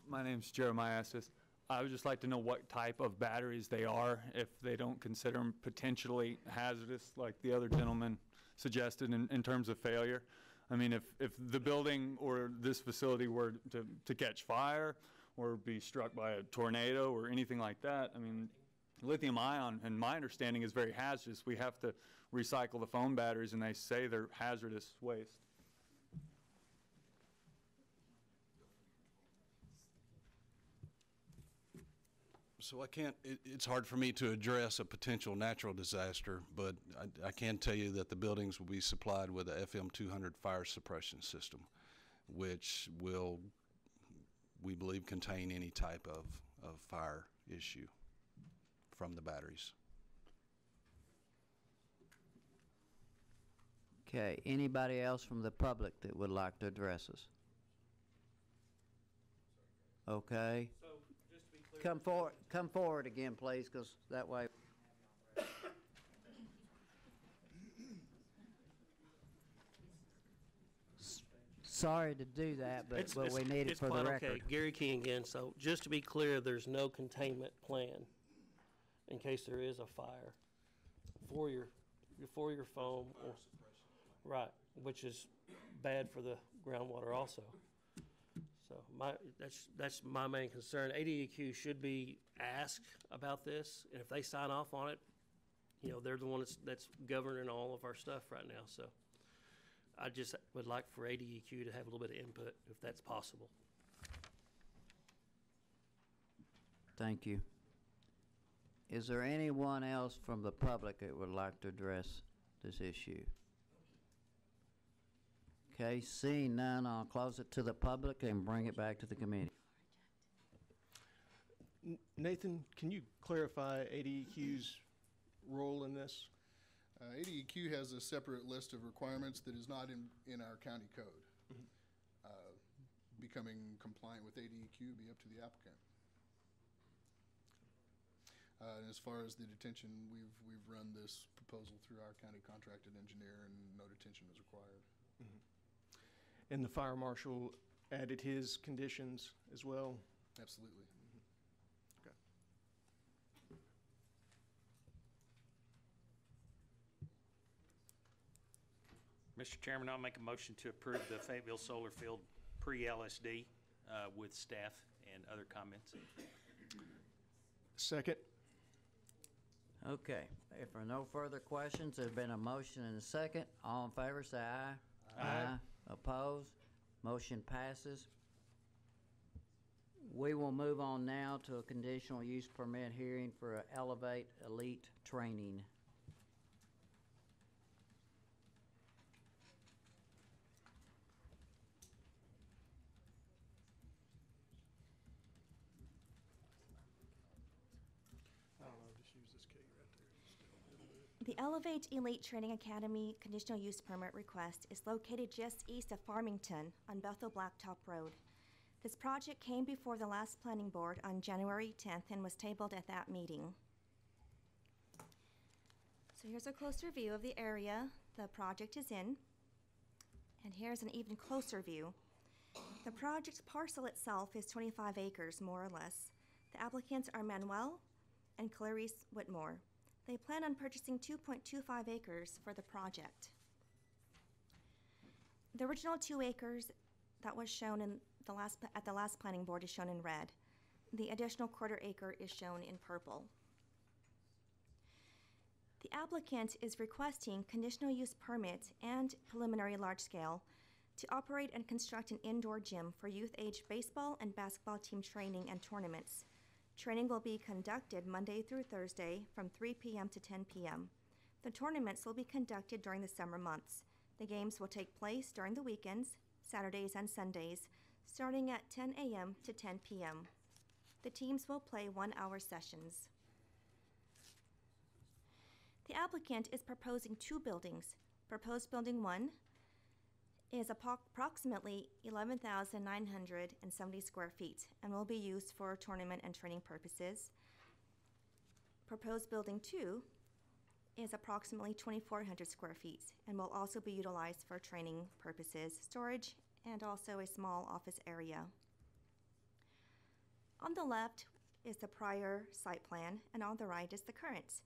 My name's Jeremiah Estes. I would just like to know what type of batteries they are, if they don't consider them potentially hazardous, like the other gentleman suggested in terms of failure. I mean, if the building or this facility were to catch fire or be struck by a tornado or anything like that, I mean, lithium ion, in my understanding, is very hazardous. We have to recycle the phone batteries, and they say they're hazardous waste. So I can't, it's hard for me to address a potential natural disaster, but I can tell you that the buildings will be supplied with a FM 200 fire suppression system, which will, we believe, contain any type of fire issue from the batteries. Okay, anybody else from the public that would like to address us? Okay. So, just to be clear, come forward again, please, because that way. Sorry to do that, but we need it for the record. Okay, Gary King again. So just to be clear, there's no containment plan in case there is a fire for your foam, right, which is bad for the groundwater also. So that's my main concern. ADEQ should be asked about this, and if they sign off on it, you know, they're the one that's governing all of our stuff right now. So I just would like for ADEQ to have a little bit of input if that's possible. Thank you. Is there anyone else from the public that would like to address this issue? Okay, seeing none, I'll close it to the public and bring it back to the committee. Nathan, can you clarify ADEQ's role in this? ADEQ has a separate list of requirements that is not in our county code. Mm-hmm. Becoming compliant with ADEQ would be up to the applicant. And as far as the detention, we've run this proposal through our county contracted engineer, and no detention is required. Mm-hmm. And the fire marshal added his conditions as well? Absolutely. Mm-hmm. Okay. Mr. Chairman, I'll make a motion to approve the Fayetteville Solar Field pre-LSD with staff and other comments. Second. Okay, if there are no further questions, there's been a motion and a second. All in favor, say aye. Aye. Opposed? Motion passes. We will move on now to a conditional use permit hearing for Elevate Elite Training. I don't know, just use this key right there. The Elevate Elite Training Academy conditional use permit request is located just east of Farmington on Bethel Blacktop Road. This project came before the last planning board on January 10th and was tabled at that meeting. So here's a closer view of the area the project is in, and here's an even closer view. The project parcel itself is 25 acres, more or less. The applicants are Manuel and Clarice Whitmore. They plan on purchasing 2.25 acres for the project. The original 2 acres that was shown in at the last planning board is shown in red. The additional 1/4 acre is shown in purple. The applicant is requesting conditional use permit and preliminary large scale to operate and construct an indoor gym for youth-age baseball and basketball team training and tournaments. Training will be conducted Monday through Thursday from 3 p.m. to 10 p.m. The tournaments will be conducted during the summer months. The games will take place during the weekends, Saturdays and Sundays, starting at 10 a.m. to 10 p.m. The teams will play 1-hour sessions. The applicant is proposing 2 buildings. Proposed Building 1 is approximately 11,970 square feet and will be used for tournament and training purposes. Proposed Building 2 is approximately 2,400 square feet and will also be utilized for training purposes, storage, and also a small office area. On the left is the prior site plan, and on the right is the current.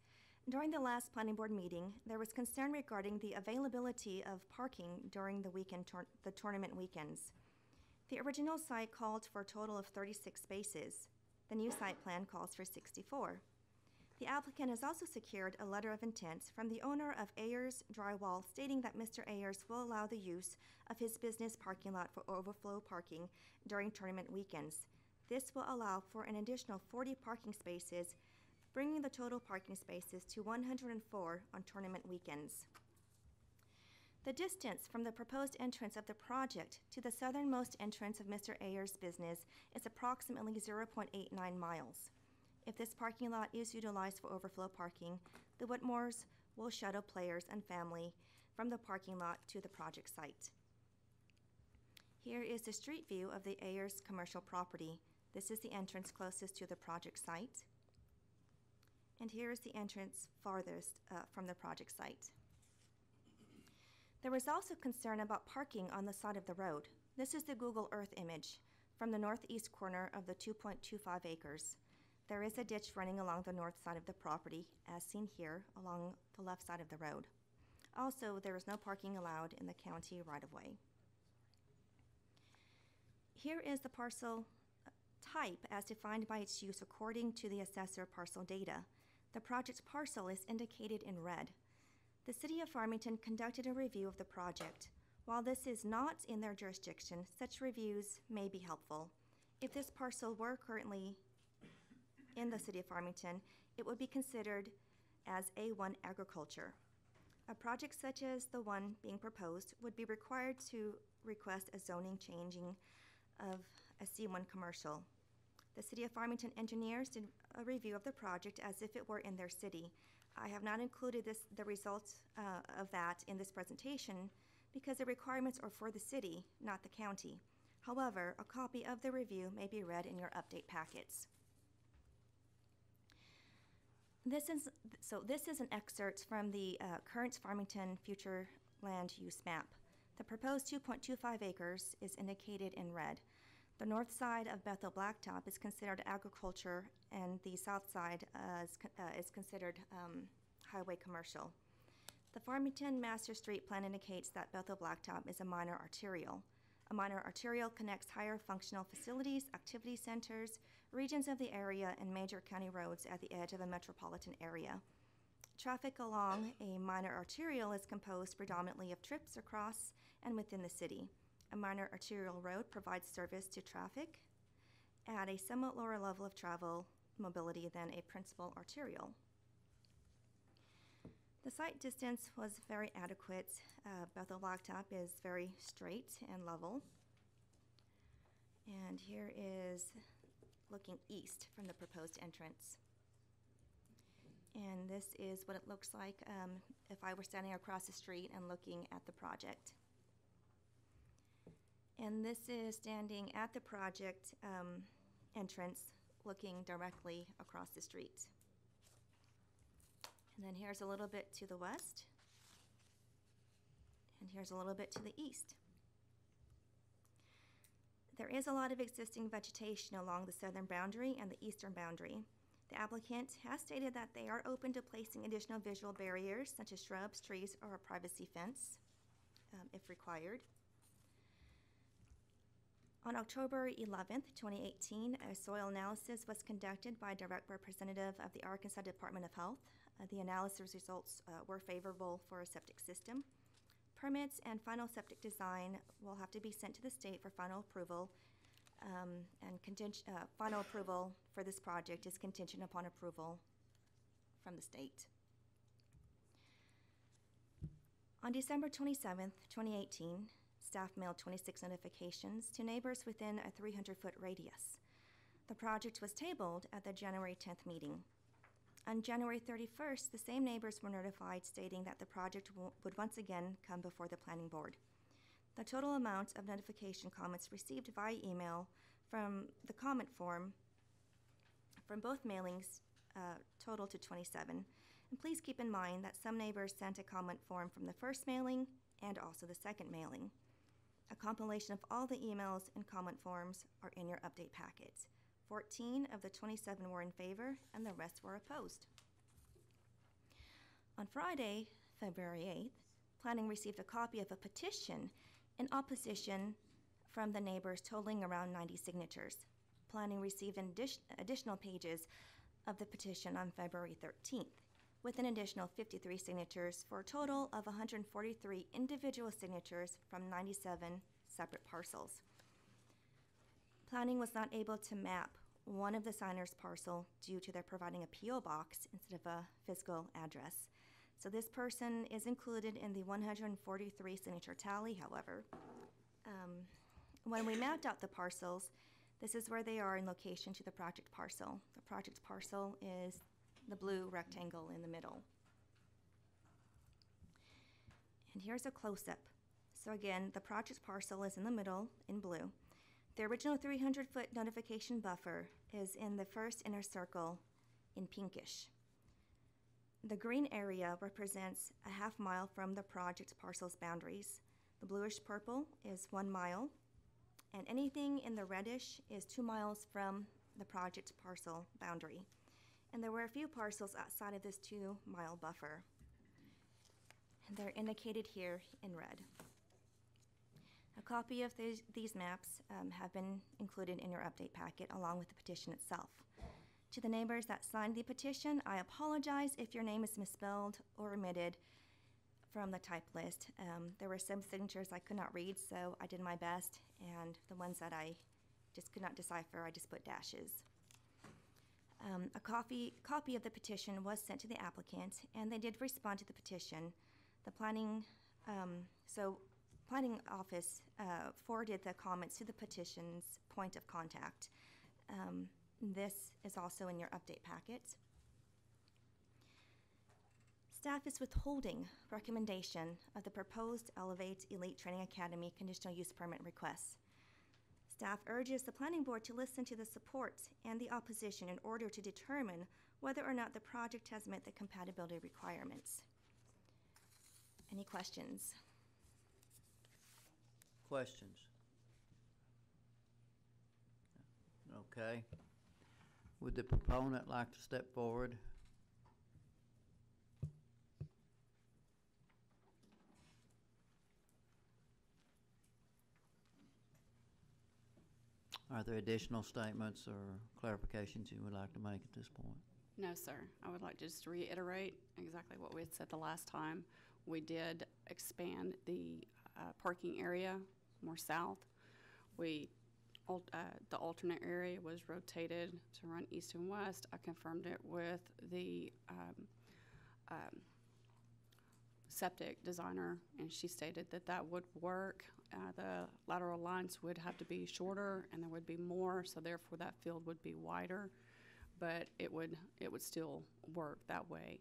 During the last planning board meeting, there was concern regarding the availability of parking during the tournament weekends. The original site called for a total of 36 spaces. The new site plan calls for 64. The applicant has also secured a letter of intent from the owner of Ayers Drywall stating that Mr. Ayers will allow the use of his business parking lot for overflow parking during tournament weekends. This will allow for an additional 40 parking spaces, bringing the total parking spaces to 104 on tournament weekends. The distance from the proposed entrance of the project to the southernmost entrance of Mr. Ayers' business is approximately 0.89 miles. If this parking lot is utilized for overflow parking, the Whitmores will shuttle players and family from the parking lot to the project site. Here is the street view of the Ayers commercial property. This is the entrance closest to the project site. And here is the entrance farthest from the project site. There was also concern about parking on the side of the road. This is the Google Earth image from the northeast corner of the 2.25 acres. There is a ditch running along the north side of the property, as seen here, along the left side of the road. Also, there is no parking allowed in the county right-of-way. Here is the parcel type as defined by its use according to the assessor parcel data. The project's parcel is indicated in red. The City of Farmington conducted a review of the project. While this is not in their jurisdiction, such reviews may be helpful. If this parcel were currently in the City of Farmington, it would be considered as A1 agriculture. A project such as the one being proposed would be required to request a zoning changing of a C1 commercial. The City of Farmington engineers did a review of the project as if it were in their city. I have not included the results of that in this presentation because the requirements are for the city, not the county. However, a copy of the review may be read in your update packets. This is an excerpt from the current Farmington future land use map. The proposed 2.25 acres is indicated in red. The north side of Bethel Blacktop is considered agriculture, and the south side is considered highway commercial. The Farmington Master Street Plan indicates that Bethel Blacktop is a minor arterial. A minor arterial connects higher functional facilities, activity centers, regions of the area, and major county roads at the edge of a metropolitan area. Traffic along a minor arterial is composed predominantly of trips across and within the city. A minor arterial road provides service to traffic at a somewhat lower level of travel mobility than a principal arterial. The site distance was very adequate. Bethel Blacktop is very straight and level. And here is looking east from the proposed entrance. And this is what it looks like if I were standing across the street and looking at the project. And this is standing at the project entrance, looking directly across the street. And then here's a little bit to the west. And here's a little bit to the east. There is a lot of existing vegetation along the southern boundary and the eastern boundary. The applicant has stated that they are open to placing additional visual barriers such as shrubs, trees, or a privacy fence if required. On October 11th, 2018, a soil analysis was conducted by a direct representative of the Arkansas Department of Health. The analysis results were favorable for a septic system. Permits and final septic design will have to be sent to the state for final approval, final approval for this project is contingent upon approval from the state. On December 27th, 2018, staff mailed 26 notifications to neighbors within a 300-foot radius. The project was tabled at the January 10th meeting. On January 31st, the same neighbors were notified stating that the project would once again come before the planning board. The total amount of notification comments received via email from the comment form from both mailings total to 27. And please keep in mind that some neighbors sent a comment form from the first mailing and also the second mailing. A compilation of all the emails and comment forms are in your update packet. 14 of the 27 were in favor, and the rest were opposed. On Friday, February 8th, Planning received a copy of a petition in opposition from the neighbors totaling around 90 signatures. Planning received additional pages of the petition on February 13th, with an additional 53 signatures for a total of 143 individual signatures from 97 separate parcels. Planning was not able to map one of the signers' parcel due to their providing a P.O. box instead of a physical address. So this person is included in the 143 signature tally, however. When we mapped out the parcels, this is where they are in location to the project parcel. The project parcel is the blue rectangle in the middle. And here's a close-up. So again, the project parcel is in the middle in blue. The original 300-foot notification buffer is in the first inner circle in pinkish. The green area represents a half mile from the project parcel's boundaries. The bluish purple is 1 mile, and anything in the reddish is 2 miles from the project parcel boundary. And there were a few parcels outside of this 2-mile buffer, and they're indicated here in red. A copy of these maps have been included in your update packet along with the petition itself. To the neighbors that signed the petition, I apologize if your name is misspelled or omitted from the type list. There were some signatures I could not read, so I did my best, and the ones that I just could not decipher, I just put dashes. A copy of the petition was sent to the applicant, and they did respond to the petition. The planning office forwarded the comments to the petition's point of contact. This is also in your update packet. Staff is withholding recommendation of the proposed Elevate Elite Training Academy conditional use permit requests. Staff urges the planning board to listen to the support and the opposition in order to determine whether or not the project has met the compatibility requirements. Any questions? Questions? Okay. Would the proponent like to step forward? Are there additional statements or clarifications you would like to make at this point? No, sir. I would like to just reiterate exactly what we had said the last time. We did expand the parking area more south. The alternate area was rotated to run east and west. I confirmed it with the septic designer, and she stated that that would work. The lateral lines would have to be shorter, and there would be more, so therefore that field would be wider, but it would still work that way.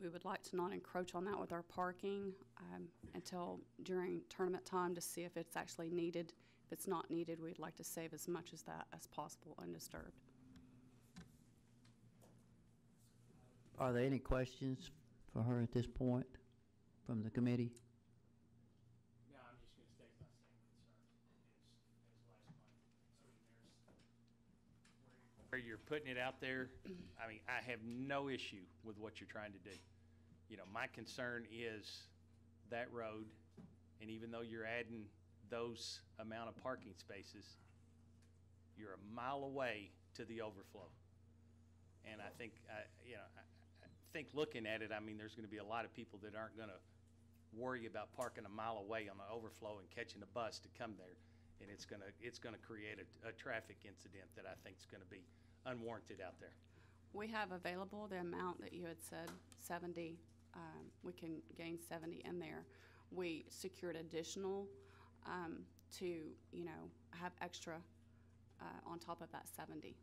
We would like to not encroach on that with our parking until during tournament time to see if it's actually needed. If it's not needed, we'd like to save as much as that as possible undisturbed. Are there any questions for her at this point from the committee? No, I'm just going to state my same concern as last month. So where you're putting it out there, I mean, I have no issue with what you're trying to do. You know, my concern is that road, and even though you're adding those amount of parking spaces, you're a mile away to the overflow. And I think, I think looking at it, I mean, there's going to be a lot of people that aren't going to worry about parking a mile away on the overflow and catching a bus to come there. And it's going to create a traffic incident that I think is going to be unwarranted out there. We have available the amount that you had said, 70. We can gain 70 in there. We secured additional to, have extra on top of that 70.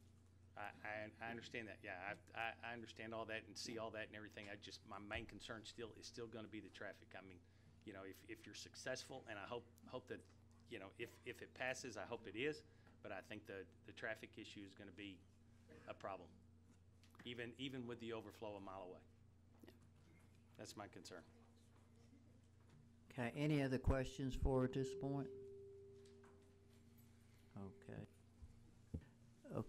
I understand that. Yeah, I understand all that and see all that and everything. My main concern is still going to be the traffic. I mean, if you're successful, and I hope that, if it passes, I hope it is. But I think the traffic issue is going to be a problem, even with the overflow a mile away. Yeah. That's my concern. Okay, any other questions for her at this point? Okay.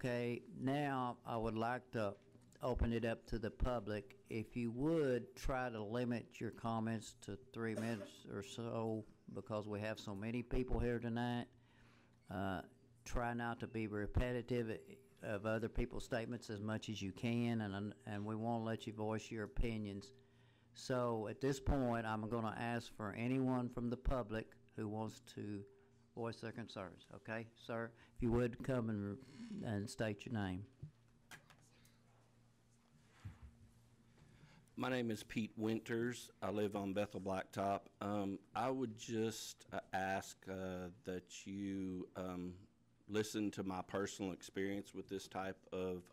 Okay, now I would like to open it up to the public. If you would, try to limit your comments to 3 minutes or so, because we have so many people here tonight. Try not to be repetitive of other people's statements as much as you can, and we won't let you voice your opinions. So at this point, I'm going to ask for anyone from the public who wants to voice their concerns. Okay, sir? If you would, come and state your name. My name is Pete Winters. I live on Bethel Blacktop. I would just ask that you listen to my personal experience with this type of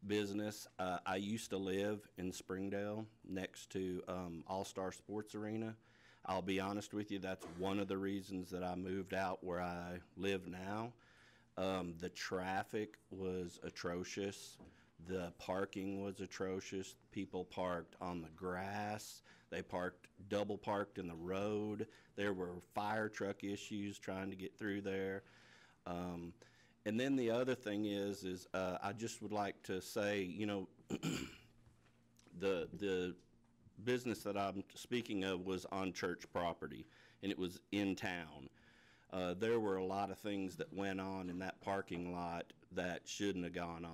business. I used to live in Springdale next to All-Star Sports Arena. I'll be honest with you, that's one of the reasons that I moved out where I live now. The traffic was atrocious. The parking was atrocious. People parked on the grass. They double parked in the road. There were fire truck issues trying to get through there. And then the other thing is I just would like to say, you know, the business that I'm speaking of was on church property, and it was in town. There were a lot of things that went on in that parking lot that shouldn't have gone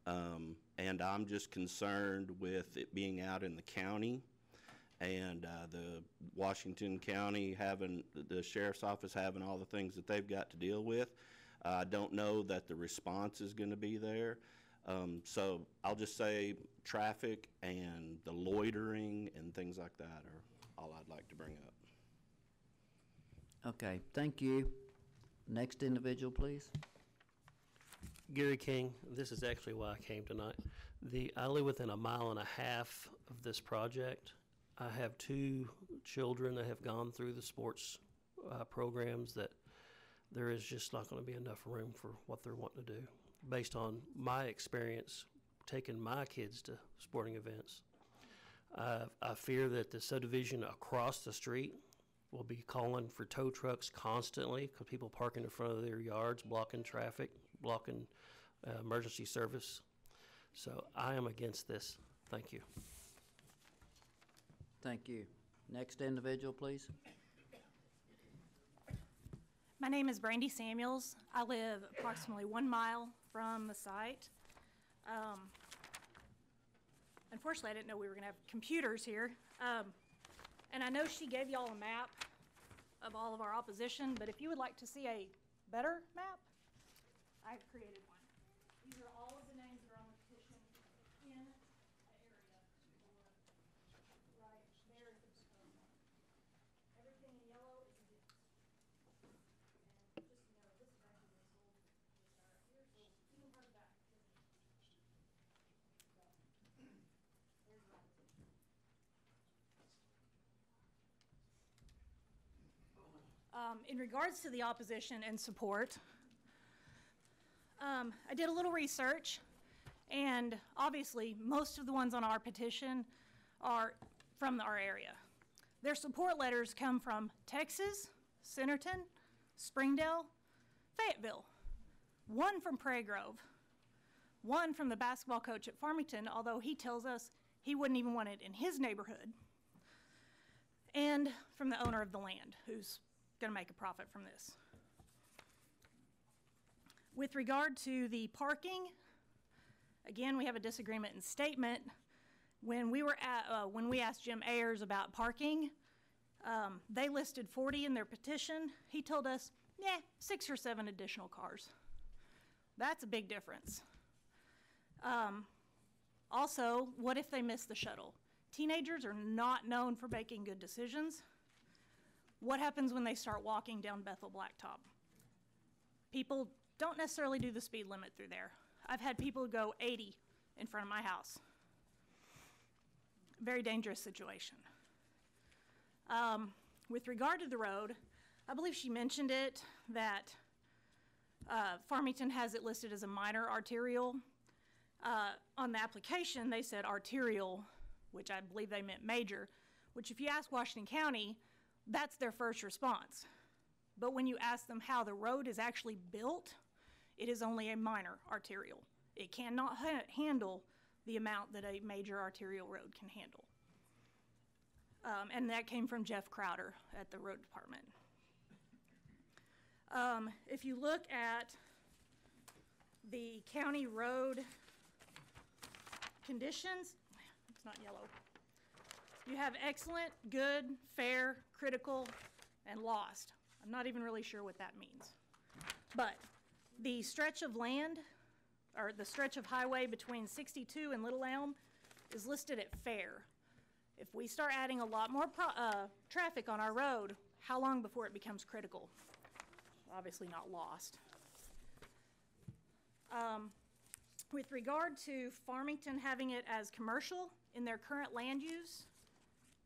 on. And I'm just concerned with it being out in the county, and the Washington County having, the sheriff's office having all the things that they've got to deal with. I don't know that the response is going to be there. So I'll just say traffic and the loitering and things like that are all I'd like to bring up. Okay, thank you. Next individual, please. Gary King, this is actually why I came tonight. I live within 1.5 miles of this project. I have 2 children that have gone through the sports programs that there is just not going to be enough room for what they're wanting to do. Based on my experience taking my kids to sporting events, I fear that the subdivision across the street will be calling for tow trucks constantly because people parking in front of their yards, blocking traffic, blocking emergency service. So I am against this. Thank you. Thank you. Next individual, please. My name is Brandy Samuels. I live approximately 1 mile from the site. Unfortunately, I didn't know we were going to have computers here. And I know she gave y'all a map of all of our opposition, but if you would like to see a better map, I've created one. These are all of the names that are on the petition in the area. Right there is the proposed one. Everything in yellow is against. And just to know, this is actually been sold this right here, so even part of that. So, there's the opposition. In regards to the opposition and support, I did a little research, and obviously most of the ones on our petition are from our area. Their support letters come from Texas, Centerton, Springdale, Fayetteville, one from Prairie Grove, one from the basketball coach at Farmington, although he tells us he wouldn't even want it in his neighborhood, and from the owner of the land, who's going to make a profit from this. With regard to the parking, again, we have a disagreement in statement. When we asked Jim Ayers about parking, they listed 40 in their petition. He told us, yeah, 6 or 7 additional cars. That's a big difference. Also, what if they miss the shuttle? Teenagers are not known for making good decisions. What happens when they start walking down Bethel Blacktop? People don't necessarily do the speed limit through there. I've had people go 80 in front of my house. Very dangerous situation. With regard to the road, I believe she mentioned it, that Farmington has it listed as a minor arterial. On the application, they said arterial, which I believe they meant major, which if you ask Washington County, that's their first response. But when you ask them how the road is actually built, It is only a minor arterial. It cannot handle the amount that a major arterial road can handle. And that came from Jeff Crowder at the road department. If you look at the county road conditions, it's not yellow. You have excellent, good, fair, critical, and lost. I'm not even really sure what that means. But the stretch of land, or the stretch of highway between 62 and Little Elm is listed at fair. If we start adding a lot more traffic on our road, how long before it becomes critical? Obviously not lost. With regard to Farmington having it as commercial in their current land use,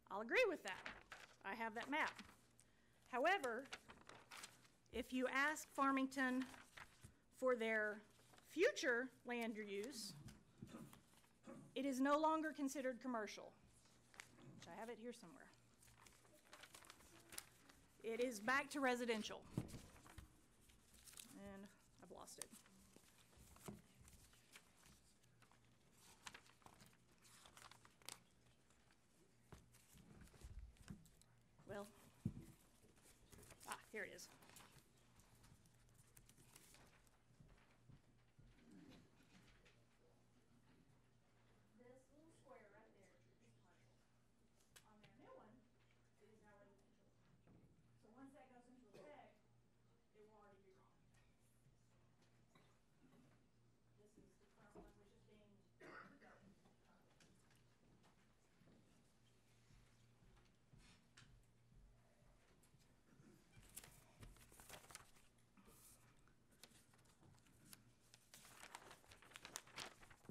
I'll agree with that. I have that map. However, if you ask Farmington for their future land use, it is no longer considered commercial. Which I have it here somewhere. It is back to residential. And I've lost it. Well, here it is. This little square right there is commercial. On their new one, it is now residential. So once that goes into effect, it will already be wrong. This is the current one, which is being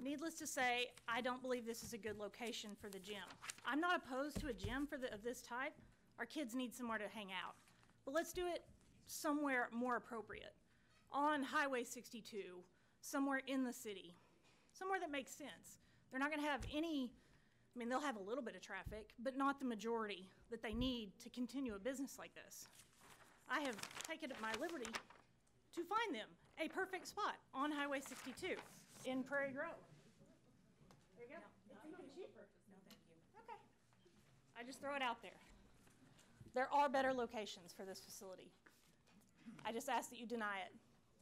Needless to say, I don't believe this is a good location for the gym. I'm not opposed to a gym of this type. Our kids need somewhere to hang out. But let's do it somewhere more appropriate. On Highway 62, somewhere in the city, somewhere that makes sense. They're not gonna have any, I mean, they'll have a little bit of traffic, but not the majority that they need to continue a business like this. I have taken my liberty to find them a perfect spot on Highway 62 in Prairie Grove. There you go. It's even cheaper. No, thank you. Okay. I just throw it out there. There are better locations for this facility. I just ask that you deny it.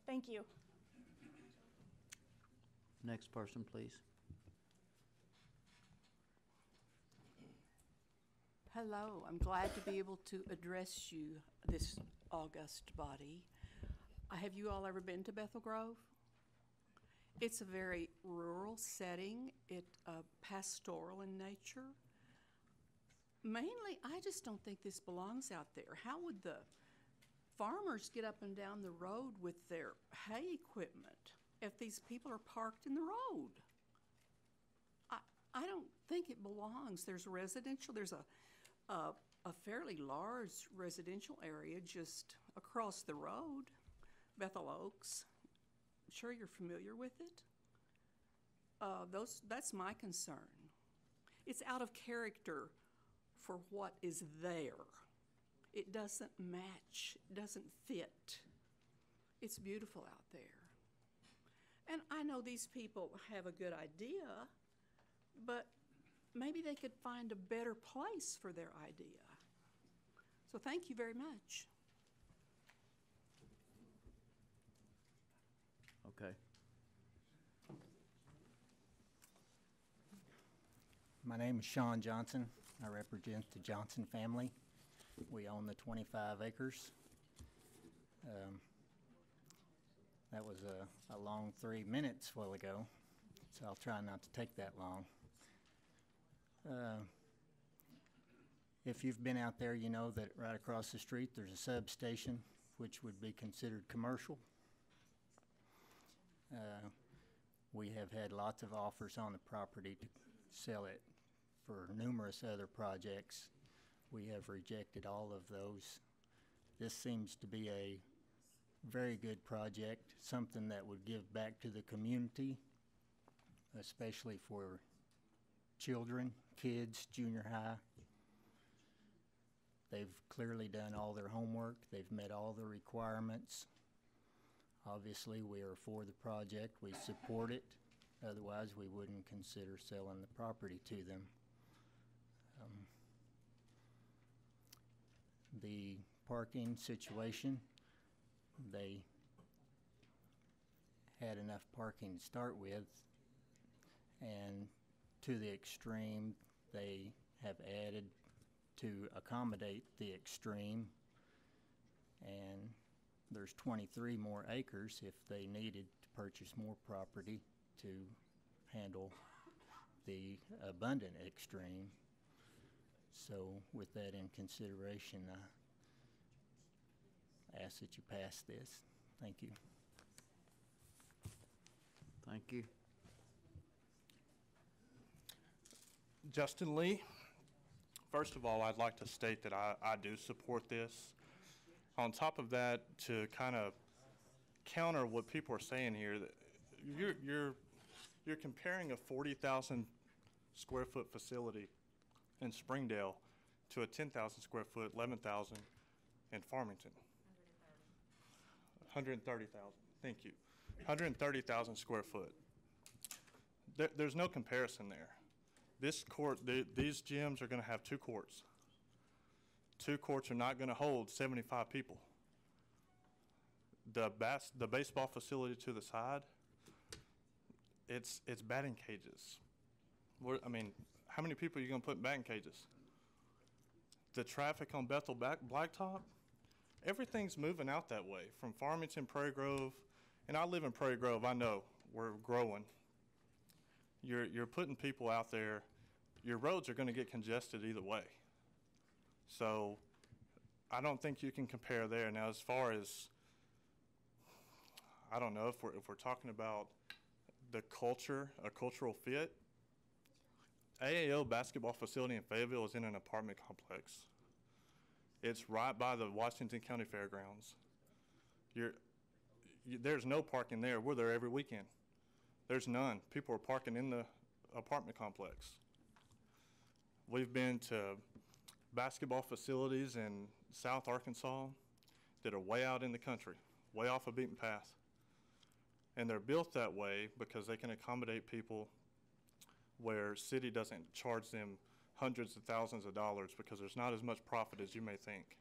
Thank you. Next person, please. Hello, I'm glad to be able to address you, this august body. Have you all ever been to Bethel Grove? It's a very rural setting, pastoral in nature. Mainly, I just don't think this belongs out there. How would the farmers get up and down the road with their hay equipment if these people are parked in the road? I don't think it belongs. There's residential, there's a fairly large residential area just across the road, Bethel Oaks. I'm sure you're familiar with it. That's my concern. It's out of character for what is there. It doesn't match, it doesn't fit. It's beautiful out there. And I know these people have a good idea, but maybe they could find a better place for their idea. So thank you very much. Okay. My name is Sean Johnson. I represent the Johnson family. We own the 25 acres. That was a long 3 minutes a while ago, so I'll try not to take that long. If you've been out there, you know that right across the street there's a substation which would be considered commercial. We have had lots of offers on the property to sell it for numerous other projects. We have rejected all of those. This seems to be a very good project, something that would give back to the community, especially for children, kids, junior high. They've clearly done all their homework. They've met all the requirements. Obviously, we are for the project, we support it, otherwise we wouldn't consider selling the property to them. The parking situation, they had enough parking to start with, and to the extreme, they have added to accommodate the extreme, and there's 23 more acres if they needed to purchase more property to handle the abundant extreme. So with that in consideration, I ask that you pass this. Thank you. Thank you. Justin Lee. First of all, I'd like to state that I do support this. On top of that, to kind of counter what people are saying here, that you're comparing a 40,000 square foot facility in Springdale to a 10,000 square foot, 11,000 in Farmington. 130,000. Thank you. 130,000 square foot. There's no comparison there. This court, these gyms are going to have 2 courts. 2 courts are not going to hold 75 people. The baseball facility to the side, it's batting cages. I mean, how many people are you going to put in batting cages? The traffic on Bethel Blacktop, everything's moving out that way from Farmington, Prairie Grove, and I live in Prairie Grove. I know we're growing. You're putting people out there. Your roads are going to get congested either way. So I don't think you can compare there. Now, as far as, I don't know, if we're talking about the culture, a cultural fit, AAO basketball facility in Fayetteville is in an apartment complex. It's right by the Washington County Fairgrounds. There's no parking there. We're there every weekend. There's none. People are parking in the apartment complex. We've been to basketball facilities in South Arkansas that are way out in the country, way off a beaten path. And they're built that way because they can accommodate people where city doesn't charge them hundreds of thousands of dollars because there's not as much profit as you may think.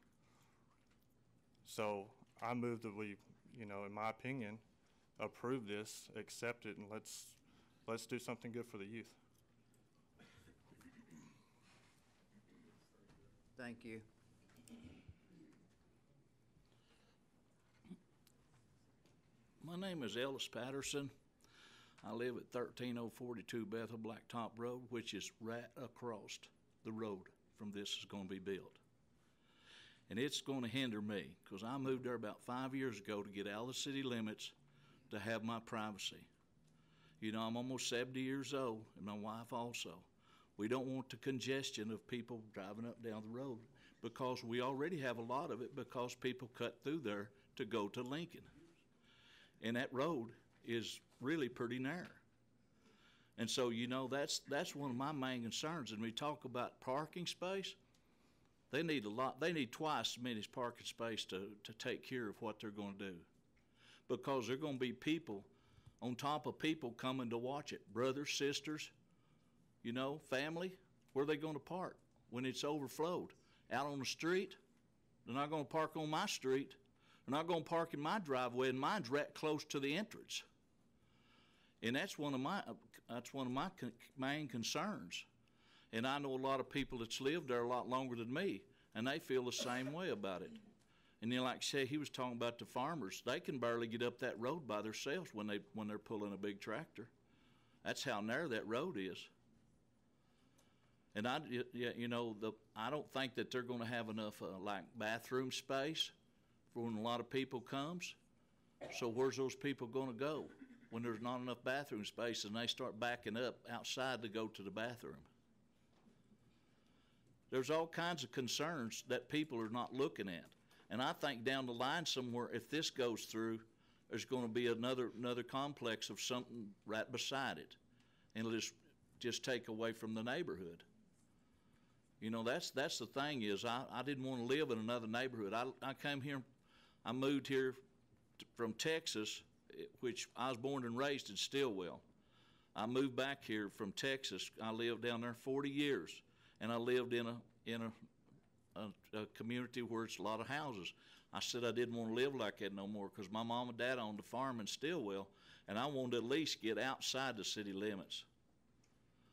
So I move that we, in my opinion, approve this, accept it, and let's do something good for the youth. Thank you. My name is Ellis Patterson. I live at 13042 Bethel Blacktop Road, which is right across the road from this is going to be built. And it's going to hinder me because I moved there about 5 years ago to get out of the city limits to have my privacy. I'm almost 70 years old, and my wife also. We don't want the congestion of people driving up down the road because we already have a lot of it because people cut through there to go to Lincoln. And that road is really pretty narrow. And so, that's one of my main concerns. And we talk about parking space, they need a lot. They need twice as many parking space to take care of what they're going to do. Because there are going to be people on top of people coming to watch it. Brothers, sisters, family. Where are they going to park when it's overflowed? Out on the street? They're not going to park on my street. They're not going to park in my driveway, and mine's right close to the entrance. And that's one of my main concerns. And I know a lot of people that's lived there a lot longer than me, and they feel the same way about it. And then, like I said, he was talking about the farmers. They can barely get up that road by themselves when they're pulling a big tractor. That's how narrow that road is. And I don't think that they're going to have enough bathroom space for when a lot of people comes. So where's those people going to go when there's not enough bathroom space and they start backing up outside to go to the bathroom? There's all kinds of concerns that people are not looking at. And I think down the line somewhere, if this goes through, there's going to be another complex of something right beside it. And it'll just take away from the neighborhood. That's the thing is I didn't want to live in another neighborhood. I came here, I moved here from Texas, which I was born and raised in Stillwell. I moved back here from Texas. I lived down there 40 years, and I lived in a community where it's a lot of houses. I said I didn't want to live like that no more because my mom and dad owned a farm in Stillwell, and I wanted to at least get outside the city limits.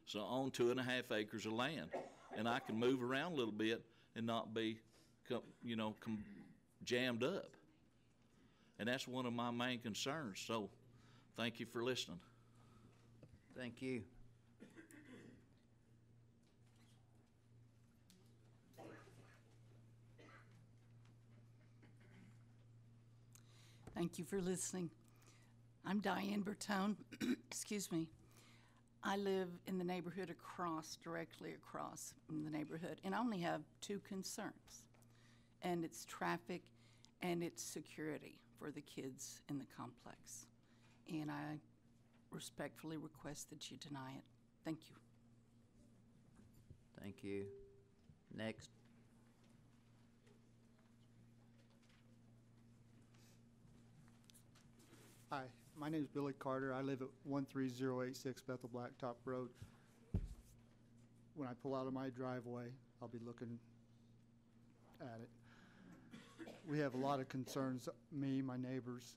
So I own 2.5 acres of land, and I can move around a little bit and not be, jammed up. And that's one of my main concerns. So thank you for listening. Thank you. Thank you for listening. I'm Diane Bertone. Excuse me. I live in the neighborhood directly across in the neighborhood, and I only have two concerns, and it's traffic and it's security for the kids in the complex. And I respectfully request that you deny it. Thank you. Thank you. Next. Hi, my name is Billy Carter. I live at 13086 Bethel Blacktop Road. When I pull out of my driveway, I'll be looking at it. We have a lot of concerns, me, my neighbors.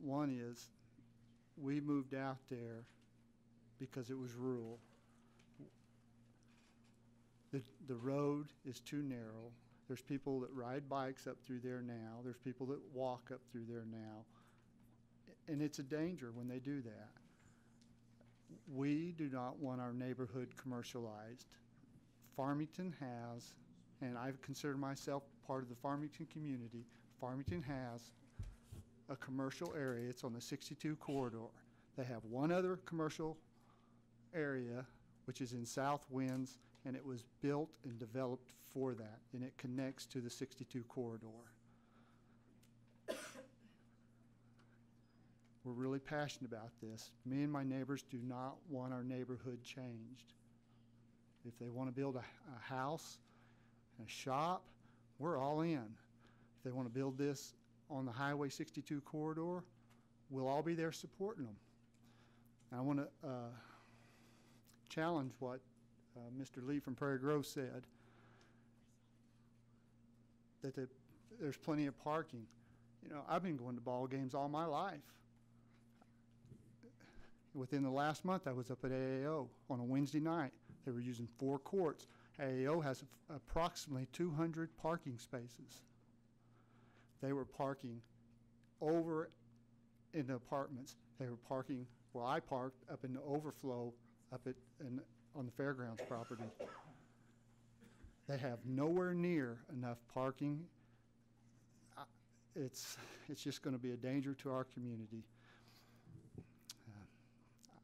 One is we moved out there because it was rural. The road is too narrow. There's people that ride bikes up through there now. There's people that walk up through there now. And it's a danger when they do that. We do not want our neighborhood commercialized. Farmington has, and I consider myself part of the Farmington community, Farmington has a commercial area. It's on the 62 corridor. They have one other commercial area, which is in South Winds, and it was built and developed for that, and it connects to the 62 corridor. We're really passionate about this. Me and my neighbors do not want our neighborhood changed. If they want to build a house, a shop, we're all in. If they want to build this on the Highway 62 corridor, we'll all be there supporting them. And I want to challenge what Mr. Lee from Prairie Grove said, that there's plenty of parking. You know, I've been going to ball games all my life. Within the last month, I was up at AAO on a Wednesday night. They were using 4 courts. AAO has approximately 200 parking spaces. They were parking over in the apartments. They were parking, well, I parked up in the overflow up on the fairgrounds property. They have nowhere near enough parking. It's just going to be a danger to our community.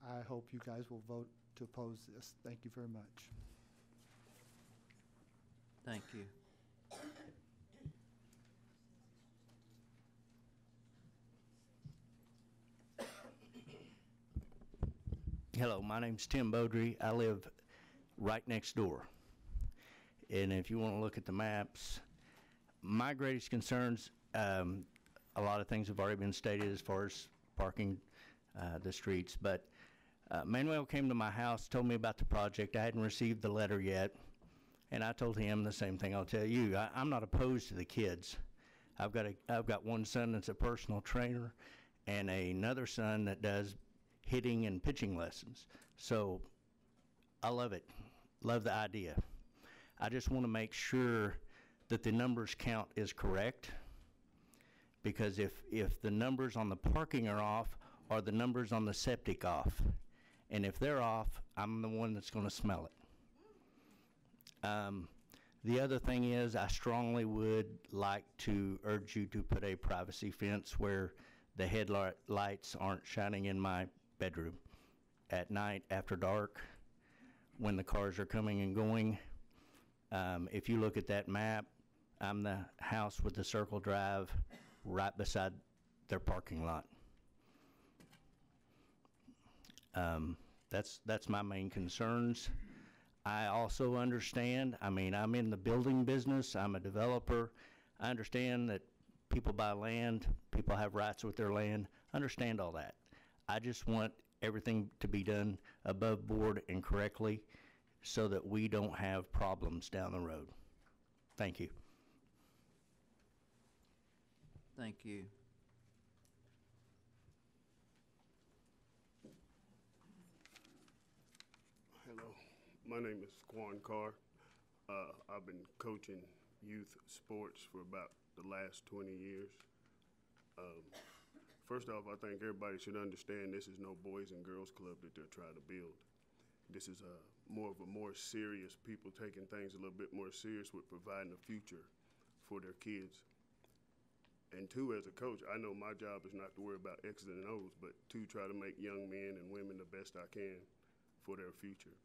I hope you guys will vote to oppose this. Thank you very much. Thank you. Hello, my name's Tim Beaudry. I live right next door. And if you want to look at the maps, my greatest concerns, a lot of things have already been stated as far as parking the streets, but Manuel came to my house, told me about the project. I hadn't received the letter yet, and I told him the same thing I'll tell you. I'm not opposed to the kids. I've got one son that's a personal trainer and another son that does hitting and pitching lessons. So I love it, love the idea. I just want to make sure that the numbers count is correct, because if the numbers on the parking are off, are the numbers on the septic off? And if they're off, I'm the one that's going to smell it. The other thing is, I strongly would like to urge you to put a privacy fence where the headlights aren't shining in my bedroom at night after dark when the cars are coming and going. If you look at that map, I'm the house with the circle drive right beside their parking lot. That's my main concerns. I also understand, I mean, I'm in the building business, I'm a developer. I understand that people buy land, people have rights with their land, understand all that. I just want everything to be done above board and correctly so that we don't have problems down the road. Thank you. Thank you. Hello, my name is Quan Carr. I've been coaching youth sports for about the last 20 years. First off, I think everybody should understand this is no Boys and Girls Club that they're trying to build. This is more serious, people taking things a little bit more serious with providing a future for their kids. And two, as a coach, I know my job is not to worry about X's and O's, but to try to make young men and women the best I can for their future.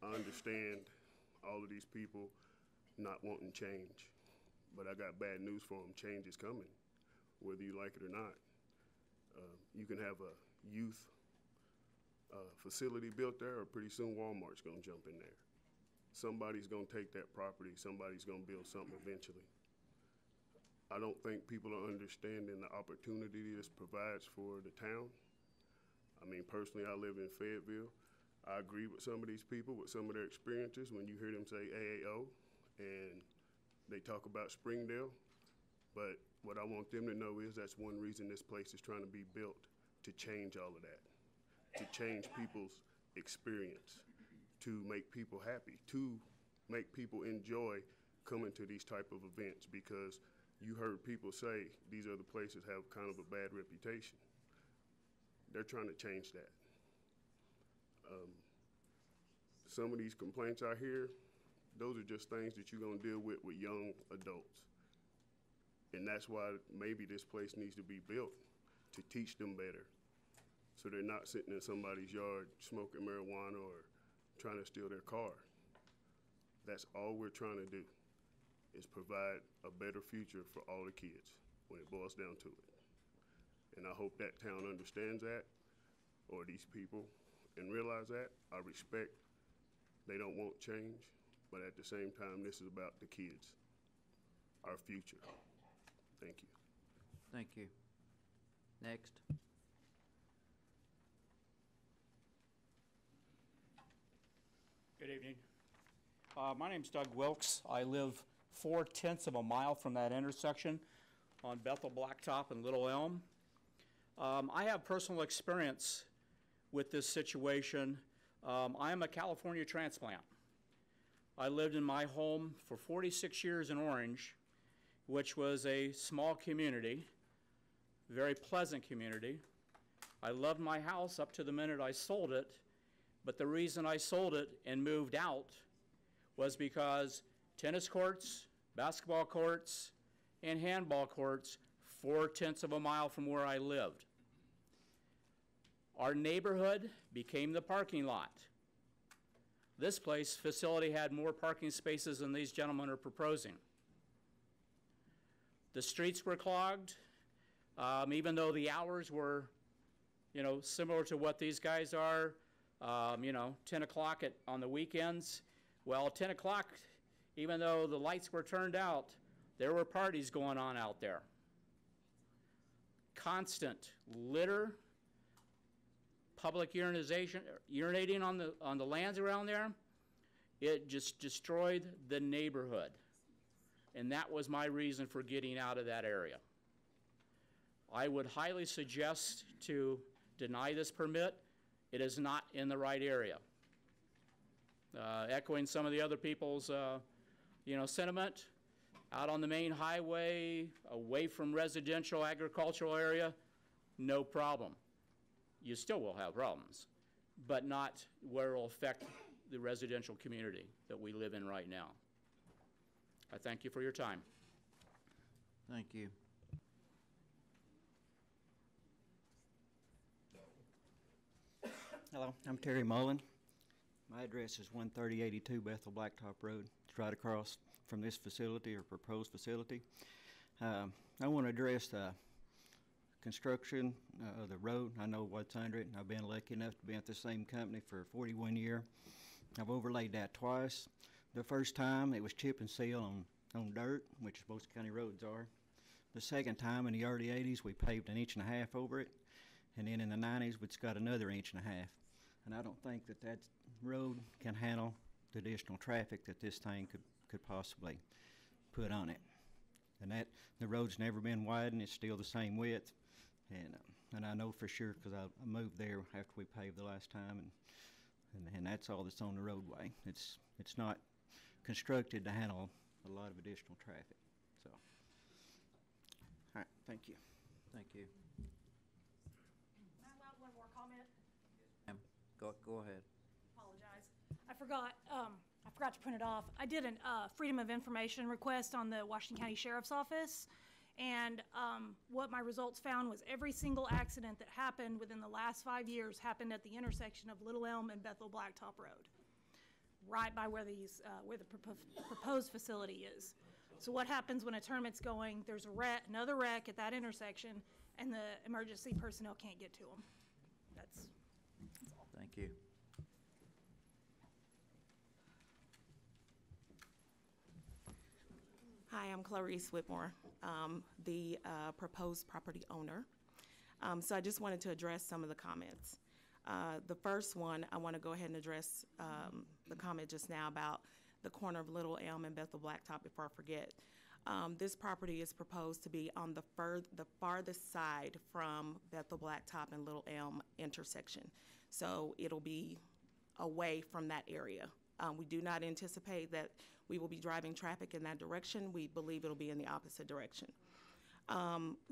I understand all of these people not wanting change, but I got bad news for them. Change is coming, whether you like it or not. You can have a youth facility built there, or pretty soon Walmart's gonna jump in there. Somebody's gonna take that property, somebody's gonna build something eventually. I don't think people are understanding the opportunity this provides for the town. I mean, personally, I live in Fayetteville. I agree with some of these people, with some of their experiences. When you hear them say AAO and they talk about Springdale, but what I want them to know is that's one reason this place is trying to be built, to change all of that, to change people's experience, to make people happy, to make people enjoy coming to these type of events, because you heard people say these other places have kind of a bad reputation. They're trying to change that. Some of these complaints I hear, those are just things that you're gonna deal with young adults. And that's why maybe this place needs to be built, to teach them better, so they're not sitting in somebody's yard smoking marijuana or trying to steal their car. That's all we're trying to do, is provide a better future for all the kids when it boils down to it. And I hope that town understands that, or these people, and realize that. I respect they don't want change, but at the same time, this is about the kids, our future. Thank you. Thank you. Next. Good evening. My name's Doug Wilkes. I live 4/10 of a mile from that intersection on Bethel Blacktop and Little Elm. I have personal experience with this situation. I am a California transplant. I lived in my home for 46 years in Orange, which was a small community, very pleasant community. I loved my house up to the minute I sold it, but the reason I sold it and moved out was because tennis courts, basketball courts, and handball courts 4/10 of a mile from where I lived. Our neighborhood became the parking lot. This facility had more parking spaces than these gentlemen are proposing. The streets were clogged, even though the hours were, similar to what these guys are, 10 o'clock on the weekends. Well, 10 o'clock, even though the lights were turned out, there were parties going on out there. Constant litter, public urinating on the lands around there. It just destroyed the neighborhood. And that was my reason for getting out of that area. I would highly suggest to deny this permit. It is not in the right area. Echoing some of the other people's, sentiment, out on the main highway, away from residential agricultural area, no problem. You still will have problems, but not where it will affect the residential community that we live in right now. I thank you for your time. Thank you. Hello, I'm Terry Mullen. My address is 13082 Bethel Blacktop Road. It's right across from this facility or proposed facility. I want to address the construction of the road. I know what's under it, and I've been lucky enough to be at the same company for 41 years. I've overlaid that twice. The first time it was chip and seal on dirt, which most county roads are. The second time in the early 80s, we paved 1.5 inches over it. And then in the 90s, we just got another 1.5 inches. And I don't think that that road can handle the additional traffic that this thing could possibly put on it. And that the road's never been widened; it's still the same width. And I know for sure because I moved there after we paved the last time, and that's all that's on the roadway. It's not constructed to handle a lot of additional traffic. So, all right, thank you. Thank you. Am I allowed one more comment? Go ahead. Apologize. I forgot to print it off. I did an Freedom of Information request on the Washington County Sheriff's Office, and what my results found was every single accident that happened within the last 5 years happened at the intersection of Little Elm and Bethel Blacktop Road, right by where the proposed facility is. So what happens when a tournament's going, there's another wreck at that intersection, and the emergency personnel can't get to them. That's all. Thank you. Hi, I'm Clarice Whitmore, the proposed property owner. So I just wanted to address some of the comments. The first one, I want to go ahead and address the comment just now about the corner of Little Elm and Bethel Blacktop before I forget. This property is proposed to be on the farthest side from Bethel Blacktop and Little Elm intersection. So it'll be away from that area. We do not anticipate that we will be driving traffic in that direction. We believe it'll be in the opposite direction.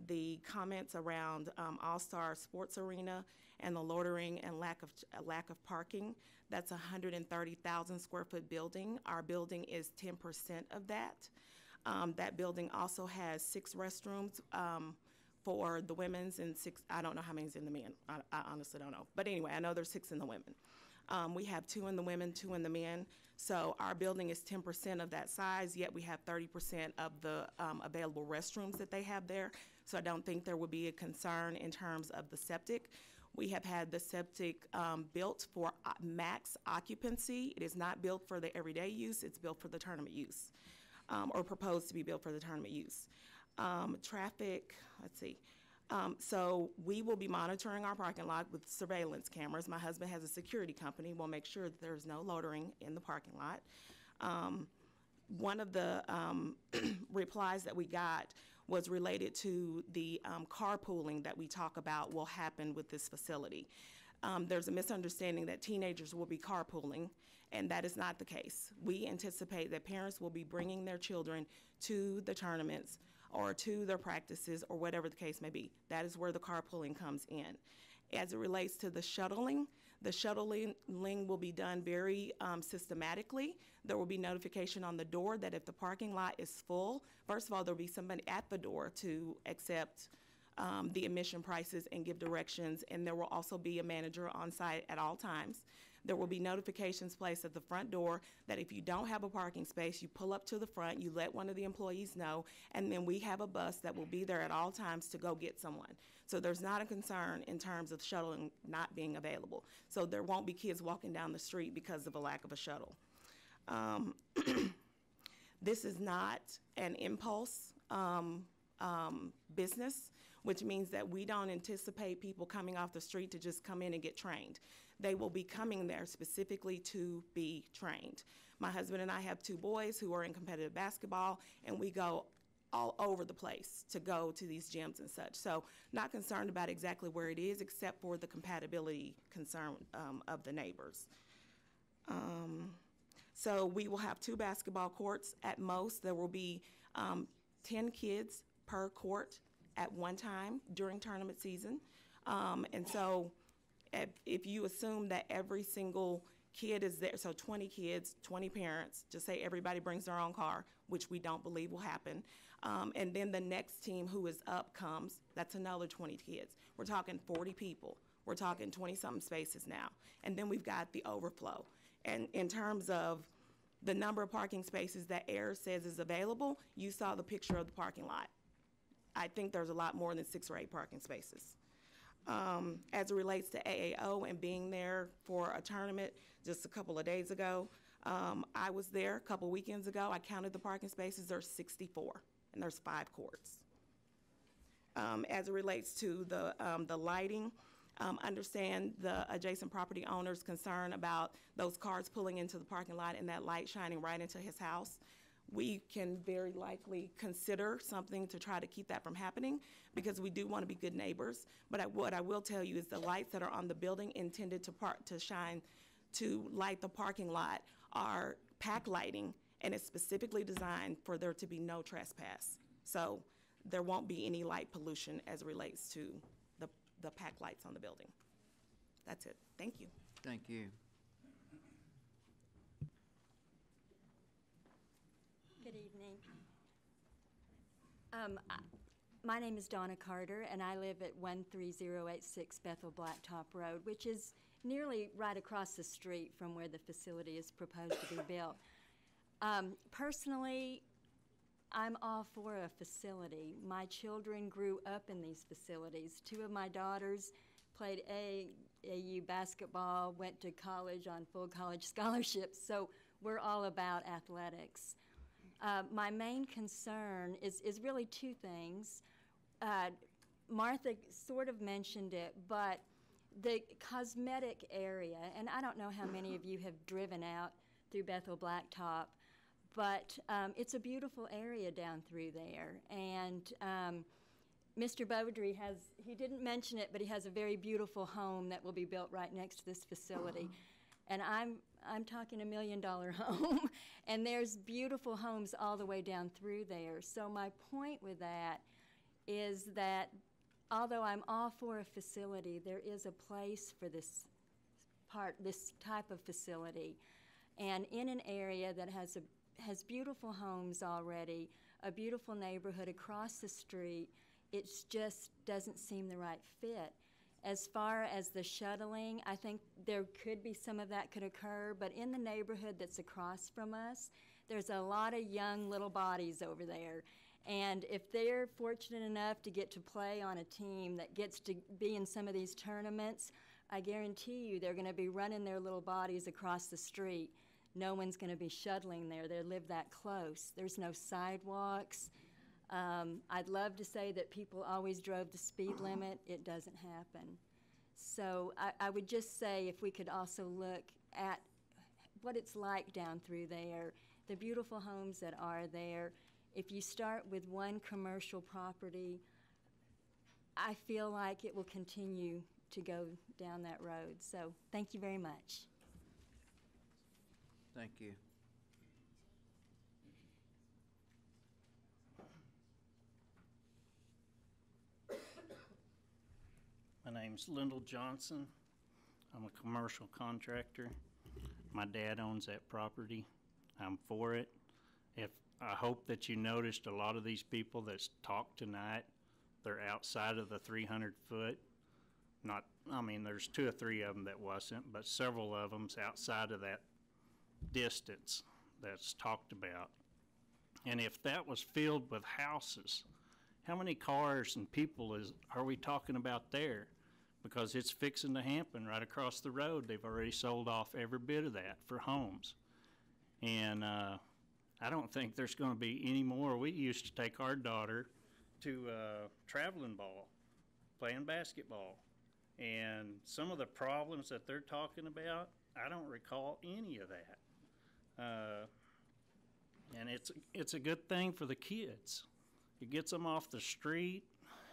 The comments around All-Star Sports Arena and the loitering and lack of parking, that's a 130,000 square foot building. Our building is 10% of that. That building also has 6 restrooms for the women's and 6, I don't know how many's in the men. I honestly don't know. But anyway, I know there's 6 in the women. We have 2 in the women, 2 in the men. So our building is 10% of that size, yet we have 30% of the available restrooms that they have there. So I don't think there would be a concern in terms of the septic. We have had the septic built for max occupancy. It is not built for the everyday use. It's built for the tournament use, or proposed to be built for the tournament use. Traffic, let's see. So we will be monitoring our parking lot with surveillance cameras. My husband has a security company. We'll make sure that there's no loitering in the parking lot. One of the replies that we got was related to the carpooling that we talk about will happen with this facility. There's a misunderstanding that teenagers will be carpooling, and that is not the case. We anticipate that parents will be bringing their children to the tournaments or to their practices or whatever the case may be. That is where the carpooling comes in. As it relates to the shuttling will be done very systematically. There will be notification on the door that if the parking lot is full, first of all, there'll be somebody at the door to accept the admission prices and give directions, and there will also be a manager on site at all times. There will be notifications placed at the front door that if you don't have a parking space, you pull up to the front, you let one of the employees know, and then we have a bus that will be there at all times to go get someone. So there's not a concern in terms of shuttling not being available. So there won't be kids walking down the street because of a lack of a shuttle. This is not an impulse business, which means that we don't anticipate people coming off the street to just come in and get trained. They will be coming there specifically to be trained. My husband and I have 2 boys who are in competitive basketball, and we go all over the place to go to these gyms and such. So not concerned about exactly where it is, except for the compatibility concern of the neighbors. So we will have 2 basketball courts at most. There will be 10 kids per court at one time during tournament season. And so if you assume that every single kid is there, so 20 kids, 20 parents, just say everybody brings their own car, which we don't believe will happen. And then the next team who is up comes, that's another 20 kids. We're talking 40 people. We're talking 20-something spaces now. And then we've got the overflow. And in terms of the number of parking spaces that AIR says is available, you saw the picture of the parking lot. I think there's a lot more than 6 or 8 parking spaces. As it relates to AAO and being there for a tournament just a couple of days ago, I was there a couple weekends ago. I counted the parking spaces. There's 64, and there's 5 courts. As it relates to the lighting, understand the adjacent property owner's concern about those cars pulling into the parking lot and that light shining right into his house. We can very likely consider something to try to keep that from happening, because we do want to be good neighbors. But what I will tell you is the lights that are on the building intended to shine to light the parking lot are pack lighting, and it's specifically designed for there to be no trespass. So there won't be any light pollution as it relates to the pack lights on the building. That's it. Thank you. Thank you. Good evening. My name is Donna Carter, and I live at 13086 Bethel Blacktop Road, which is nearly right across the street from where the facility is proposed to be built. Personally, I'm all for a facility. My children grew up in these facilities. 2 of my daughters played AAU basketball, went to college on full college scholarships, so we're all about athletics. My main concern is really 2 things. Martha sort of mentioned it, but the cosmetic area, and I don't know how many of you have driven out through Bethel Blacktop, but it's a beautiful area down through there. And Mr. Beaudry he didn't mention it, but he has a very beautiful home that will be built right next to this facility. And I'm talking $1 million home, and there's beautiful homes all the way down through there. So my point with that is that although I'm all for a facility, there is a place for this type of facility. And in an area that has beautiful homes already, a beautiful neighborhood across the street, it just doesn't seem the right fit. As far as the shuttling, I think there could be some of that could occur, but in the neighborhood that's across from us, there's a lot of young little bodies over there. And if they're fortunate enough to get to play on a team that gets to be in some of these tournaments, I guarantee you they're going to be running their little bodies across the street. No one's going to be shuttling there. They live that close. There's no sidewalks. I'd love to say that people always drove the speed limit. It doesn't happen. So I would just say if we could also look at what it's like down through there, the beautiful homes that are there. If you start with one commercial property, I feel like it will continue to go down that road. So thank you very much. Thank you. My name's Lyndall Johnson. I'm a commercial contractor. My dad owns that property. I'm for it. I hope that you noticed a lot of these people that's talked tonight, they're outside of the 300 foot. There's 2 or 3 of them that wasn't, but several of them's outside of that distance that's talked about. And if that was filled with houses, how many cars and people are we talking about there? Because it's fixing to happen right across the road. They've already sold off every bit of that for homes. And I don't think there's going to be any more. We used to take our daughter to traveling ball, playing basketball. And some of the problems that they're talking about, I don't recall any of that. And it's a good thing for the kids. It gets them off the street,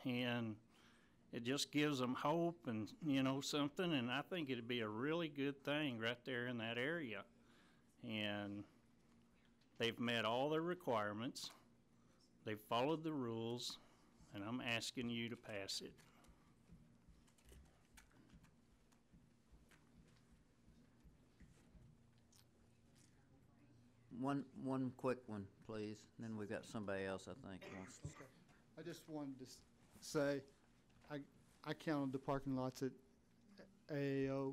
and it just gives them hope and, something. And I think it'd be a really good thing right there in that area. And they've met all their requirements. They've followed the rules, and I'm asking you to pass it. One quick one, please. Then we've got somebody else, I think, wants to. Okay. I just wanted to say, I counted the parking lots at AAO,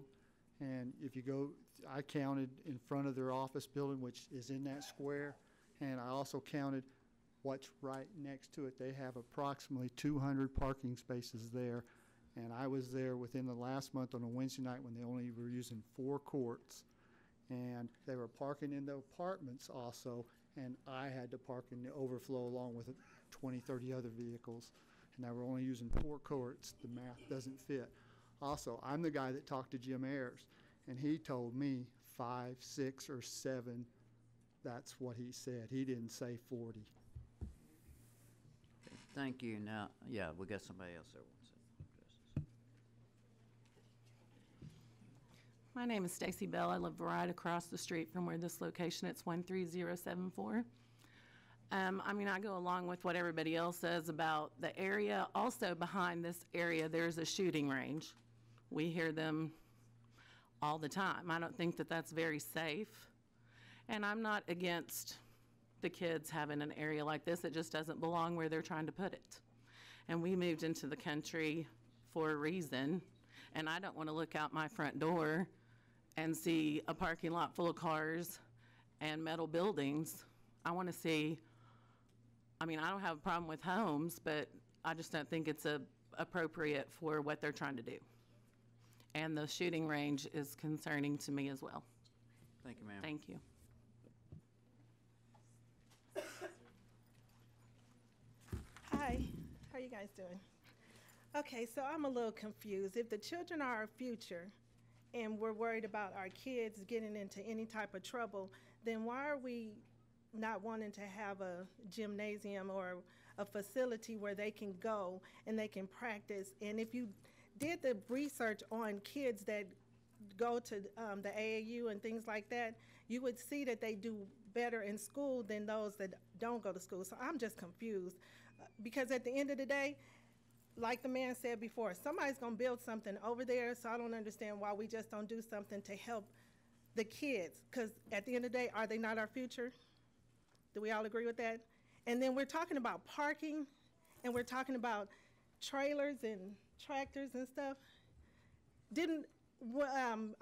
and if you go, I counted in front of their office building, which is in that square, and I also counted what's right next to it. They have approximately 200 parking spaces there, and I was there within the last month on a Wednesday night when they only were using 4 courts, and they were parking in the apartments also, and I had to park in the overflow along with 20, 30 other vehicles. and now we're only using 4 courts, the math doesn't fit. Also, I'm the guy that talked to Jim Ayers, and he told me 5, 6, or 7. That's what he said. He didn't say 40. Thank you. Now, yeah, we got somebody else there wants to address this. My name is Stacy Bell. I live right across the street from where this location, it's 13074. I mean, I go along with what everybody else says about the area. Also behind this area, there's a shooting range. We hear them all the time. I don't think that that's very safe. And I'm not against the kids having an area like this. It just doesn't belong where they're trying to put it. And we moved into the country for a reason, and I don't want to look out my front door and see a parking lot full of cars and metal buildings. I want to see, I mean, I don't have a problem with homes, but I just don't think it's appropriate for what they're trying to do. And the shooting range is concerning to me as well. Thank you, ma'am. Thank you. Hi, how are you guys doing? Okay, so I'm a little confused. If the children are our future and we're worried about our kids getting into any type of trouble, then why are we not wanting to have a gymnasium or a facility where they can go and they can practice? And if you did the research on kids that go to the AAU and things like that, you would see that they do better in school than those that don't go to school. So I'm just confused. Because at the end of the day, like the man said before, somebody's going to build something over there, so I don't understand why we just don't do something to help the kids. Because at the end of the day, are they not our future? Do we all agree with that? And then we're talking about parking, and we're talking about trailers and tractors and stuff. I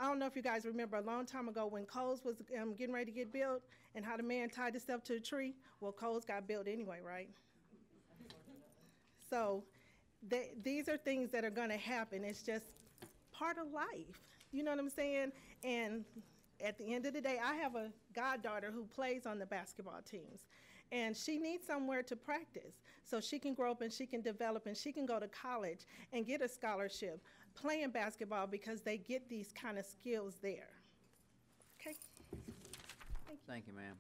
don't know if you guys remember a long time ago when Coles was getting ready to get built and how the man tied himself to a tree. Well, Coles got built anyway, right? So these are things that are going to happen. It's just part of life. You know what I'm saying? And at the end of the day, I have a goddaughter who plays on the basketball teams. And she needs somewhere to practice so she can grow up and she can develop and she can go to college and get a scholarship playing basketball because they get these kind of skills there. Okay? Thank you, ma'am.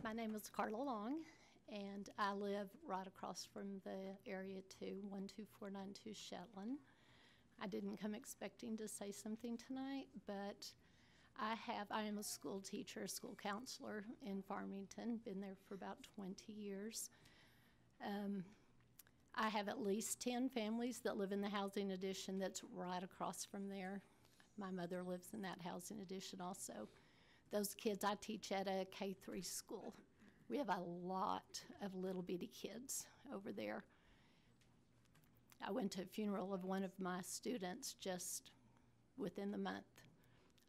My name is Carla Long, and I live right across from the area too, 12492 Shetland. I didn't come expecting to say something tonight, but I am a school teacher, a school counselor in Farmington, been there for about 20 years. I have at least 10 families that live in the housing addition that's right across from there. My mother lives in that housing addition also. Those kids, I teach at a K-3 school. We have a lot of little bitty kids over there. I went to a funeral of one of my students just within the month.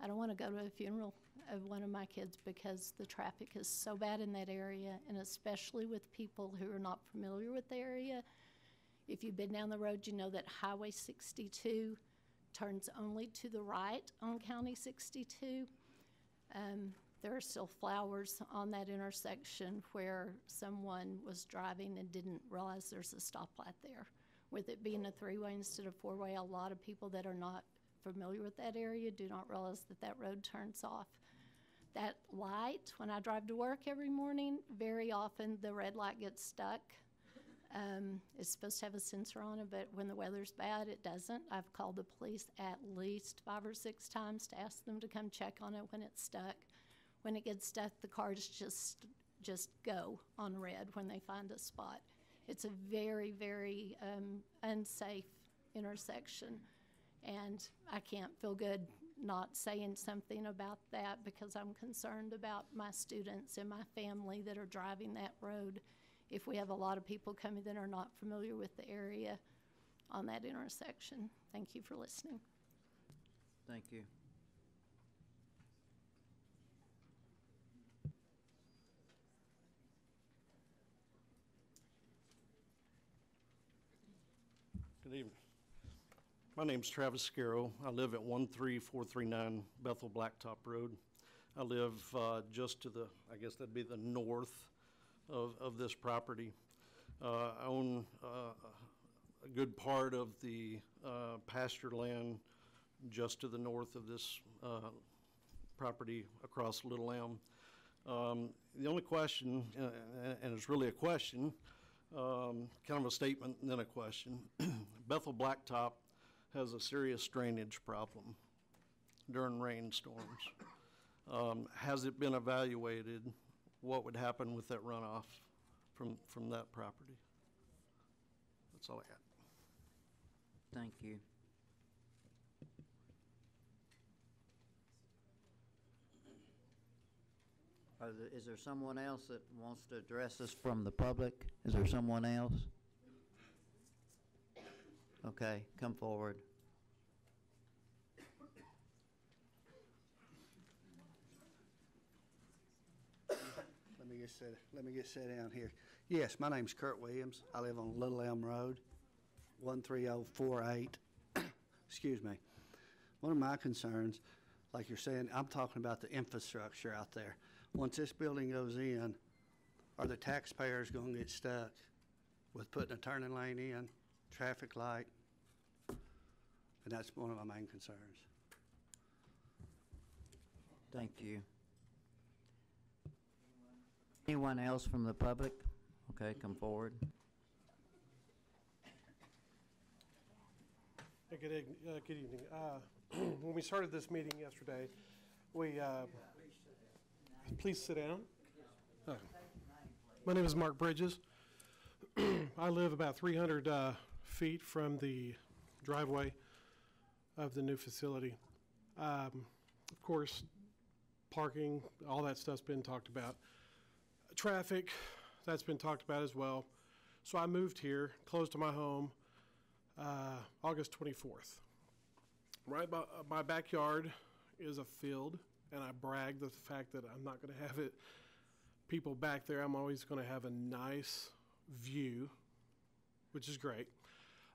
I don't want to go to a funeral of one of my kids because the traffic is so bad in that area, and especially with people who are not familiar with the area. If you've been down the road, you know that Highway 62 turns only to the right on County 62. There are still flowers on that intersection where someone was driving and didn't realize there's a stoplight there. With it being a 3-way instead of 4-way, a lot of people that are not familiar with that area do not realize that that road turns off. That light, when I drive to work every morning, very often the red light gets stuck. It's supposed to have a sensor on it, but when the weather's bad, it doesn't. I've called the police at least 5 or 6 times to ask them to come check on it when it's stuck. When it gets stuck, the cars just go on red when they find a spot. It's a very, very unsafe intersection, and I can't feel good not saying something about that because I'm concerned about my students and my family that are driving that road if we have a lot of people coming that are not familiar with the area on that intersection. Thank you for listening. Thank you. Good evening. My name's Travis Scarrow. I live at 13439 Bethel Blacktop Road. I live just to the, I guess that'd be the north of this property. I own a good part of the pasture land just to the north of this property across Little Elm. The only question, and it's really a question, kind of a statement and then a question. Bethel Blacktop has a serious drainage problem during rainstorms. Has it been evaluated what would happen with that runoff from that property? That's all I got. Thank you. Is there someone else that wants to address this from the public? Is there someone else? Okay, come forward. Let me get set down here. Yes, my name's Kurt Williams. I live on Little Elm Road, 13048. Excuse me. One of my concerns, like you're saying, I'm talking about the infrastructure out there. Once this building goes in, are the taxpayers going to get stuck with putting a turning lane in, traffic light? And that's one of my main concerns. Thank you. Anyone else from the public? Okay, come forward. Hey, good evening. When we started this meeting yesterday, we please sit down. My name is Mark Bridges. I live about 300 feet from the driveway of the new facility. Of course, parking, all that stuff's been talked about. Traffic, that's been talked about as well. So I moved here, close to my home, August 24th. Right by my backyard is a field, and I brag the fact that I'm not going to have it people back there. I'm always going to have a nice view, which is great.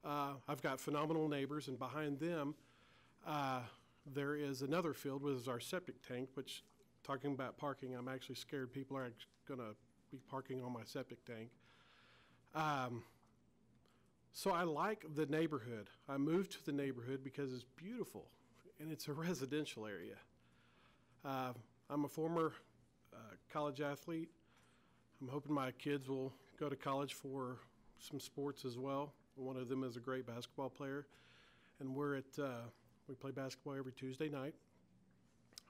I've got phenomenal neighbors, and behind them there is another field, which is our septic tank, which, talking about parking, I'm actually scared people are going to be parking on my septic tank. So I like the neighborhood. I moved to the neighborhood because it's beautiful, and it's a residential area. I'm a former college athlete. I'm hoping my kids will go to college for some sports as well. One of them is a great basketball player, and we play basketball every Tuesday night.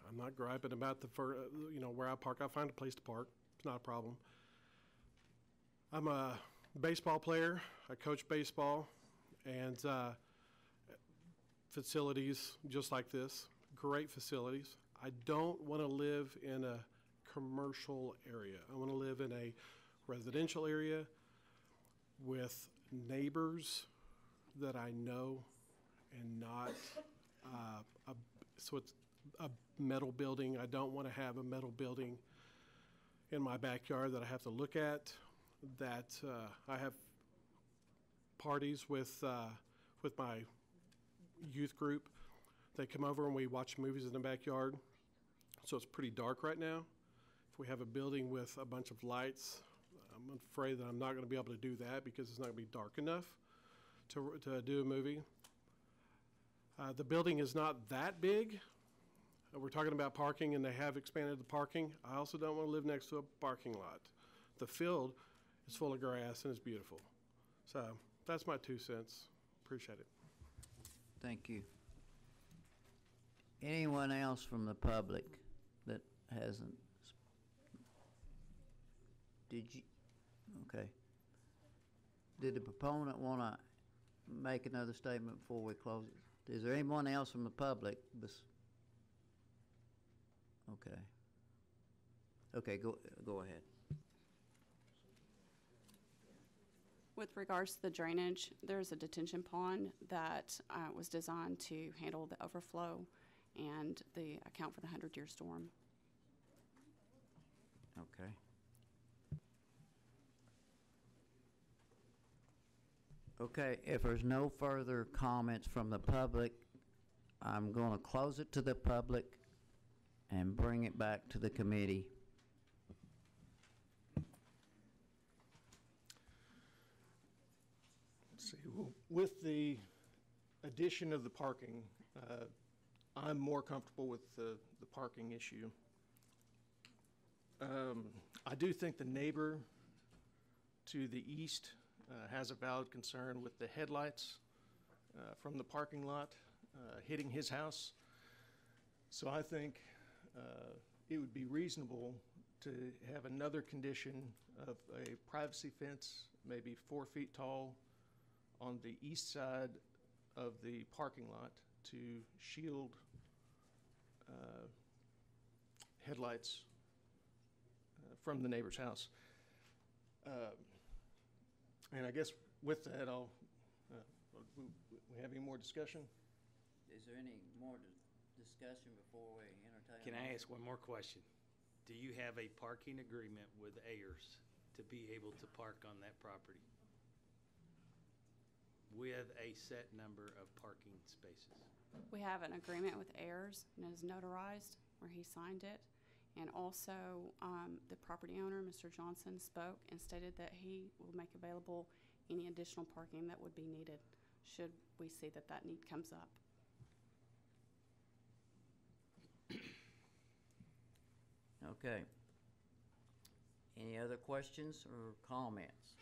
I'm not griping about where I park. I find a place to park. It's not a problem. I'm a baseball player. I coach baseball, and facilities just like this, great facilities. I don't want to live in a commercial area. I want to live in a residential area with neighbors that I know, and not so it's a metal building. I don't want to have a metal building in my backyard that I have to look at, that I have parties with my youth group. They come over and we watch movies in the backyard. So it's pretty dark right now. If we have a building with a bunch of lights, I'm afraid that I'm not going to be able to do that because it's not going to be dark enough to do a movie. The building is not that big. We're talking about parking, and they have expanded the parking. I also don't want to live next to a parking lot. The field is full of grass, and it's beautiful. So that's my 2 cents. Appreciate it. Thank you. Anyone else from the public that hasn't? Did you? Okay. Did the proponent want to make another statement before we close it? Is there anyone else from the public? Okay. Okay, go ahead. With regards to the drainage, there's a detention pond that was designed to handle the overflow and the account for the 100-year storm. Okay. Okay, if there's no further comments from the public, I'm going to close it to the public. and bring it back to the committee. Let's see, with the addition of the parking, I'm more comfortable with the parking issue. I do think the neighbor to the east has a valid concern with the headlights from the parking lot hitting his house. So I think it would be reasonable to have another condition of a privacy fence, maybe 4 feet tall, on the east side of the parking lot to shield headlights from the neighbor's house. And I guess with that, we have any more discussion? Is there any more discussion before we entertain? Can I ask one more question? Do you have a parking agreement with Ayers to be able to park on that property with a set number of parking spaces? We have an agreement with Ayers, and it is notarized where he signed it. And also, the property owner, Mr. Johnson, spoke and stated that he will make available any additional parking that would be needed should we see that that need comes up. Okay. Any other questions or comments?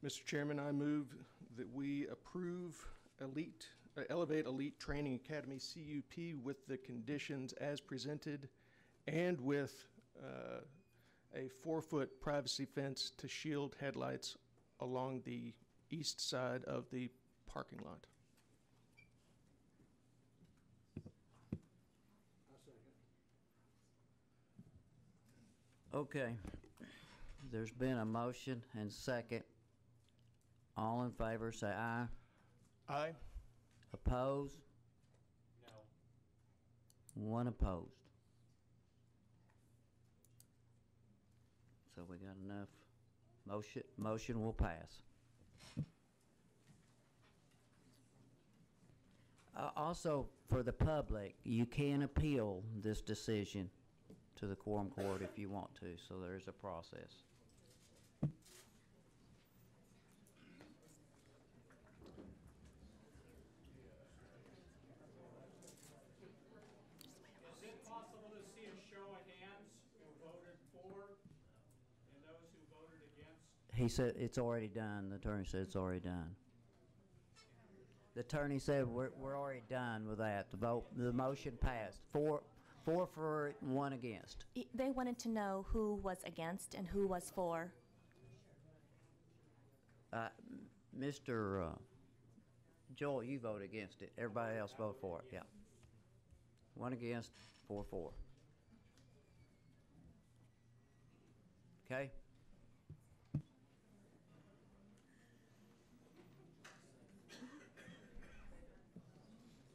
Mr. Chairman, I move that we approve Elevate Elite Training Academy CUP with the conditions as presented and with a 4-foot privacy fence to shield headlights along the east side of the parking lot. Okay. There's been a motion and second. All in favor, say aye. Aye. Opposed? No. One opposed. So we got enough. Motion will pass. Also, for the public, you can appeal this decision to the quorum court if you want to, so there's a process. Is it possible to see a show of hands who voted for and those who voted against? He said it's already done. The attorney said it's already done. The attorney said we're already done with that. The motion passed. Four for it and 1 against. They wanted to know who was against and who was for. Mr. Joel, you voted against it. Everybody else voted for it. Yeah. 1 against, 4 for. Okay?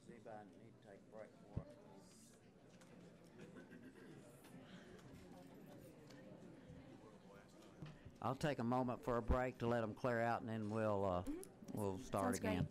Does anybody need to take a break for it? I'll take a moment for a break to let them clear out, and then we'll start Sounds again. great.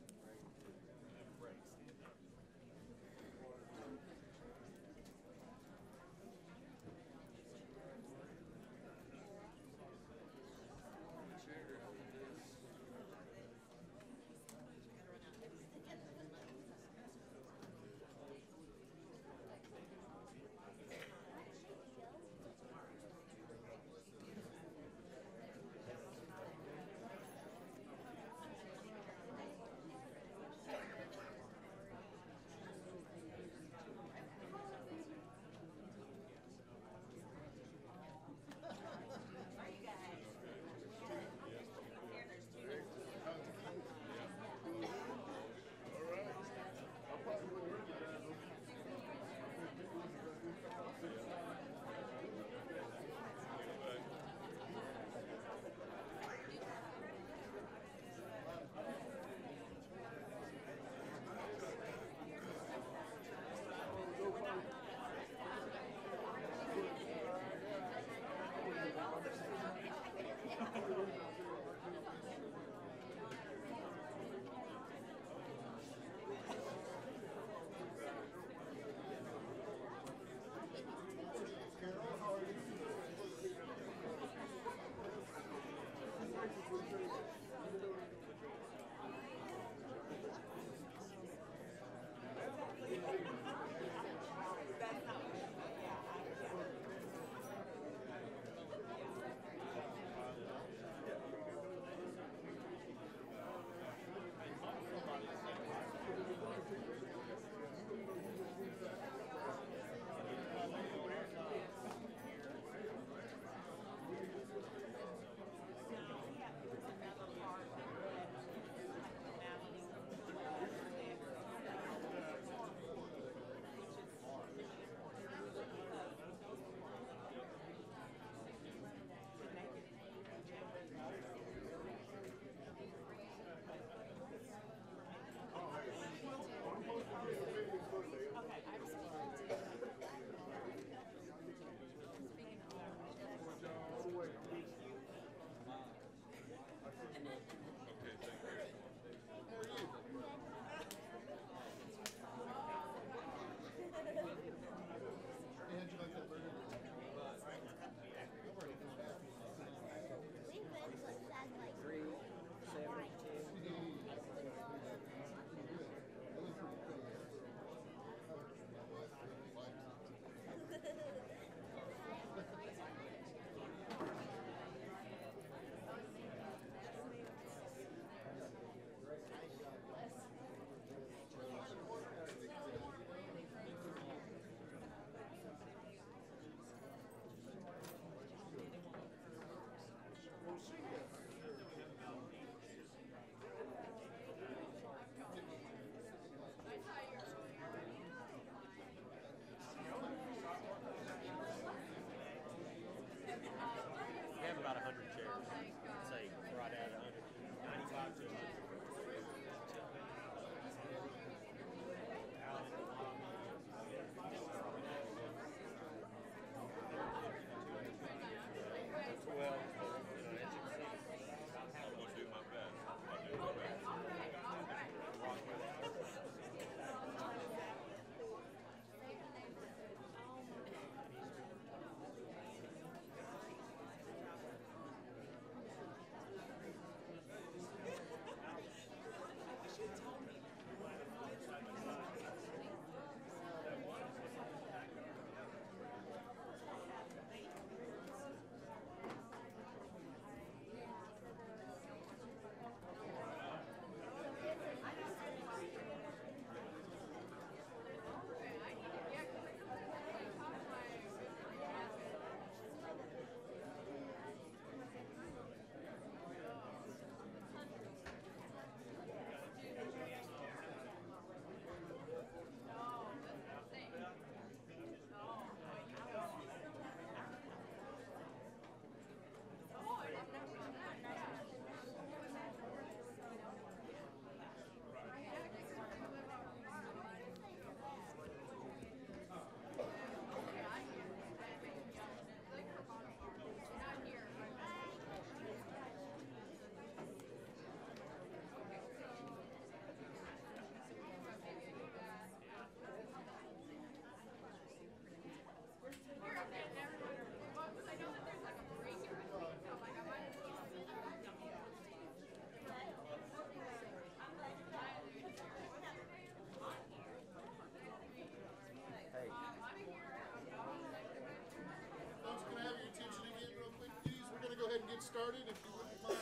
Get started. If you wouldn't mind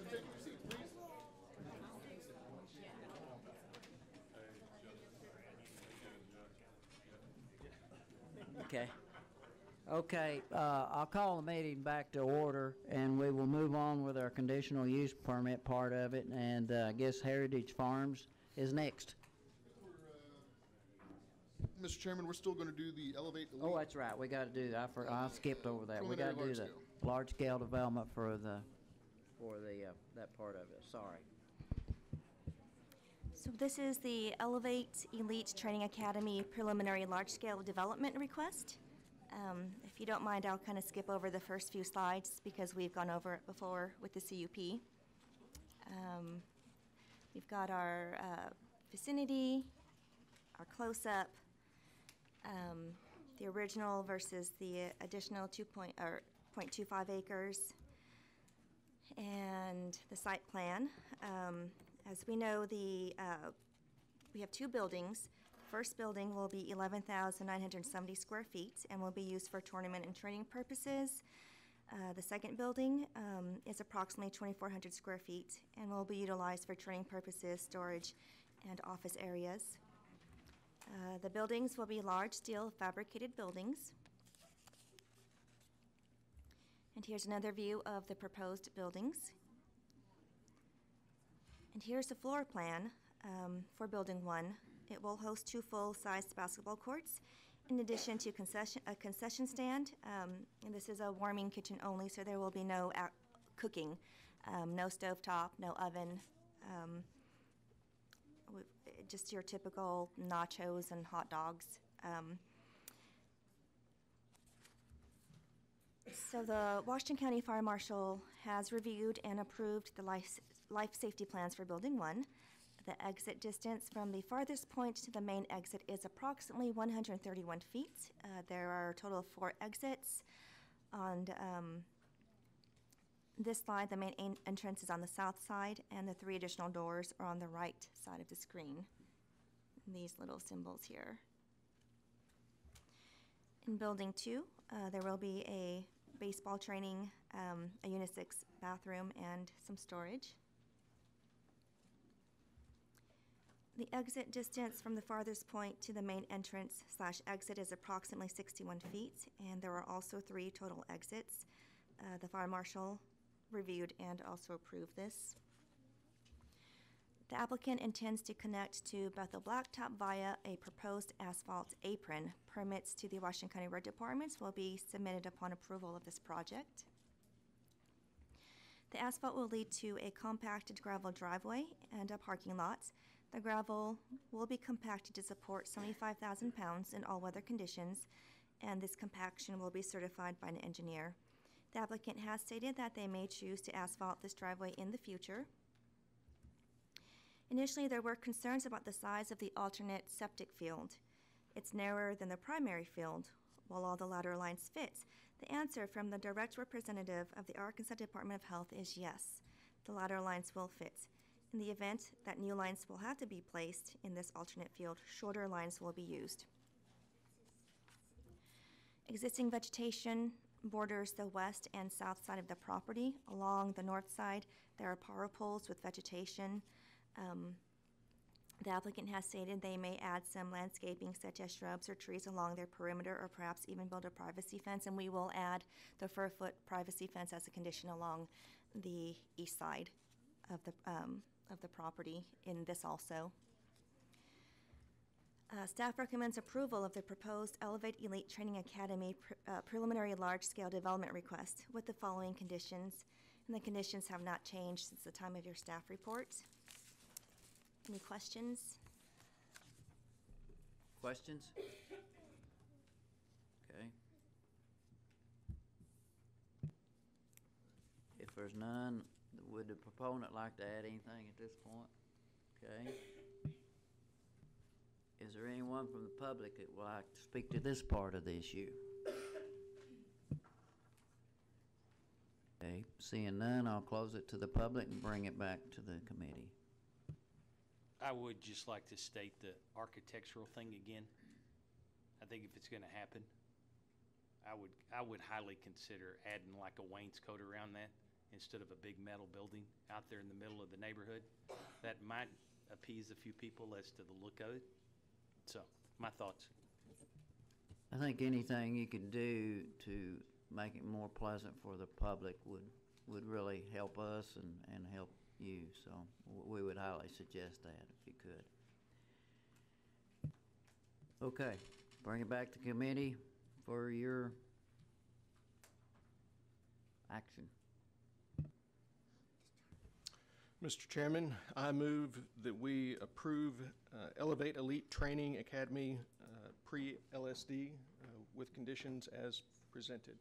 taking your seats, please. Okay. Okay, I'll call the meeting back to order, and we will move on with our conditional use permit part of it, and I guess Heritage Farms is next. Mr. Chairman, we're still going to do the elevate the Oh, that's right, we got to do that. I skipped over that. We got to do the large-scale development for that part of it, sorry. So this is the Elevate Elite Training Academy preliminary large-scale development request. If you don't mind, I'll kind of skip over the first few slides because we've gone over it before with the CUP. We've got our vicinity, our close-up, the original versus the additional 0.25 acres, and the site plan. As we know, we have two buildings. The first building will be 11,970 square feet and will be used for tournament and training purposes. The second building is approximately 2,400 square feet and will be utilized for training purposes, storage, and office areas. The buildings will be large steel fabricated buildings. And here's another view of the proposed buildings. And here's the floor plan for Building 1. It will host 2 full-sized basketball courts, in addition to a concession stand. And this is a warming kitchen only, so there will be no cooking, no stovetop, no oven, just your typical nachos and hot dogs. So the Washington County Fire Marshal has reviewed and approved the life safety plans for Building 1. The exit distance from the farthest point to the main exit is approximately 131 feet. There are a total of 4 exits. On this slide, the main entrance is on the south side, and the 3 additional doors are on the right side of the screen. These little symbols here. In Building 2, there will be a baseball training, a unisex bathroom, and some storage. The exit distance from the farthest point to the main entrance/exit is approximately 61 feet, and there are also 3 total exits. The fire marshal reviewed and also approved this. The applicant intends to connect to Bethel Blacktop via a proposed asphalt apron. Permits to the Washington County Road Departments will be submitted upon approval of this project. The asphalt will lead to a compacted gravel driveway and a parking lot. The gravel will be compacted to support 75,000 pounds in all weather conditions, and this compaction will be certified by an engineer. The applicant has stated that they may choose to asphalt this driveway in the future. Initially, there were concerns about the size of the alternate septic field. It's narrower than the primary field, while all the lateral lines fit. The answer from the direct representative of the Arkansas Department of Health is yes, the lateral lines will fit. In the event that new lines will have to be placed in this alternate field, shorter lines will be used. Existing vegetation borders the west and south side of the property. Along the north side, there are power poles with vegetation. The applicant has stated they may add some landscaping such as shrubs or trees along their perimeter, or perhaps even build a privacy fence, and we will add the 4-foot privacy fence as a condition along the east side of the property in this also. Staff recommends approval of the proposed Elevate Elite Training Academy preliminary large-scale development request with the following conditions, and the conditions have not changed since the time of your staff report. Any questions? Questions? Okay. If there's none, would the proponent like to add anything at this point? Okay. Is there anyone from the public that would like to speak to this part of the issue? Okay, seeing none, I'll close it to the public and bring it back to the committee. I would just like to state the architectural thing again. I think if it's gonna happen, I would highly consider adding like a wainscot around that instead of a big metal building out there in the middle of the neighborhood. That might appease a few people as to the look of it. So, my thoughts. I think anything you could do to make it more pleasant for the public would really help us and help you. So we would highly suggest that if you could. Okay, bring it back to committee for your action. Mr. Chairman, I move that we approve Elevate Elite Training Academy pre-LSD with conditions as presented.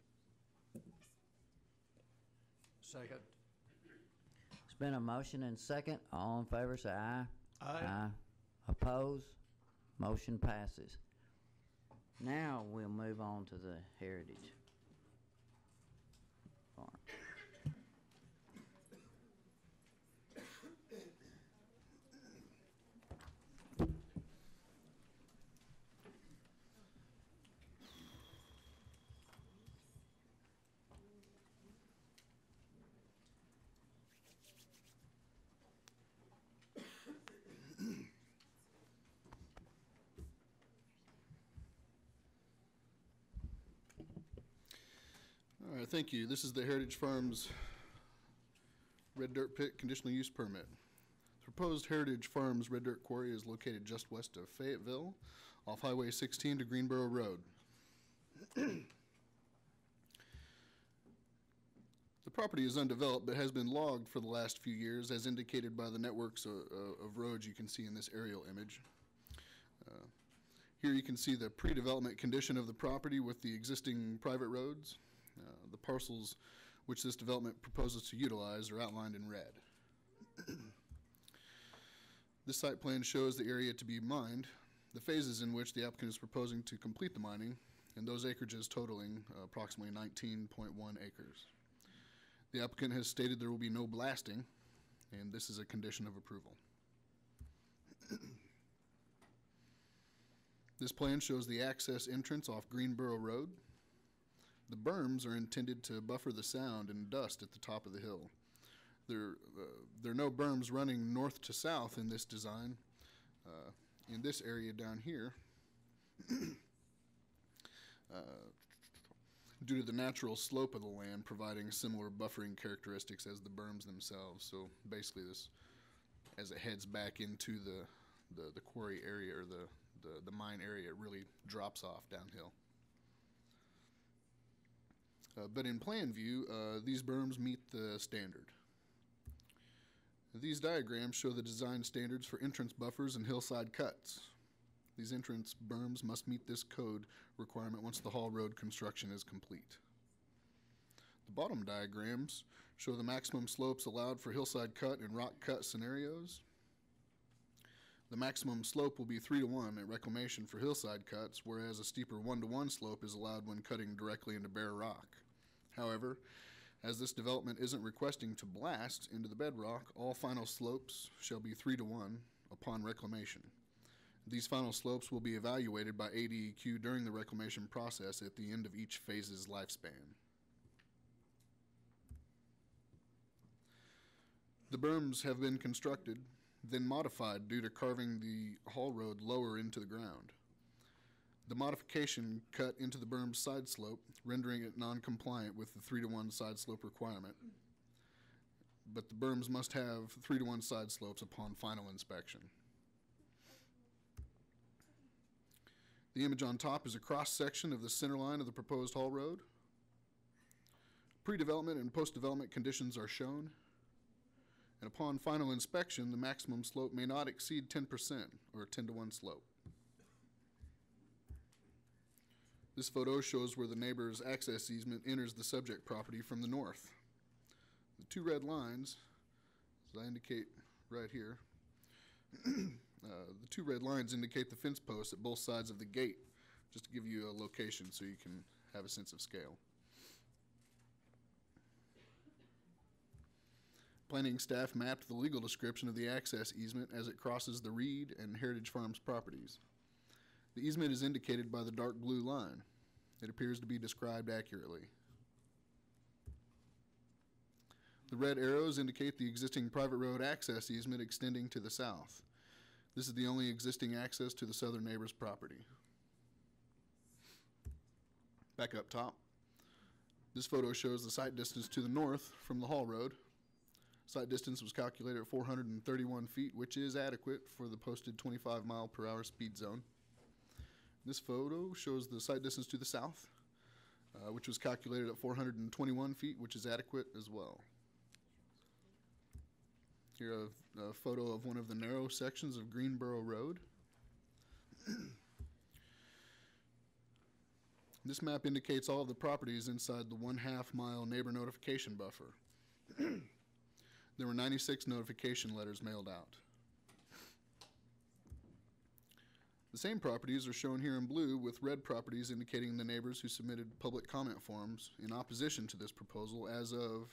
Second. It's been a motion and second. All in favor say aye. Aye. Aye. Opposed? Motion passes. Now we'll move on to the Heritage Farm. All right, thank you. This is the Heritage Farms Red Dirt Pit Conditional Use Permit. The proposed Heritage Farms Red Dirt Quarry is located just west of Fayetteville, off Highway 16 to Greenboro Road. The property is undeveloped but has been logged for the last few years, as indicated by the networks of roads you can see in this aerial image. Here you can see the pre-development condition of the property with the existing private roads. The parcels which this development proposes to utilize are outlined in red. This site plan shows the area to be mined, the phases in which the applicant is proposing to complete the mining, and those acreages totaling approximately 19.1 acres. The applicant has stated there will be no blasting, and this is a condition of approval. This plan shows the access entrance off Greenboro Road. The berms are intended to buffer the sound and dust at the top of the hill. There are no berms running north to south in this design. In this area down here, due to the natural slope of the land providing similar buffering characteristics as the berms themselves. So basically this, as it heads back into the quarry area or the mine area, it really drops off downhill. But in plan view, these berms meet the standard. These diagrams show the design standards for entrance buffers and hillside cuts. These entrance berms must meet this code requirement once the Hall Road construction is complete. The bottom diagrams show the maximum slopes allowed for hillside cut and rock cut scenarios. The maximum slope will be 3-to-1 at reclamation for hillside cuts, whereas a steeper 1-to-1 slope is allowed when cutting directly into bare rock. However, as this development isn't requesting to blast into the bedrock, all final slopes shall be 3-to-1 upon reclamation. These final slopes will be evaluated by ADEQ during the reclamation process at the end of each phase's lifespan. The berms have been constructed, then modified due to carving the Hall Road lower into the ground. The modification cut into the berm's side slope, rendering it non-compliant with the 3-to-1 side slope requirement. But the berms must have 3-to-1 side slopes upon final inspection. The image on top is a cross-section of the center line of the proposed Hall Road. Pre-development and post-development conditions are shown. And upon final inspection, the maximum slope may not exceed 10%, or a 10-to-1 slope. This photo shows where the neighbor's access easement enters the subject property from the north. The two red lines, as I indicate right here, the two red lines indicate the fence posts at both sides of the gate, just to give you a location so you can have a sense of scale. Planning staff mapped the legal description of the access easement as it crosses the Reed and Heritage Farms properties. The easement is indicated by the dark blue line. It appears to be described accurately. The red arrows indicate the existing private road access easement extending to the south. This is the only existing access to the southern neighbor's property. Back up top, this photo shows the site distance to the north from the Hall Road. Site distance was calculated at 431 feet, which is adequate for the posted 25-mile-per-hour speed zone. This photo shows the site distance to the south, which was calculated at 421 feet, which is adequate as well. Here a photo of one of the narrow sections of Greenboro Road. This map indicates all of the properties inside the 1/2-mile neighbor notification buffer. There were 96 notification letters mailed out. The same properties are shown here in blue, with red properties indicating the neighbors who submitted public comment forms in opposition to this proposal as of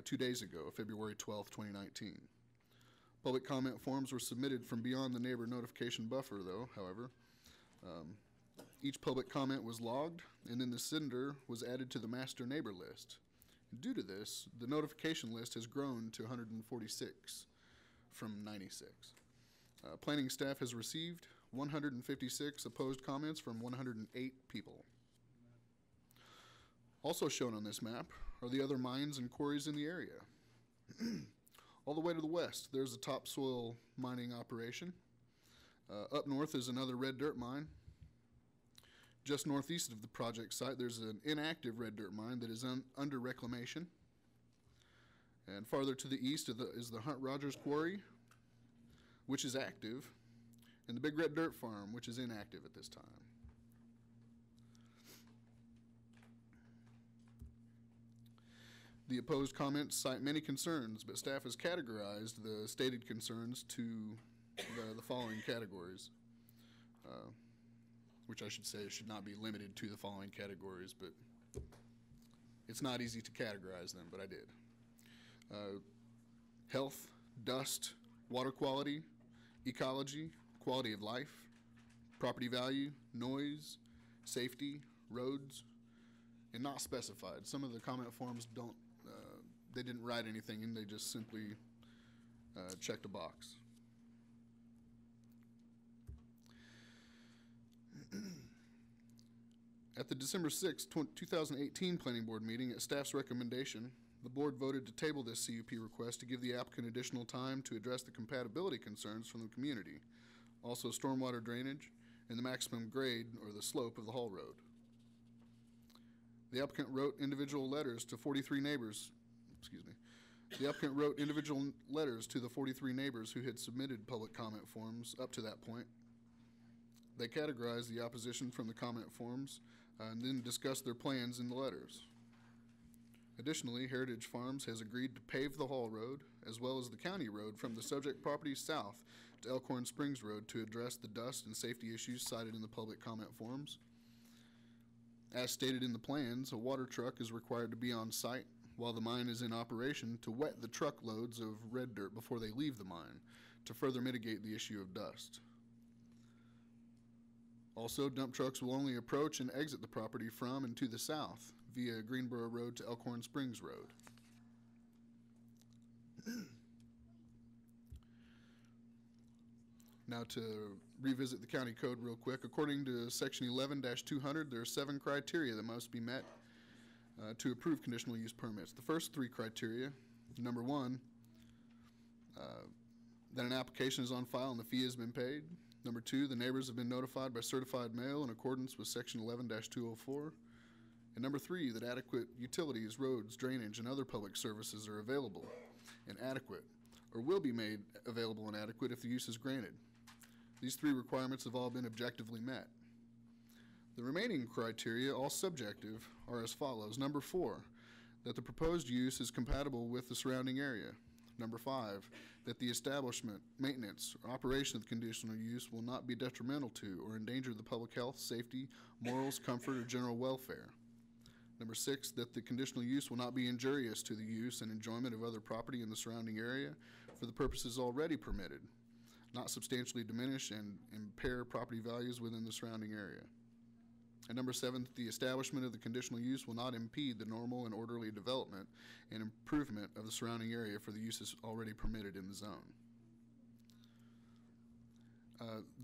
2 days ago, February 12, 2019. Public comment forms were submitted from beyond the neighbor notification buffer, though, however. Each public comment was logged, and then the sender was added to the master neighbor list. Due to this, the notification list has grown to 146 from 96. Planning staff has received 156 opposed comments from 108 people. Also shown on this map are the other mines and quarries in the area. All the way to the west, there's a topsoil mining operation. Up north is another red dirt mine. Just northeast of the project site, there's an inactive red dirt mine that is under reclamation. And farther to the east is the Hunt Rogers Quarry, which is active, and the Big Red Dirt Farm, which is inactive at this time. The opposed comments cite many concerns, but staff has categorized the stated concerns to the following categories. Which I should say should not be limited to the following categories, but it's not easy to categorize them, but I did. Health, dust, water quality, ecology, quality of life, property value, noise, safety, roads, and not specified. Some of the comment forms don't, they didn't write anything in, they just simply checked a box. At the December 6, 2018 Planning Board meeting, at staff's recommendation, the board voted to table this CUP request to give the applicant additional time to address the compatibility concerns from the community, also stormwater drainage, and the maximum grade or the slope of the Hall Road. The applicant wrote individual letters to 43 neighbors, excuse me. The applicant wrote individual letters to the 43 neighbors who had submitted public comment forms up to that point. They categorized the opposition from the comment forms and then discussed their plans in the letters. Additionally, Heritage Farms has agreed to pave the Hall Road as well as the county road from the subject property south to Elkhorn Springs Road to address the dust and safety issues cited in the public comment forms. As stated in the plans, a water truck is required to be on site while the mine is in operation to wet the truckloads of red dirt before they leave the mine to further mitigate the issue of dust. Also, dump trucks will only approach and exit the property from and to the south via Greenboro Road to Elkhorn Springs Road. Now to revisit the county code real quick. According to section 11-200, there are 7 criteria that must be met to approve conditional use permits. The first 3 criteria, number 1, that an application is on file and the fee has been paid. Number 2, the neighbors have been notified by certified mail in accordance with section 11-204. And number 3, that adequate utilities, roads, drainage, and other public services are available and adequate, or will be made available and adequate if the use is granted. These 3 requirements have all been objectively met. The remaining criteria, all subjective, are as follows. Number 4, that the proposed use is compatible with the surrounding area. Number 5, that the establishment, maintenance, or operation of the conditional use will not be detrimental to or endanger the public health, safety, morals, comfort, or general welfare. Number 6, that the conditional use will not be injurious to the use and enjoyment of other property in the surrounding area for the purposes already permitted, not substantially diminish and impair property values within the surrounding area. And number 7, that the establishment of the conditional use will not impede the normal and orderly development and improvement of the surrounding area for the uses already permitted in the zone.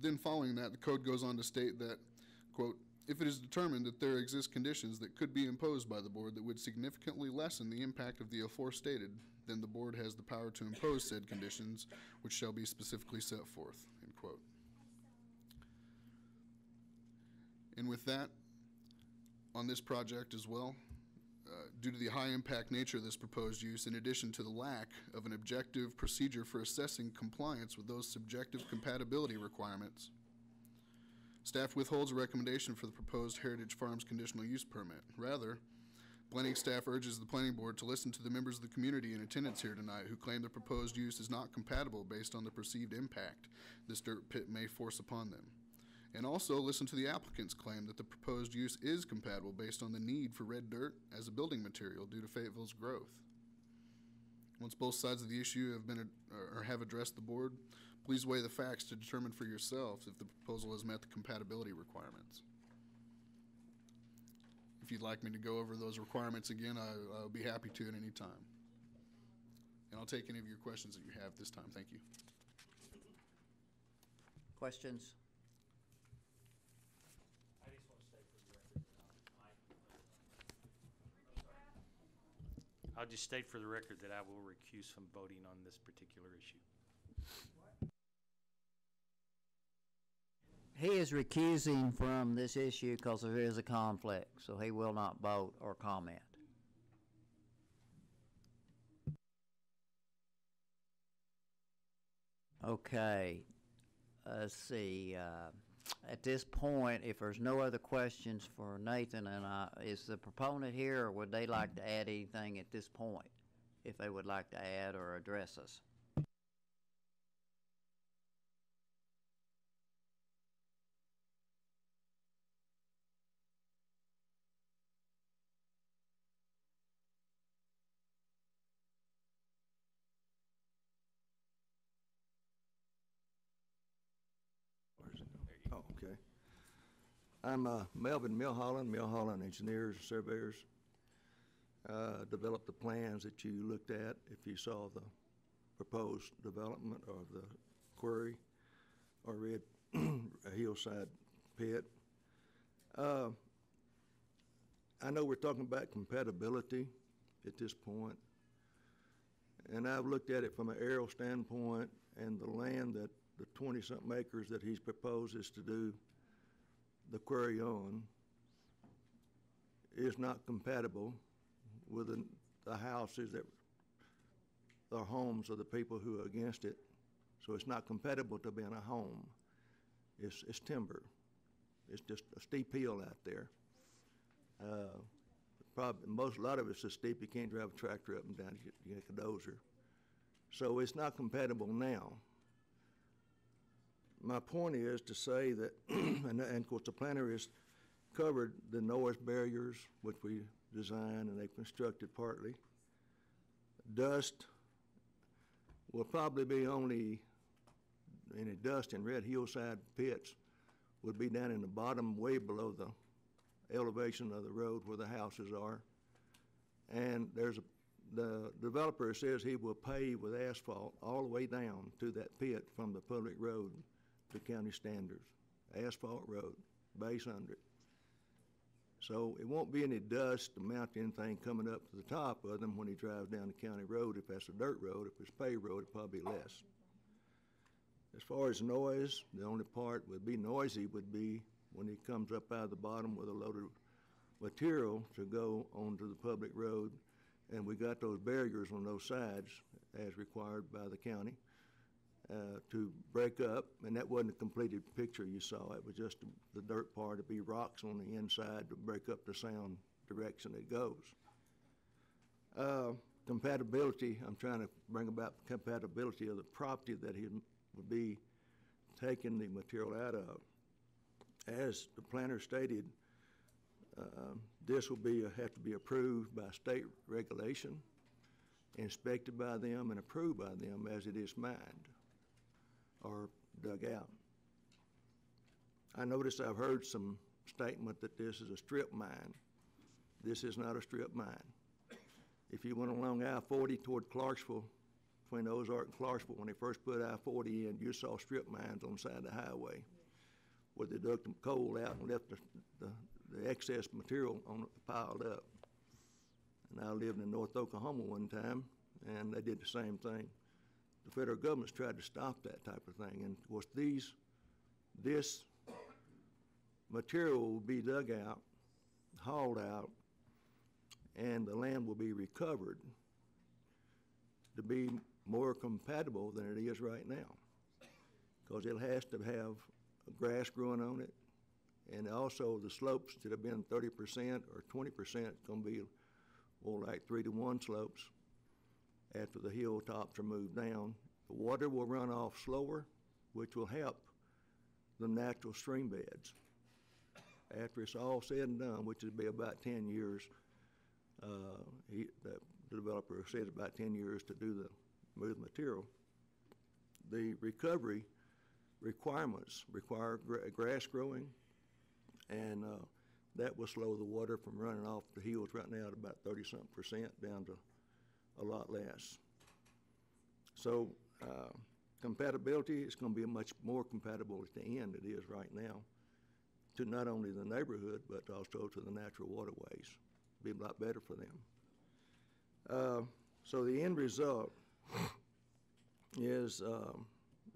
Then following that, the code goes on to state that, quote, if it is determined that there exist conditions that could be imposed by the board that would significantly lessen the impact of the aforestated, then the board has the power to impose said conditions, which shall be specifically set forth, end quote. And with that, on this project as well, due to the high impact nature of this proposed use, in addition to the lack of an objective procedure for assessing compliance with those subjective compatibility requirements, staff withholds a recommendation for the proposed Heritage Farms conditional use permit. Rather, planning staff urges the planning board to listen to the members of the community in attendance here tonight who claim the proposed use is not compatible based on the perceived impact this dirt pit may force upon them. And also listen to the applicant's claim that the proposed use is compatible based on the need for red dirt as a building material due to Fayetteville's growth. Once both sides of the issue have been or have addressed the board, please weigh the facts to determine for yourselves if the proposal has met the compatibility requirements. If you'd like me to go over those requirements again, I'll be happy to at any time. And I'll take any of your questions that you have this time. Thank you. Questions? I'll just state for the record that I will recuse from voting on this particular issue. He is recusing from this issue because there is a conflict, so he will not vote or comment. Okay, let's see. At this point, if there's no other questions for Nathan and I, is the proponent here, or would they like to add anything at this point, if they would like to add or address us? Oh, okay. I'm Melvin Milholland Engineers and Surveyors. Developed the plans that you looked at if you saw the proposed development of the quarry or red hillside pit. I know we're talking about compatibility at this point, and I've looked at it from an aerial standpoint, and the land that the 20-something acres that he's proposes to do the quarry on is not compatible with the houses that are homes of the people who are against it. So it's not compatible to being a home. It's timber. It's just a steep hill out there. A lot of it's so steep you can't drive a tractor up and down. You get a dozer. So it's not compatible now. My point is to say that, and of course the planner has covered the noise barriers, which we designed and they constructed partly. Dust will probably be only, any dust in red hillside pits would be down in the bottom, way below the elevation of the road where the houses are. And the developer says he will pave with asphalt all the way down to that pit from the public road to county standards. Asphalt road, base under it. So it won't be any dust to mount anything coming up to the top of them when he drives down the county road. If that's a dirt road, if it's paved road, it'll probably be less. As far as noise, the only part would be noisy would be when he comes up out of the bottom with a load of material to go onto the public road. And we got those barriers on those sides as required by the county to break up. And that wasn't a completed picture you saw. It was just the dirt part. It'd be rocks on the inside to break up the sound direction it goes. Compatibility, I'm trying to bring about compatibility of the property that he would be taking the material out of. As the planner stated, this will have to be approved by state regulation, inspected by them, and approved by them as it is mined or dug out. I notice I've heard some statement that this is a strip mine. This is not a strip mine. If you went along I-40 toward Clarksville, between Ozark and Clarksville, when they first put I-40 in, you saw strip mines on the side of the highway where they dug the coal out and left the excess material piled up. And I lived in North Oklahoma one time, and they did the same thing. The federal government's tried to stop that type of thing, and of course this material will be dug out, hauled out, and the land will be recovered to be more compatible than it is right now, because it has to have grass growing on it, and also the slopes that have been 30% or 20% going to be more like 3-to-1 slopes after the hilltops are moved down. The water will run off slower, which will help the natural stream beds. After it's all said and done, which will be about 10 years, the developer says about 10 years to do the move material. The recovery requirements require grass growing, and that will slow the water from running off the hills right now at about 30-something% down to a lot less. So compatibility is going to be much more compatible at the end it is right now to not only the neighborhood but also to the natural waterways. Be a lot better for them. So the end result is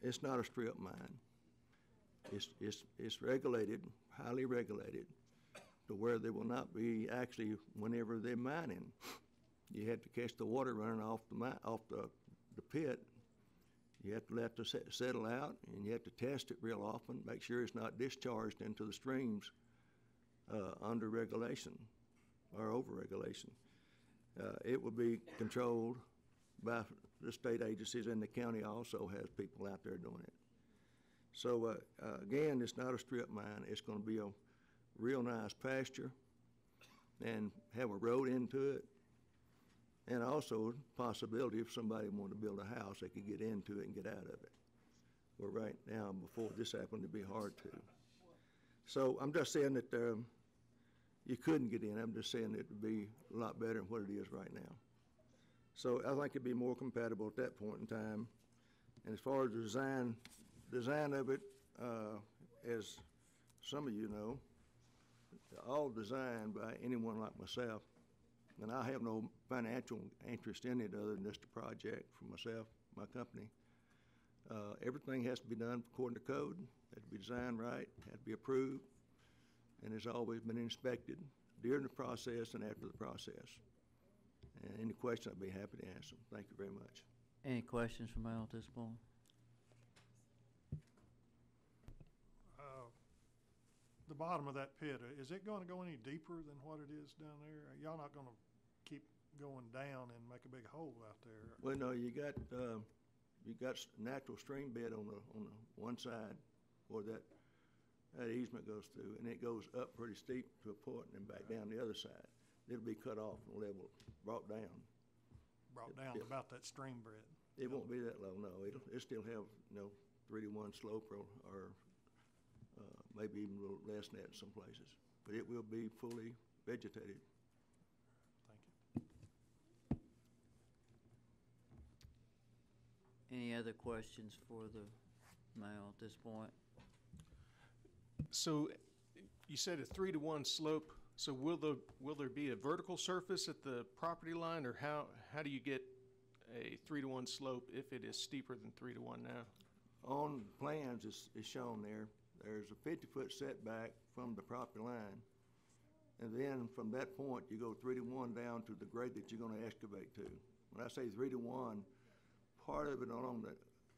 it's not a strip mine. It's regulated, highly regulated, to where there will not be actually, whenever they're mining, you have to catch the water running off the pit. You have to let it settle out, and you have to test it real often, make sure it's not discharged into the streams under regulation or over regulation. It will be controlled by the state agencies, and the county also has people out there doing it. So again, it's not a strip mine. It's going to be a real nice pasture and have a road into it, and also possibility if somebody wanted to build a house, they could get into it and get out of it. Where right now, before this happened, it'd be hard to. So I'm just saying that you couldn't get in. I'm just saying it would be a lot better than what it is right now. So I think it'd be more compatible at that point in time. And as far as the design of it, as some of you know, all designed by anyone like myself. And I have no financial interest in it other than just a project for myself, my company. Everything has to be done according to code, has to be designed right, has to be approved, and has always been inspected during the process and after the process. And any question, I'd be happy to answer them. Thank you very much. Any questions from Al at this point? The bottom of that pit, is it going to go any deeper than what it is down there? Y'all not going to keep going down and make a big hole out there? Well, no, you got natural stream bed on the one side where that easement goes through, and it goes up pretty steep to a point and then back down the other side. It'll be cut off and level, brought down. Brought down to about that stream bed? It won't be that low, no. It'll still have, 3-to-1 slope or maybe even a little less than that in some places. But it will be fully vegetated. Thank you. Any other questions for the mail at this point? So you said a 3-to-1 slope. So will there be a vertical surface at the property line, or how do you get a 3-to-1 slope if it is steeper than 3-to-1 now? On plans, it's shown there. There's a 50-foot setback from the property line. And then from that point, you go 3-to-1 down to the grade that you're going to excavate to. When I say 3-to-1, part of it along the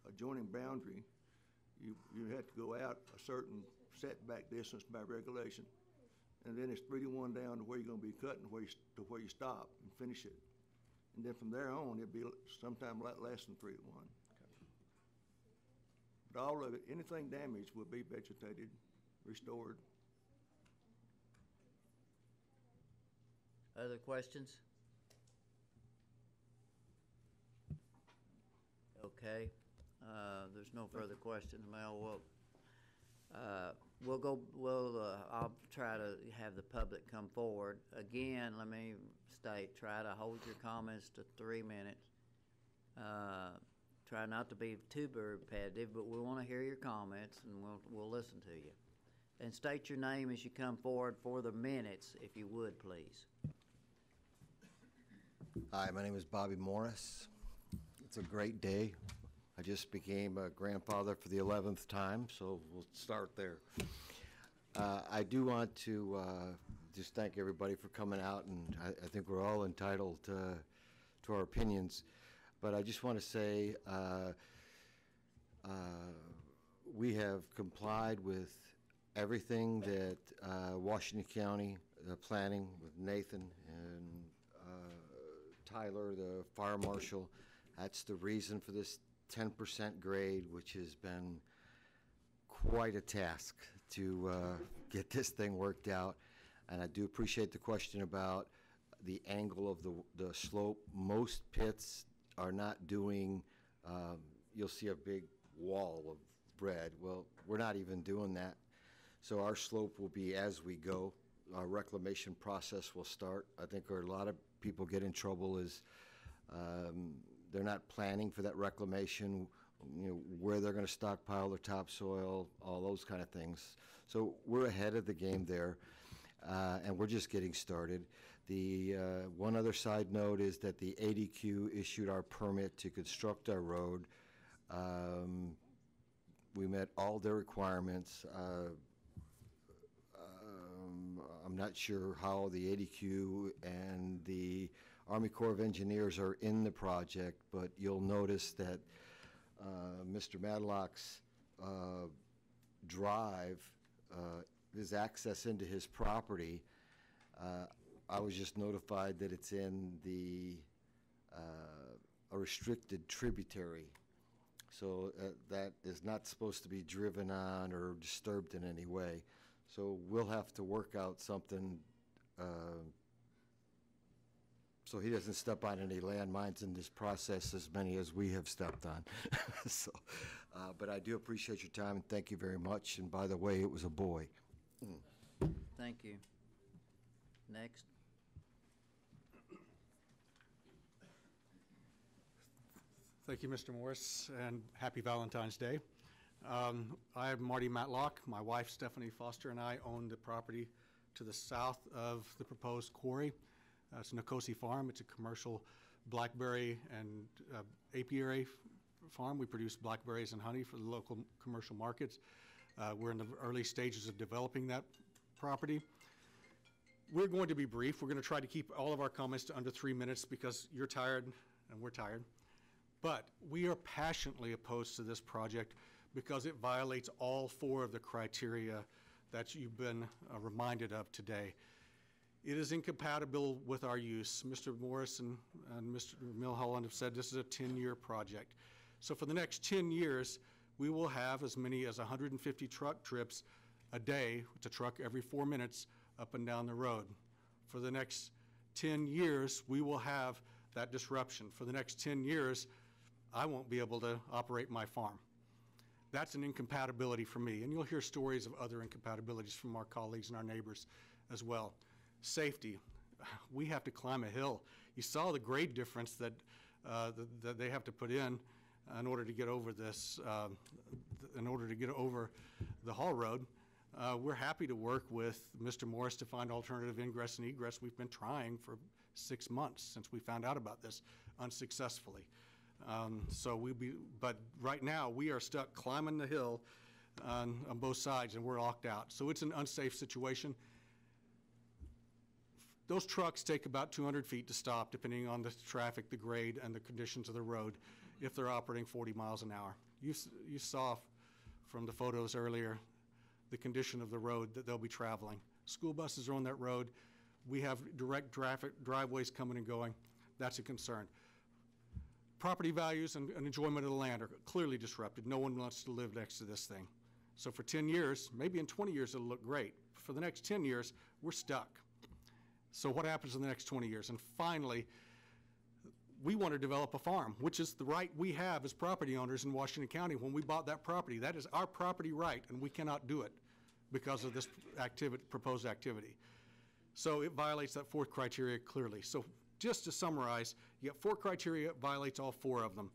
adjoining boundary, you have to go out a certain setback distance by regulation. And then it's 3-to-1 down to where you're going to be cutting to where you stop and finish it. And then from there on, it'll be sometime a lot less than 3-to-1. But all of it, anything damaged will be vegetated, restored. Other questions? Okay, there's no further questions, Mel. I'll try to have the public come forward. Again, let me state, try to hold your comments to 3 minutes. Try not to be too repetitive, but we want to hear your comments, and we'll listen to you. And state your name as you come forward for the minutes, if you would, please. Hi, my name is Bobby Morris. It's a great day. I just became a grandfather for the 11th time, so we'll start there. I do want to just thank everybody for coming out, and I think we're all entitled to our opinions. But I just want to say we have complied with everything that Washington County planning with Nathan and Tyler, the fire marshal. That's the reason for this 10% grade, which has been quite a task to get this thing worked out. And I do appreciate the question about the angle of the slope. Most pits are not doing, you'll see a big wall of red. Well, we're not even doing that. So our slope will be as we go. Our reclamation process will start. I think where a lot of people get in trouble is they're not planning for that reclamation, where they're going to stockpile their topsoil, all those kind of things. So we're ahead of the game there, and we're just getting started. The one other side note is that the ADQ issued our permit to construct our road. We met all their requirements. I'm not sure how the ADQ and the Army Corps of Engineers are in the project, but you'll notice that Mr. Madlock's drive, his access into his property, I was just notified that it's in a restricted tributary. So that is not supposed to be driven on or disturbed in any way. So we'll have to work out something so he doesn't step on any landmines in this process, as many as we have stepped on. So, but I do appreciate your time, and thank you very much. And by the way, it was a boy. Thank you. Next. Thank you, Mr. Morris, and happy Valentine's Day. I am Marty Matlock. My wife, Stephanie Foster, and I own the property to the south of the proposed quarry. It's Nicosi Farm. It's a commercial blackberry and apiary farm. We produce blackberries and honey for the local commercial markets. We're in the early stages of developing that property. We're going to be brief. We're going to try to keep all of our comments to under 3 minutes because you're tired and we're tired. But we are passionately opposed to this project because it violates all 4 of the criteria that you've been reminded of today. It is incompatible with our use. Mr. Morris and Mr. Milholland have said this is a 10-year project. So for the next 10 years, we will have as many as 150 truck trips a day, with a truck every 4 minutes, up and down the road. For the next 10 years, we will have that disruption. For the next 10 years, I won't be able to operate my farm. That's an incompatibility for me, and you'll hear stories of other incompatibilities from our colleagues and our neighbors as well. Safety, we have to climb a hill. You saw the grade difference that they have to put in order to get over this, in order to get over the haul road. We're happy to work with Mr. Morris to find alternative ingress and egress. We've been trying for 6 months since we found out about this unsuccessfully. But right now we are stuck climbing the hill on both sides and we're locked out. So it's an unsafe situation. Those trucks take about 200 feet to stop depending on the traffic, the grade, and the conditions of the road if they're operating 40 miles an hour. You saw from the photos earlier the condition of the road that they'll be traveling. School buses are on that road. We have direct traffic, driveways coming and going. That's a concern. Property values and enjoyment of the land are clearly disrupted. No one wants to live next to this thing. So for 10 years, maybe in 20 years it'll look great. For the next 10 years, we're stuck. So what happens in the next 20 years? And finally, we want to develop a farm, which is the right we have as property owners in Washington County when we bought that property. That is our property right, and we cannot do it because of this proposed activity. So it violates that 4th criteria clearly. So just to summarize, you have 4 criteria, it violates all 4 of them.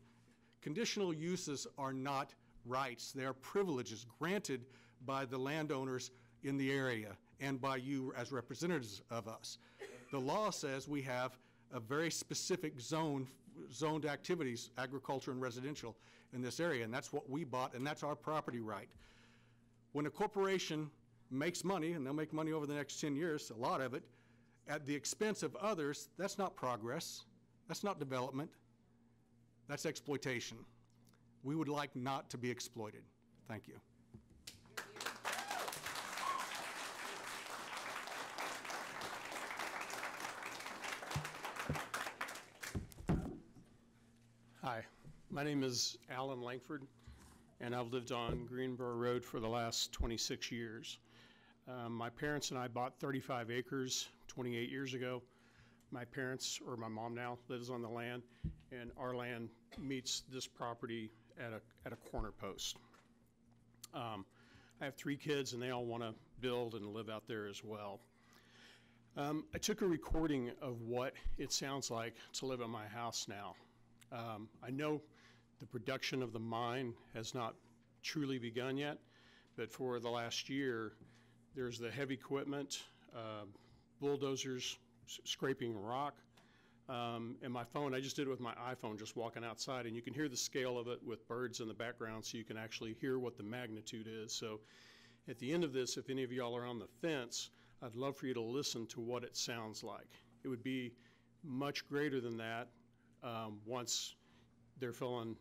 Conditional uses are not rights. They are privileges granted by the landowners in the area and by you as representatives of us. The law says we have a very specific zoned activities, agriculture and residential, in this area, and that's what we bought, and that's our property right. When a corporation makes money, and they'll make money over the next 10 years, a lot of it, at the expense of others, that's not progress, that's not development, that's exploitation. We would like not to be exploited. Thank you. Hi, my name is Alan Langford, and I've lived on Greenboro Road for the last 26 years. My parents and I bought 35 acres 28 years ago. My parents, or my mom now, lives on the land, and our land meets this property at a corner post. I have 3 kids, and they all want to build and live out there as well. I took a recording of what it sounds like to live in my house now. I know the production of the mine has not truly begun yet, but for the last year, there's the heavy equipment, bulldozers scraping rock, and my phone, I just did it with my iPhone just walking outside, and you can hear the scale of it with birds in the background, so you can actually hear what the magnitude is. So at the end of this, if any of y'all are on the fence, I'd love for you to listen to what it sounds like. It would be much greater than that once they're filling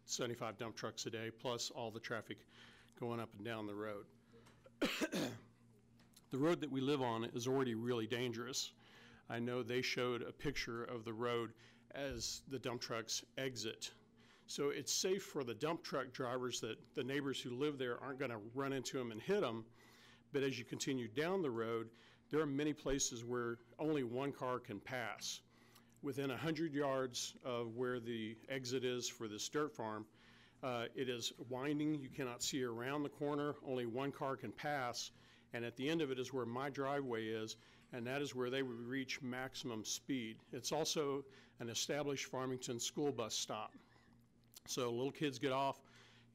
75 dump trucks a day, plus all the traffic going up and down the road. The road that we live on is already really dangerous. I know they showed a picture of the road as the dump trucks exit. So it's safe for the dump truck drivers that the neighbors who live there aren't going to run into them and hit them. But as you continue down the road, there are many places where only one car can pass. Within 100 yards of where the exit is for this dirt farm, it is winding. You cannot see around the corner. Only one car can pass. And at the end of it is where my driveway is, and that is where they would reach maximum speed. It's also an established Farmington school bus stop. So little kids get off,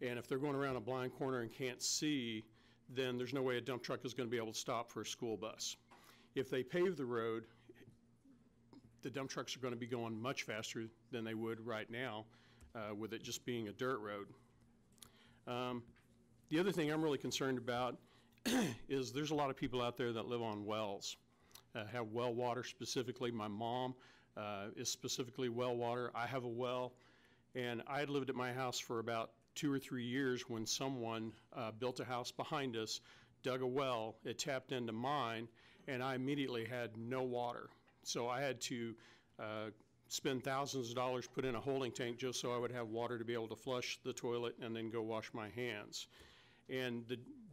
and if they're going around a blind corner and can't see, then there's no way a dump truck is going to be able to stop for a school bus. If they pave the road, the dump trucks are going to be going much faster than they would right now with it just being a dirt road. The other thing I'm really concerned about is there's a lot of people out there that live on wells. have well water specifically. My mom is specifically well water. I have a well, and I had lived at my house for about 2 or 3 years when someone built a house behind us, dug a well, it tapped into mine, and I immediately had no water. So I had to spend thousands of dollars, put in a holding tank just so I would have water to be able to flush the toilet and then go wash my hands. And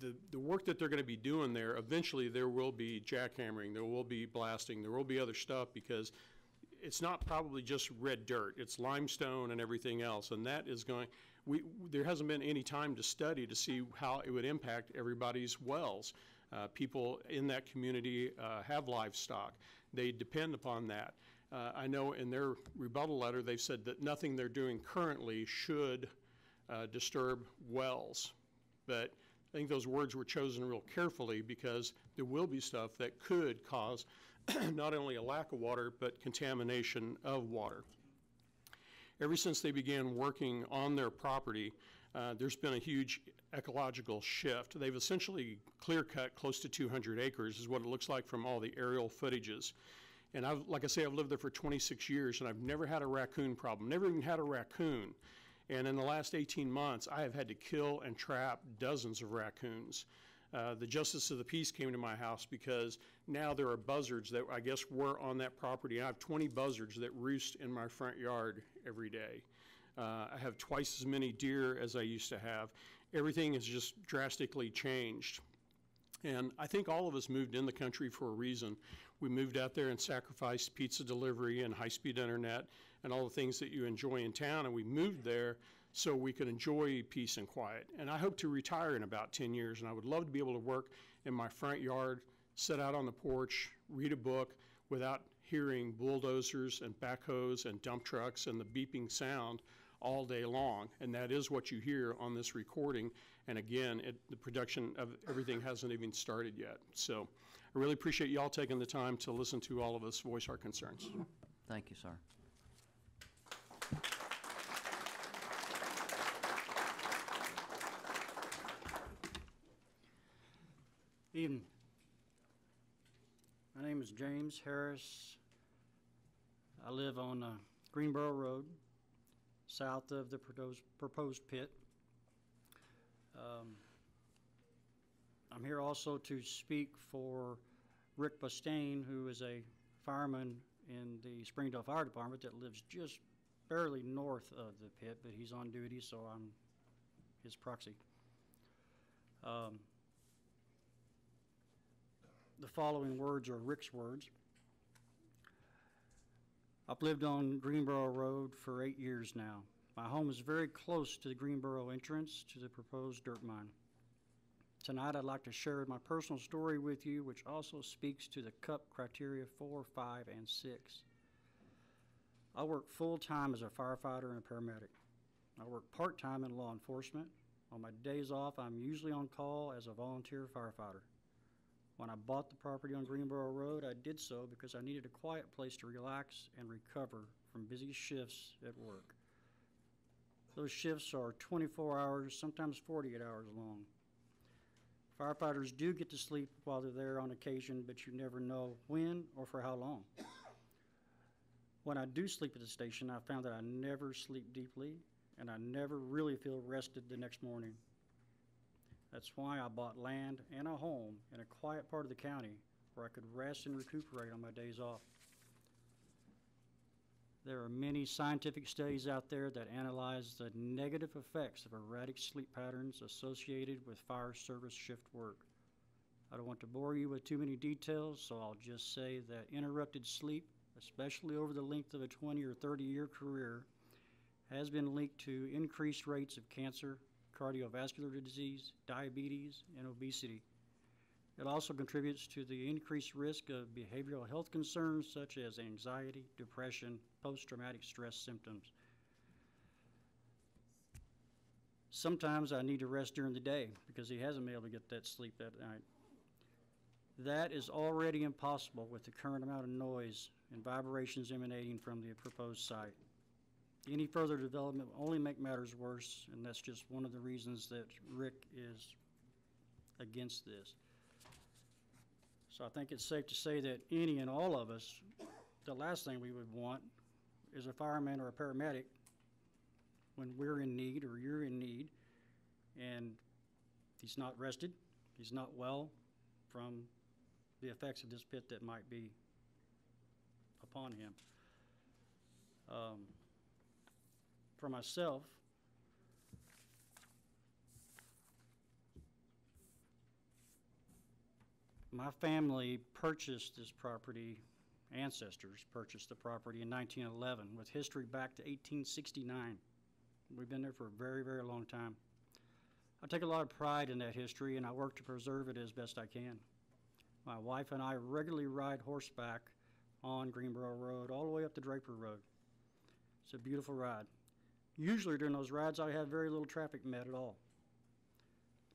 the work that they're going to be doing there, eventually there will be jackhammering, there will be blasting, there will be other stuff, because it's not probably just red dirt, it's limestone and everything else, and that is going, there hasn't been any time to study to see how it would impact everybody's wells. People in that community have livestock. They depend upon that. I know in their rebuttal letter they've said that nothing they're doing currently should disturb wells. But I think those words were chosen real carefully, because there will be stuff that could cause not only a lack of water, but contamination of water. Ever since they began working on their property, there's been a huge ecological shift. They've essentially clear-cut close to 200 acres is what it looks like from all the aerial footages. And like I say, I've lived there for 26 years, and I've never had a raccoon problem, never even had a raccoon. And in the last 18 months, I have had to kill and trap dozens of raccoons. The Justice of the Peace came to my house because now there are buzzards that I guess were on that property. I have 20 buzzards that roost in my front yard every day. I have twice as many deer as I used to have. Everything has just drastically changed. And I think all of us moved in the country for a reason. We moved out there and sacrificed pizza delivery and high-speed internet and all the things that you enjoy in town, and we moved there so we could enjoy peace and quiet. And I hope to retire in about 10 years, and I would love to be able to work in my front yard, sit out on the porch, read a book without hearing bulldozers and backhoes and dump trucks and the beeping sound all day long. And that is what you hear on this recording. And again, the production of everything hasn't even started yet. So I really appreciate y'all taking the time to listen to all of us voice our concerns. Thank you, sir. Evening. My name is James Harris. I live on Greenboro Road, south of the proposed pit. I'm here also to speak for Rick Bustain, who is a fireman in the Springdale Fire Department that lives just barely north of the pit, but he's on duty, so I'm his proxy. The following words are Rick's words. I've lived on Greenboro Road for 8 years now. My home is very close to the Greenboro entrance to the proposed dirt mine. Tonight I'd like to share my personal story with you, which also speaks to the CUP criteria 4, 5, and 6. I work full-time as a firefighter and a paramedic. I work part-time in law enforcement. On my days off, I'm usually on call as a volunteer firefighter. When I bought the property on Greenboro Road, I did so because I needed a quiet place to relax and recover from busy shifts at work. Those shifts are 24 hours, sometimes 48 hours long. Firefighters do get to sleep while they're there on occasion, but you never know when or for how long. When I do sleep at the station, I found that I never sleep deeply, and I never really feel rested the next morning. That's why I bought land and a home in a quiet part of the county where I could rest and recuperate on my days off. There are many scientific studies out there that analyze the negative effects of erratic sleep patterns associated with fire service shift work. I don't want to bore you with too many details, so I'll just say that interrupted sleep, especially over the length of a 20 or 30-year career, has been linked to increased rates of cancer, cardiovascular disease, diabetes, and obesity. It also contributes to the increased risk of behavioral health concerns such as anxiety, depression, post-traumatic stress symptoms. Sometimes I need to rest during the day because he hasn't been able to get that sleep that night. That is already impossible with the current amount of noise and vibrations emanating from the proposed site. Any further development will only make matters worse, and that's just one of the reasons that Rick is against this. So So I think it's safe to say that any and all of us, the last thing we would want is a fireman or a paramedic when we're in need or you're in need, and he's not rested, he's not well from the effects of this pit that might be upon him. For myself, my family purchased this property, ancestors purchased the property in 1911 with history back to 1869. We've been there for a very, very long time. I take a lot of pride in that history, and I work to preserve it as best I can. My wife and I regularly ride horseback on Greenboro Road all the way up to Draper Road. It's a beautiful ride. Usually during those rides, I have very little traffic met at all.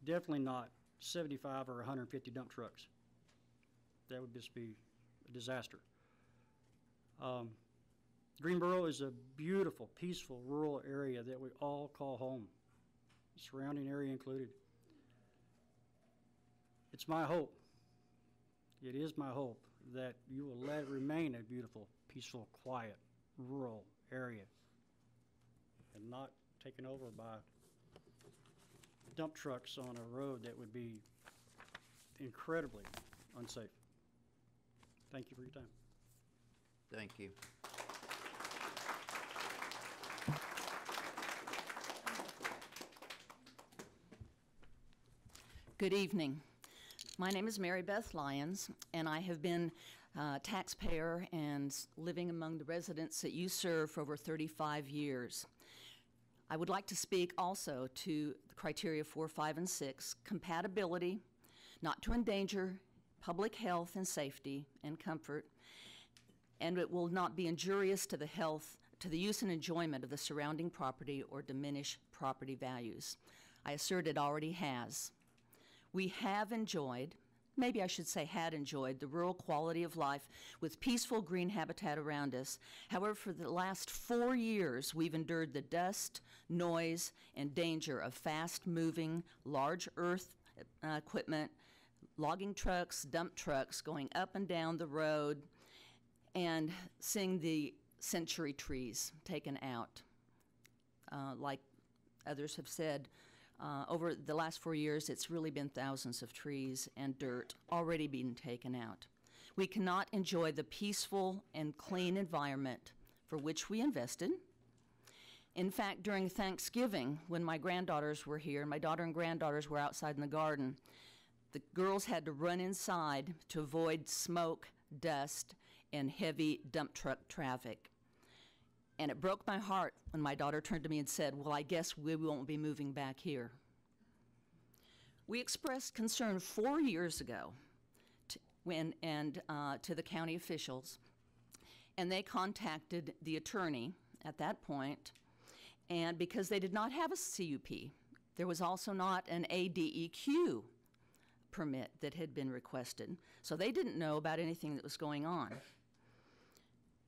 Definitely not 75 or 150 dump trucks. That would just be a disaster. Greenboro is a beautiful, peaceful, rural area that we all call home, surrounding area included. It's my hope, it is my hope, that you will let it remain a beautiful, peaceful, quiet, rural area and not taken over by dump trucks on a road that would be incredibly unsafe. Thank you for your time. Thank you. Good evening. My name is Mary Beth Lyons, and I have been a taxpayer and living among the residents that you serve for over 35 years. I would like to speak also to the criteria 4, 5, and 6, compatibility, not to endanger public health and safety and comfort, and it will not be injurious to the health, to the use and enjoyment of the surrounding property or diminish property values. I assert it already has. We have enjoyed, maybe I should say had enjoyed, the rural quality of life with peaceful green habitat around us. However, for the last 4 years, we've endured the dust, noise, and danger of fast-moving, large earth equipment, logging trucks, dump trucks going up and down the road, and seeing the century trees taken out. Like others have said, over the last 4 years, it's really been thousands of trees and dirt already being taken out. We cannot enjoy the peaceful and clean environment for which we invested. In fact, during Thanksgiving, when my granddaughters were here, my daughter and granddaughters were outside in the garden, the girls had to run inside to avoid smoke, dust, and heavy dump truck traffic. And it broke my heart when my daughter turned to me and said, "Well, I guess we won't be moving back here." We expressed concern 4 years ago to the county officials, and they contacted the attorney at that point, and because they did not have a CUP, there was also not an ADEQ permit that had been requested, so they didn't know about anything that was going on.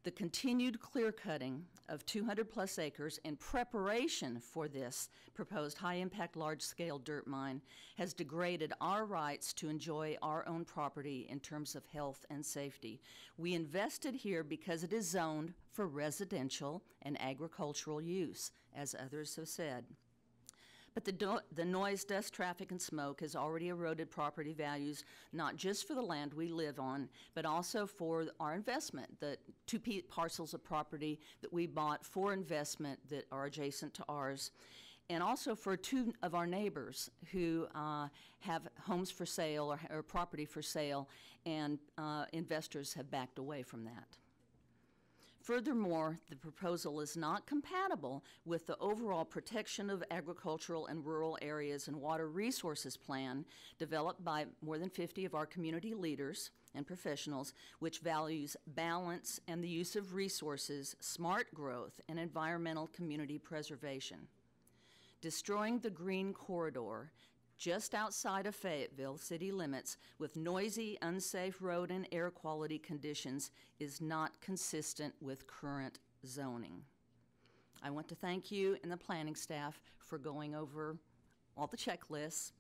The continued clear-cutting of 200-plus acres in preparation for this proposed high-impact, large-scale dirt mine has degraded our rights to enjoy our own property in terms of health and safety. We invested here because it is zoned for residential and agricultural use, as others have said. But the noise, dust, traffic, and smoke has already eroded property values, not just for the land we live on, but also for our investment, the 2 parcels of property that we bought for investment that are adjacent to ours, and also for 2 of our neighbors who have homes for sale or property for sale, and investors have backed away from that. Furthermore, the proposal is not compatible with the overall protection of agricultural and rural areas and water resources plan developed by more than 50 of our community leaders and professionals, which values balance and the use of resources, smart growth, and environmental community preservation. Destroying the green corridor just outside of Fayetteville city limits with noisy, unsafe road and air quality conditions is not consistent with current zoning. I want to thank you and the planning staff for going over all the checklists,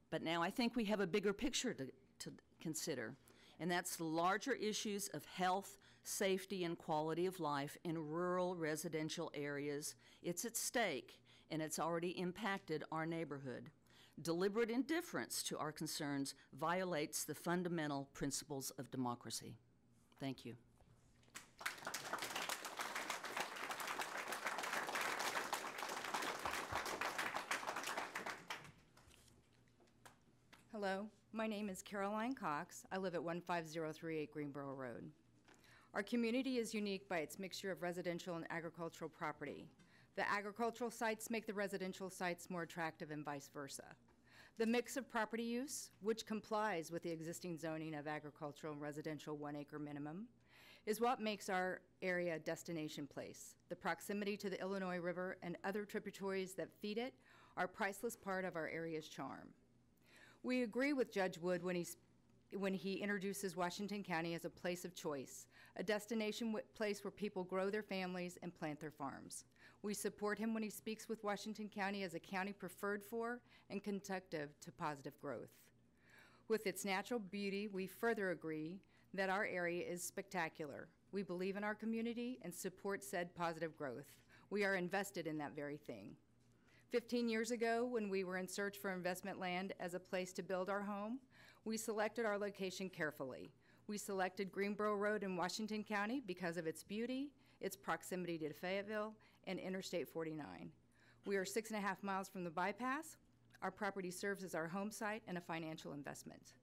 but now I think we have a bigger picture to consider. and that's the larger issues of health, safety, and quality of life in rural residential areas. It's at stake, and it's already impacted our neighborhood. Deliberate indifference to our concerns violates the fundamental principles of democracy. Thank you. Hello, my name is Caroline Cox. I live at 15038 Greenboro Road. Our community is unique by its mixture of residential and agricultural property. The agricultural sites make the residential sites more attractive and vice versa. The mix of property use, which complies with the existing zoning of agricultural and residential 1 acre minimum, is what makes our area a destination place. The proximity to the Illinois River and other tributaries that feed it are a priceless part of our area's charm. We agree with Judge Wood when he introduces Washington County as a place of choice, a destination place where people grow their families and plant their farms. We support him when he speaks with Washington County as a county preferred for and conducive to positive growth. With its natural beauty, we further agree that our area is spectacular. We believe in our community and support said positive growth. We are invested in that very thing. 15 years ago, when we were in search for investment land as a place to build our home, we selected our location carefully. We selected Greenboro Road in Washington County because of its beauty, its proximity to Fayetteville, and Interstate 49. We are 6.5 miles from the bypass. Our property serves as our home site and a financial investment.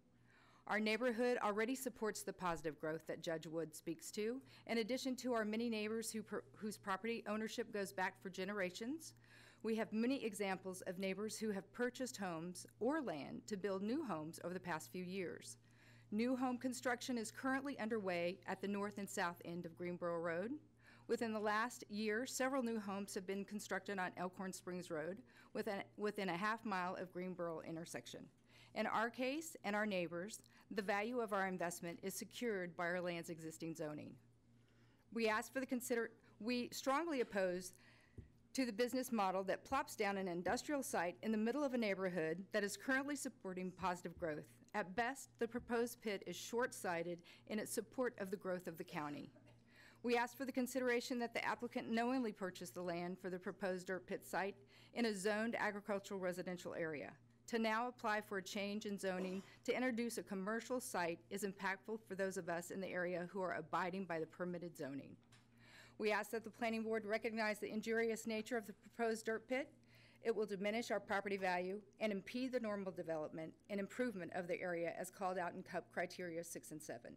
Our neighborhood already supports the positive growth that Judge Wood speaks to, in addition to our many neighbors whose property ownership goes back for generations. We have many examples of neighbors who have purchased homes or land to build new homes over the past few years. New home construction is currently underway at the north and south end of Greenboro Road. Within the last year, several new homes have been constructed on Elkhorn Springs Road within a half mile of Greenboro intersection. In our case and our neighbors, the value of our investment is secured by our land's existing zoning. We strongly oppose to the business model that plops down an industrial site in the middle of a neighborhood that is currently supporting positive growth. At best, the proposed pit is short-sighted in its support of the growth of the county. We ask for the consideration that the applicant knowingly purchase the land for the proposed dirt pit site in a zoned agricultural residential area. To now apply for a change in zoning to introduce a commercial site is impactful for those of us in the area who are abiding by the permitted zoning. We ask that the Planning Board recognize the injurious nature of the proposed dirt pit. It will diminish our property value and impede the normal development and improvement of the area as called out in CUP criteria 6 and 7.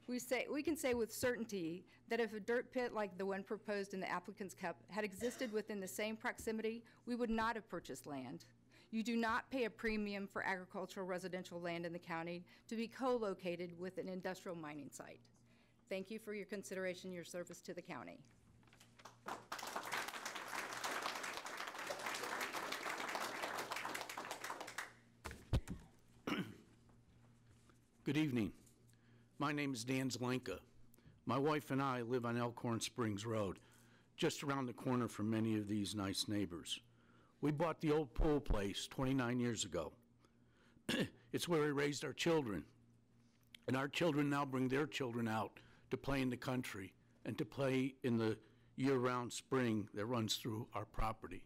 We can say with certainty that if a dirt pit like the one proposed in the applicant's CUP had existed within the same proximity, we would not have purchased land. You do not pay a premium for agricultural residential land in the county to be co-located with an industrial mining site. Thank you for your consideration and your service to the county. Good evening. My name is Dan Zlenka. My wife and I live on Elkhorn Springs Road, just around the corner from many of these nice neighbors. We bought the old pool place 29 years ago. It's where we raised our children, and our children now bring their children out to play in the country and to play in the year-round spring that runs through our property.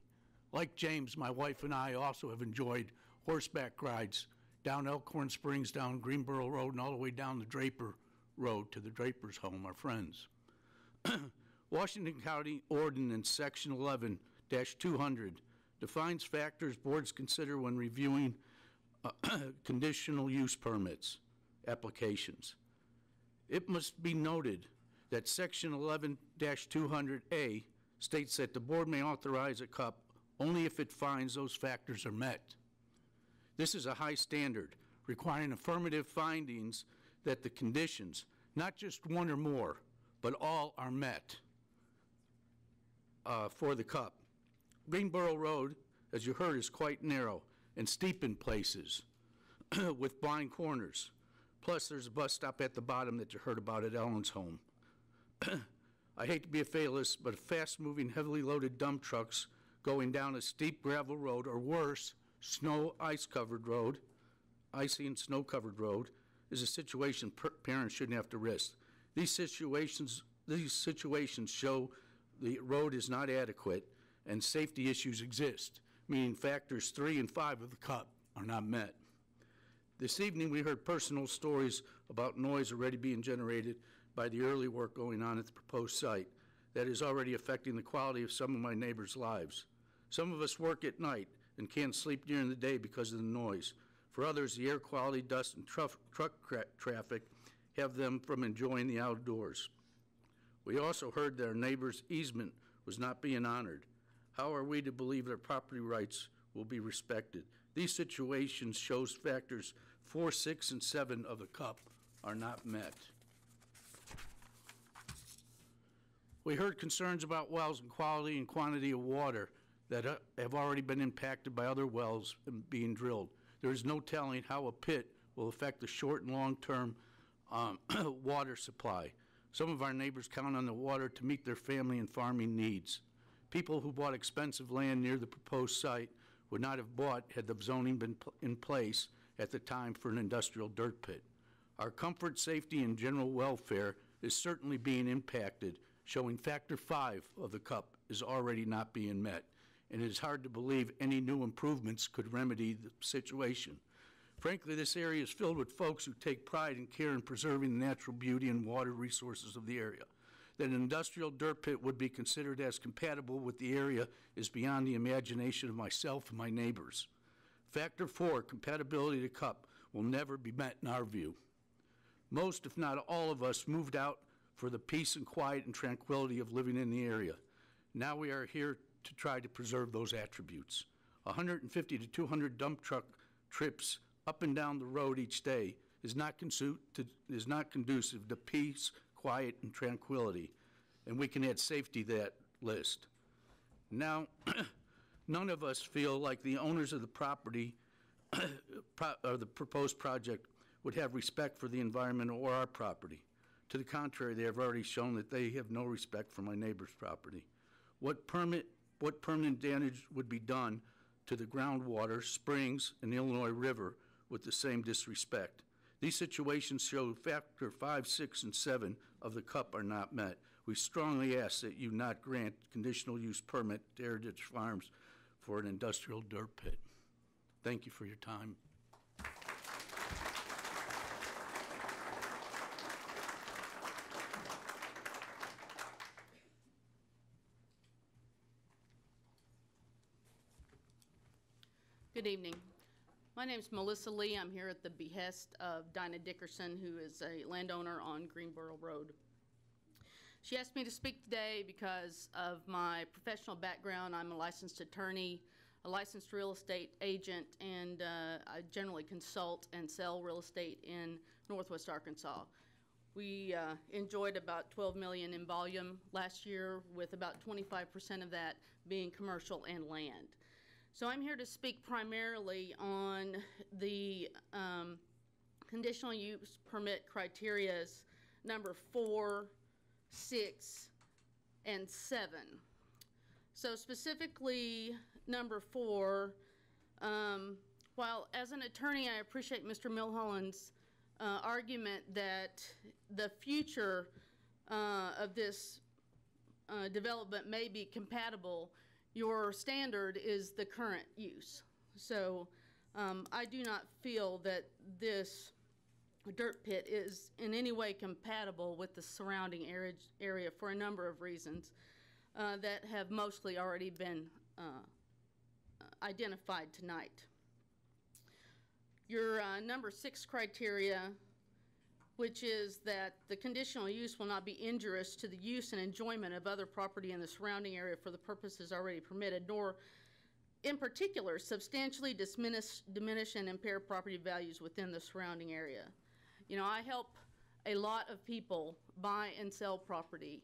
Like James, my wife and I also have enjoyed horseback rides down Elkhorn Springs, down Greenboro Road, and all the way down the Draper Road to the Draper's home, our friends. Washington County Ordinance Section 11-200 defines factors boards consider when reviewing conditional use permits applications. It must be noted that Section 11-200A states that the board may authorize a CUP only if it finds those factors are met. This is a high standard, requiring affirmative findings that the conditions, not just one or more, but all are met for the CUP. Greenboro Road, as you heard, is quite narrow and steep in places with blind corners. Plus, there's a bus stop at the bottom that you heard about at Ellen's home. I hate to be a fatalist, but fast-moving, heavily loaded dump trucks going down a steep gravel road, or worse, icy and snow-covered road, is a situation parents shouldn't have to risk. These situations show the road is not adequate and safety issues exist, meaning factors 3 and 5 of the CUP are not met. This evening, we heard personal stories about noise already being generated by the early work going on at the proposed site that is already affecting the quality of some of my neighbors' lives. Some of us work at night and can't sleep during the day because of the noise. For others, the air quality, dust, and truck traffic have them from enjoying the outdoors. We also heard that our neighbor's easement was not being honored. How are we to believe their property rights will be respected? These situations shows factors 4, 6, and 7 of the CUP are not met. We heard concerns about wells and quality and quantity of water that have already been impacted by other wells being drilled. There is no telling how a pit will affect the short and long-term water supply. Some of our neighbors count on the water to meet their family and farming needs. People who bought expensive land near the proposed site would not have bought had the zoning been in place at the time for an industrial dirt pit. Our comfort, safety, and general welfare is certainly being impacted, showing factor 5 of the CUP is already not being met, and it is hard to believe any new improvements could remedy the situation. Frankly, this area is filled with folks who take pride and care in preserving the natural beauty and water resources of the area. That an industrial dirt pit would be considered as compatible with the area is beyond the imagination of myself and my neighbors. Factor 4, compatibility to CUP, will never be met in our view. Most, if not all of us, moved out for the peace and quiet and tranquility of living in the area. Now we are here to try to preserve those attributes. 150 to 200 dump truck trips up and down the road each day is not conducive to peace, quiet, and tranquility, and we can add safety to that list. Now, none of us feel like the owners of the property or the proposed project would have respect for the environment or our property. To the contrary, they have already shown that they have no respect for my neighbor's property. What permanent damage would be done to the groundwater, springs, and the Illinois River with the same disrespect? These situations show factor 5, 6, and 7 of the CUP are not met. We strongly ask that you not grant conditional use permit to Heritage Farms for an industrial dirt pit. Thank you for your time. Good evening. My name is Melissa Lee. I'm here at the behest of Dinah Dickerson, who is a landowner on Greenboro Road. She asked me to speak today because of my professional background. I'm a licensed attorney, a licensed real estate agent, and I generally consult and sell real estate in Northwest Arkansas. We enjoyed about $12 million in volume last year, with about 25% of that being commercial and land. So I'm here to speak primarily on the conditional use permit criterias number 4, 6, and 7. So specifically number 4, while as an attorney I appreciate Mr. Milholland's argument that the future of this development may be compatible, your standard is the current use. So I do not feel that this dirt pit is in any way compatible with the surrounding area for a number of reasons that have mostly already been identified tonight. Your number 6 criteria, which is that the conditional use will not be injurious to the use and enjoyment of other property in the surrounding area for the purposes already permitted, nor in particular substantially diminish and impair property values within the surrounding area. You know, I help a lot of people buy and sell property,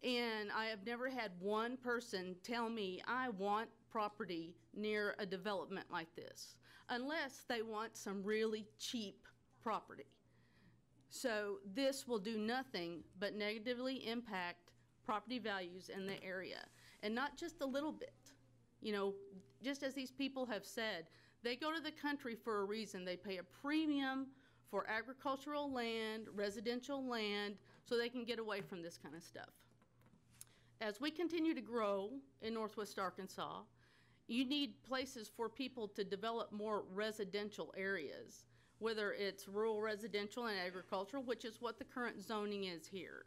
and I have never had one person tell me I want property near a development like this, unless they want some really cheap property. So this will do nothing but negatively impact property values in the area, and not just a little bit. You know, just as these people have said, they go to the country for a reason. They pay a premium for agricultural land, residential land, so they can get away from this kind of stuff. As we continue to grow in Northwest Arkansas, you need places for people to develop more residential areas, whether it's rural residential and agricultural, which is what the current zoning is here,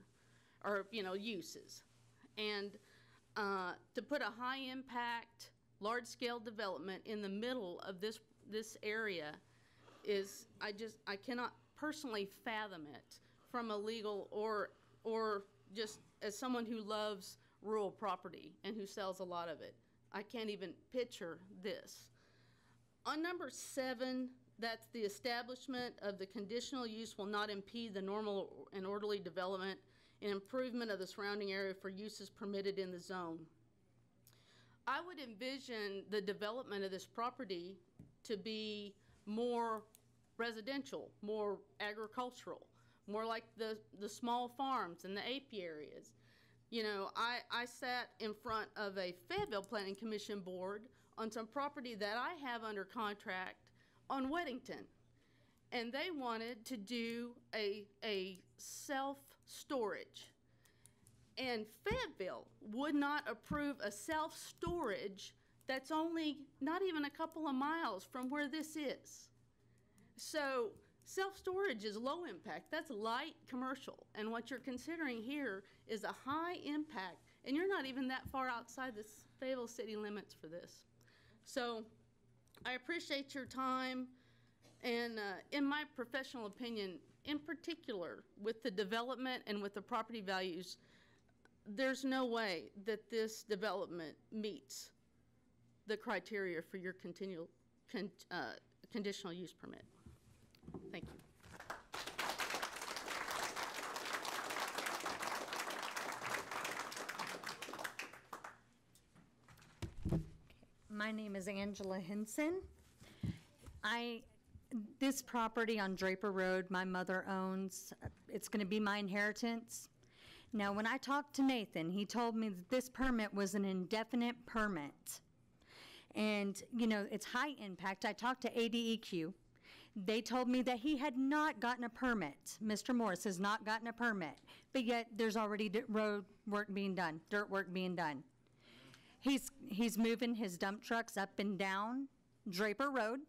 or, you know, uses. And to put a high impact, large scale development in the middle of this area is, I cannot personally fathom it from a legal or just as someone who loves rural property and who sells a lot of it. I can't even picture this. On number 7, that's the establishment of the conditional use will not impede the normal and orderly development and improvement of the surrounding area for uses permitted in the zone. I would envision the development of this property to be more residential, more agricultural, more like the small farms and the apiaries. You know, I sat in front of a Fayetteville Planning Commission board on some property that I have under contract on Weddington. And they wanted to do a self-storage. And Fayetteville would not approve a self-storage that's only not even a couple of miles from where this is. So self-storage is low impact. That's light commercial. And what you're considering here is a high impact. And you're not even that far outside the Fayetteville city limits for this. So I appreciate your time. And in my professional opinion, in particular, with the development and with the property values, there's no way that this development meets the criteria for your conditional use permit. Thank you. My name is Angela Henson. This property on Draper Road, my mother owns. It's going to be my inheritance. Now, when I talked to Nathan, he told me that this permit was an indefinite permit. And, you know, it's high impact. I talked to ADEQ. They told me that he had not gotten a permit. Mr. Morris has not gotten a permit, but yet there's already road work being done, dirt work being done. He's moving his dump trucks up and down Draper Road.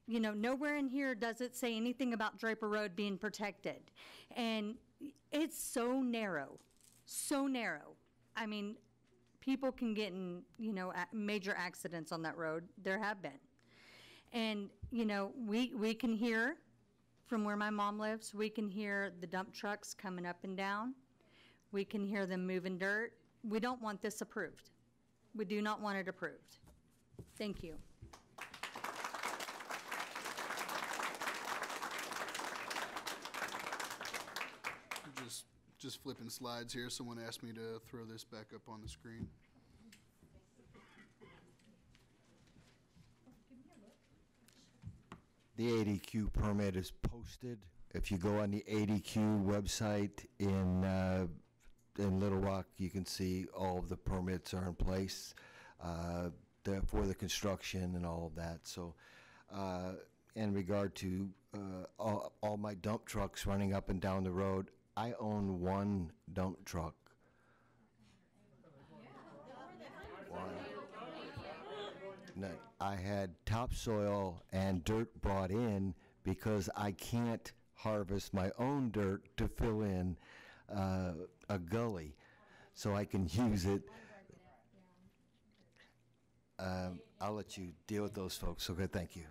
You know, nowhere in here does it say anything about Draper Road being protected. And it's so narrow, so narrow. I mean, people can get in, you know, major accidents on that road. There have been. And, you know, we can hear from where my mom lives, we can hear the dump trucks coming up and down. We can hear them moving dirt. We don't want this approved. We do not want it approved. Thank you. Just flipping slides here. Someone asked me to throw this back up on the screen. The ADQ permit is posted. If you go on the ADQ website in Little Rock, you can see all of the permits are in place for the construction and all of that. So in regard to all my dump trucks running up and down the road, I own one dump truck. One. No, I had topsoil and dirt brought in because I can't harvest my own dirt to fill in a gully, so I can use it. I'll let you deal with those folks. Okay, thank you.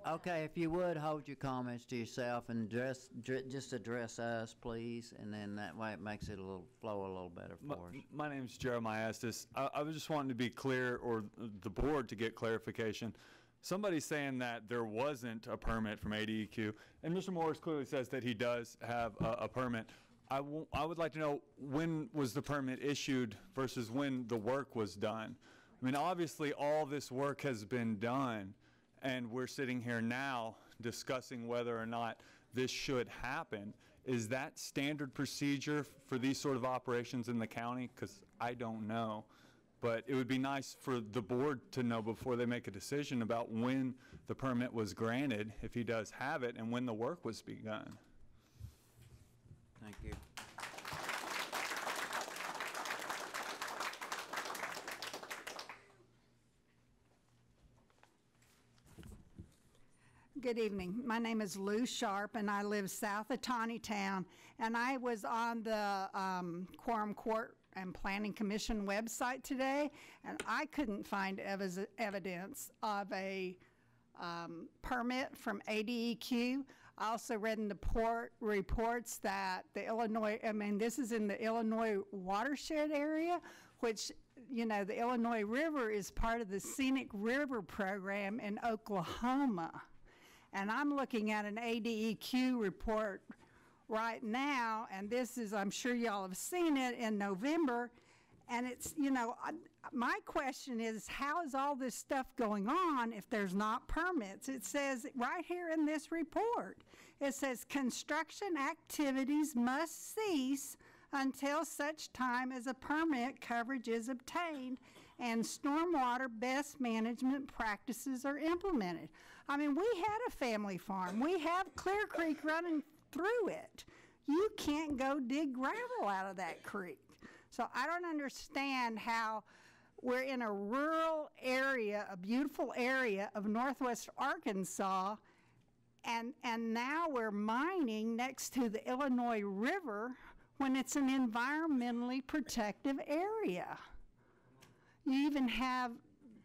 Okay, if you would, hold your comments to yourself and just address us, please, and then that way it makes it flow a little better for us. My name's Jeremiah Estes. I was just wanting to be clear, or the board to get clarification. Somebody's saying that there wasn't a permit from ADEQ, and Mr. Morris clearly says that he does have a permit. I would like to know, when was the permit issued versus when the work was done? I mean, obviously all this work has been done, and we're sitting here now discussing whether or not this should happen. Is that standard procedure for these sort of operations in the county? Because I don't know. but it would be nice for the board to know before they make a decision about when the permit was granted, if he does have it, and when the work was begun. Thank you. Good evening. My name is Lou Sharp, and I live south of Town, and I was on the Quorum Court and Planning Commission website today, and I couldn't find evidence of a permit from ADEQ. I also read in the reports that the Illinois, this is in the Illinois watershed area, which, you know, the Illinois River is part of the Scenic River program in Oklahoma. And I'm looking at an ADEQ report right now, and this is, I'm sure y'all have seen it, in November, and it's, you know, my question is, how is all this stuff going on if there's not permits? It says right here in this report, it says construction activities must cease until such time as a permit coverage is obtained and stormwater best management practices are implemented. I mean, we had a family farm. We have Clear Creek running through it. You can't go dig gravel out of that creek. So I don't understand how we're in a rural area, a beautiful area of northwest Arkansas, and now we're mining next to the Illinois River when it's an environmentally protective area. You even have,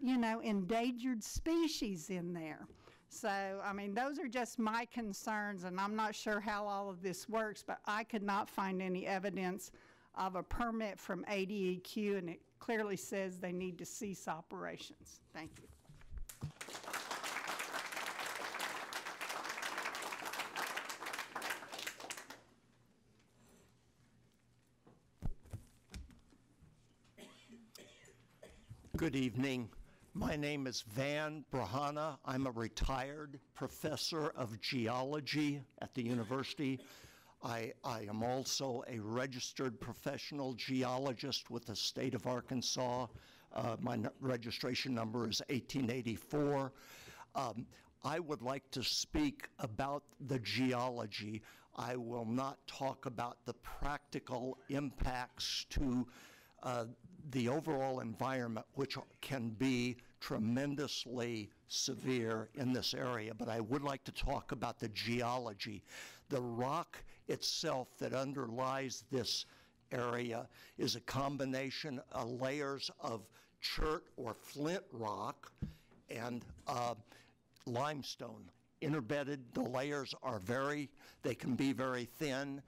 you know, endangered species in there. So, I mean, those are just my concerns, and I'm not sure how all of this works, but I could not find any evidence of a permit from ADEQ, and it clearly says they need to cease operations. Thank you. Good evening. My name is Van Brahana. I'm a retired professor of geology at the university. I am also a registered professional geologist with the state of Arkansas. My registration number is 1884. I would like to speak about the geology. I will not talk about the practical impacts to the overall environment, which can be tremendously severe in this area, but I would like to talk about the geology. The rock itself that underlies this area is a combination of layers of chert or flint rock and limestone. Interbedded, the layers are they can be very thin.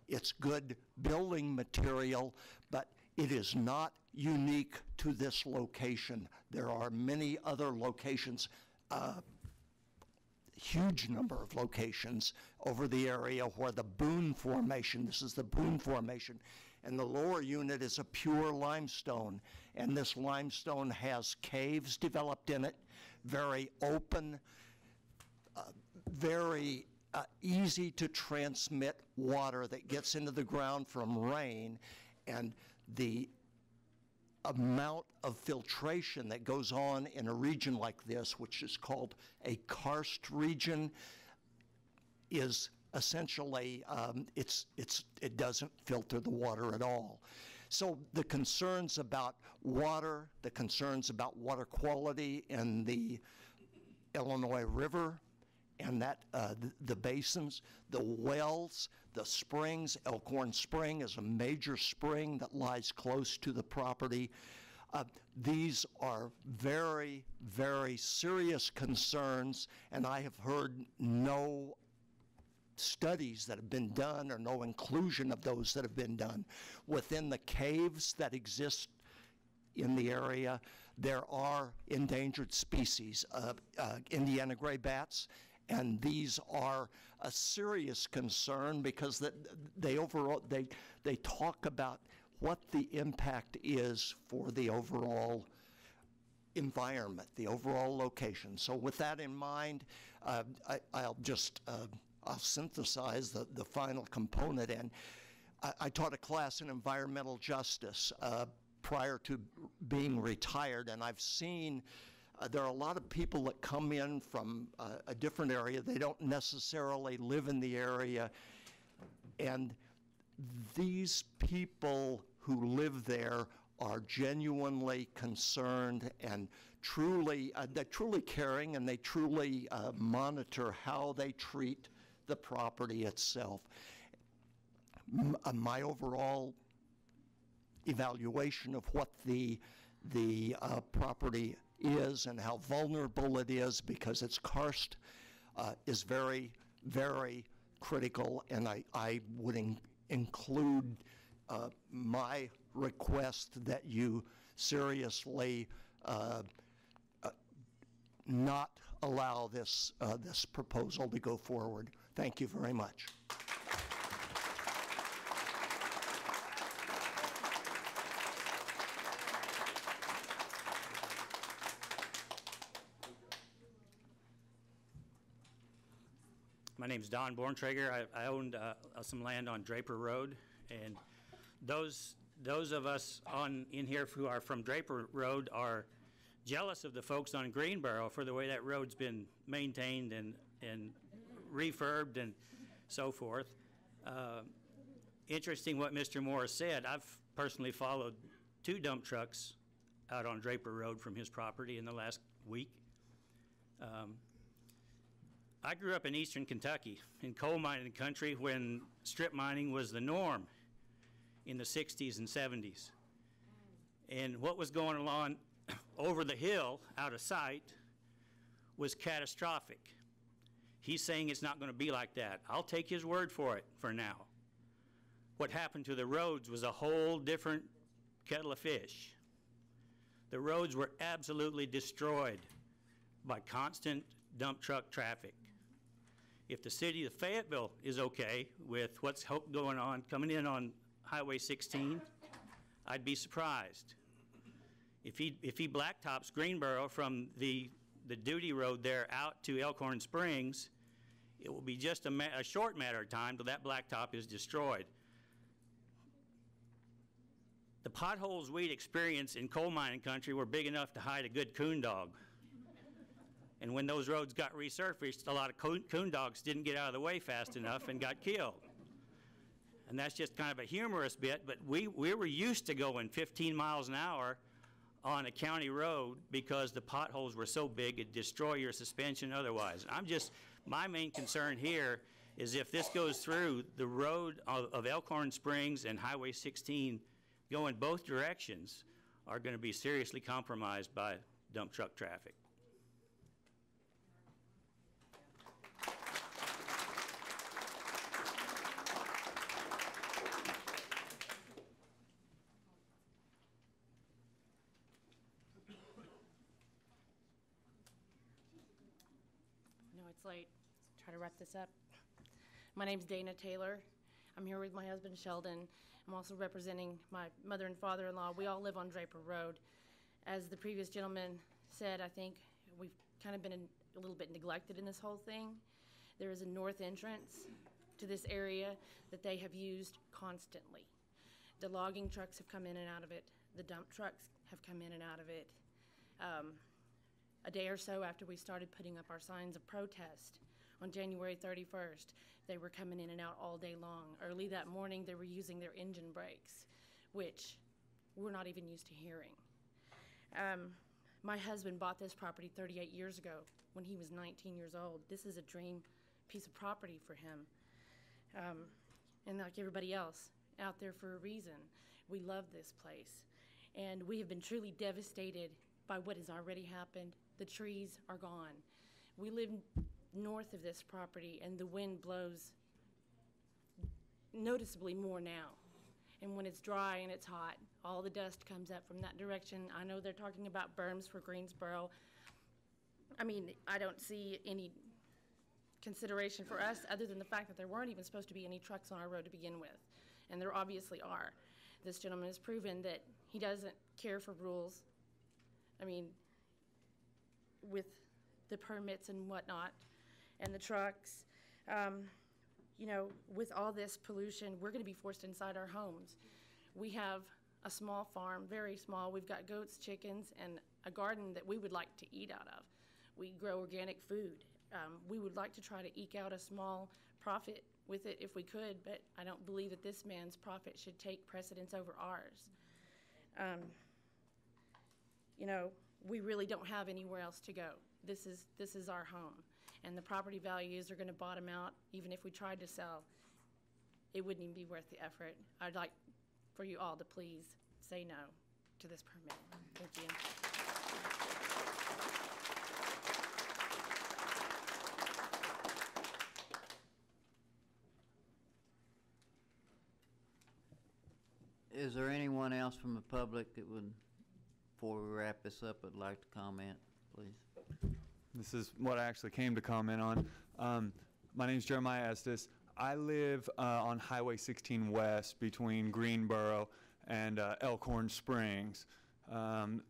It's good building material, but it is not unique to this location. There are many other locations, huge number of locations over the area where the Boone Formation, this is the Boone Formation, and the lower unit is a pure limestone, and this limestone has caves developed in it, very open, very easy to transmit water that gets into the ground from rain, and the amount of filtration that goes on in a region like this, which is called a karst region, is essentially, it doesn't filter the water at all. So the concerns about water, the concerns about water quality in the Illinois River, and that the basins, the wells, the springs. Elkhorn Spring is a major spring that lies close to the property. These are very, very serious concerns, and I have heard no studies that have been done or no inclusion of those that have been done. Within the caves that exist in the area, there are endangered species, Indiana gray bats, and these are a serious concern because they talk about what the impact is for the overall environment, the overall location. So with that in mind, I'll synthesize the final component. And I taught a class in environmental justice prior to being retired, and I've seen there are a lot of people that come in from a different area. They don't necessarily live in the area, and these people who live there are genuinely concerned and they're truly caring, and they truly monitor how they treat the property itself. My overall evaluation of what the property is and how vulnerable it is because it's karst is very, very critical, and I would include my request that you seriously not allow this proposal to go forward. Thank you very much. My name's Don Borntrager. I owned some land on Draper Road, and those of us in here who are from Draper Road are jealous of the folks on Greenboro for the way that road's been maintained and refurbed and so forth. Interesting what Mr. Morris said. I've personally followed 2 dump trucks out on Draper Road from his property in the last week. I grew up in eastern Kentucky, in coal mining country when strip mining was the norm in the 60s and 70s. And what was going on over the hill, out of sight, was catastrophic. He's saying it's not going to be like that. I'll take his word for it for now. What happened to the roads was a whole different kettle of fish. The roads were absolutely destroyed by constant dump truck traffic. If the city of Fayetteville is okay with what's going on, coming in on Highway 16, I'd be surprised. If he blacktops Greenboro from the duty road there out to Elkhorn Springs, it will be just a short matter of time till that blacktop is destroyed. The potholes we'd experienced in coal mining country were big enough to hide a good coon dog. And when those roads got resurfaced, a lot of coon dogs didn't get out of the way fast enough and got killed. And that's just kind of a humorous bit, but we were used to going 15 miles an hour on a county road because the potholes were so big it'd destroy your suspension otherwise. My main concern here is if this goes through, the road of Elkhorn Springs and Highway 16 going both directions are going to be seriously compromised by dump truck traffic. It's late. Let's try to wrap this up. My name's Dana Taylor. I'm here with my husband Sheldon. I'm also representing my mother and father-in-law. We all live on Draper Road. As the previous gentleman said, I think we've kind of been a little bit neglected in this whole thing. There is a north entrance to this area that they have used constantly. The logging trucks have come in and out of it. The dump trucks have come in and out of it. A day or so after we started putting up our signs of protest on January 31st, they were coming in and out all day long. Early that morning, they were using their engine brakes, which we're not even used to hearing. My husband bought this property 38 years ago when he was 19 years old. This is a dream piece of property for him. And like everybody else out there for a reason, we love this place. And we have been truly devastated by what has already happened. The trees are gone. We live north of this property, and the wind blows noticeably more now. And when it's dry and it's hot, all the dust comes up from that direction. I know they're talking about berms for Greensboro. I mean, I don't see any consideration for us other than the fact that there weren't even supposed to be any trucks on our road to begin with. And there obviously are. This gentleman has proven that he doesn't care for rules. I mean, with the permits and whatnot, and the trucks, you know, with all this pollution, we're going to be forced inside our homes. We have a small farm, very small. We've got goats, chickens, and a garden that we would like to eat out of. We grow organic food. We would like to try to eke out a small profit with it if we could, but I don't believe that this man's profit should take precedence over ours. You know, we really don't have anywhere else to go. This is our home, and the property values are going to bottom out. Even if we tried to sell, it wouldn't even be worth the effort. I'd like for you all to please say no to this permit. Thank you. Is there anyone else from the public that would, before we wrap this up, would like to comment, please? This is what I actually came to comment on. My name is Jeremiah Estes. I live on Highway 16 West between Greenboro and Elkhorn Springs. I'll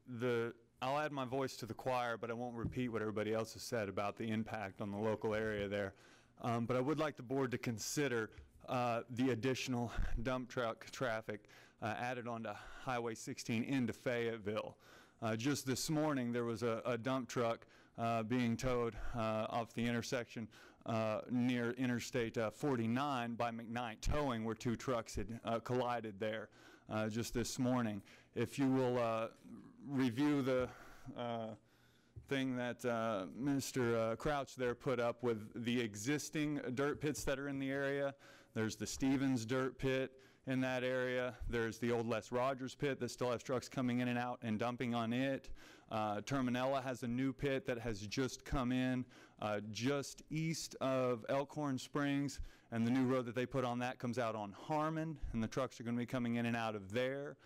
add my voice to the choir, but I won't repeat what everybody else has said about the impact on the local area there. But I would like the board to consider the additional dump truck traffic added onto Highway 16 into Fayetteville. Just this morning, there was a dump truck being towed off the intersection near Interstate 49 by McKnight Towing, where two trucks had collided there just this morning. If you will review the thing that Mr. Crouch there put up with the existing dirt pits that are in the area. There's the Stevens dirt pit in that area. There's the old Les Rogers pit that still has trucks coming in and out and dumping on it. Terminella has a new pit that has just come in just east of Elkhorn Springs, and the new road that they put on that comes out on Harmon, and the trucks are going to be coming in and out of there.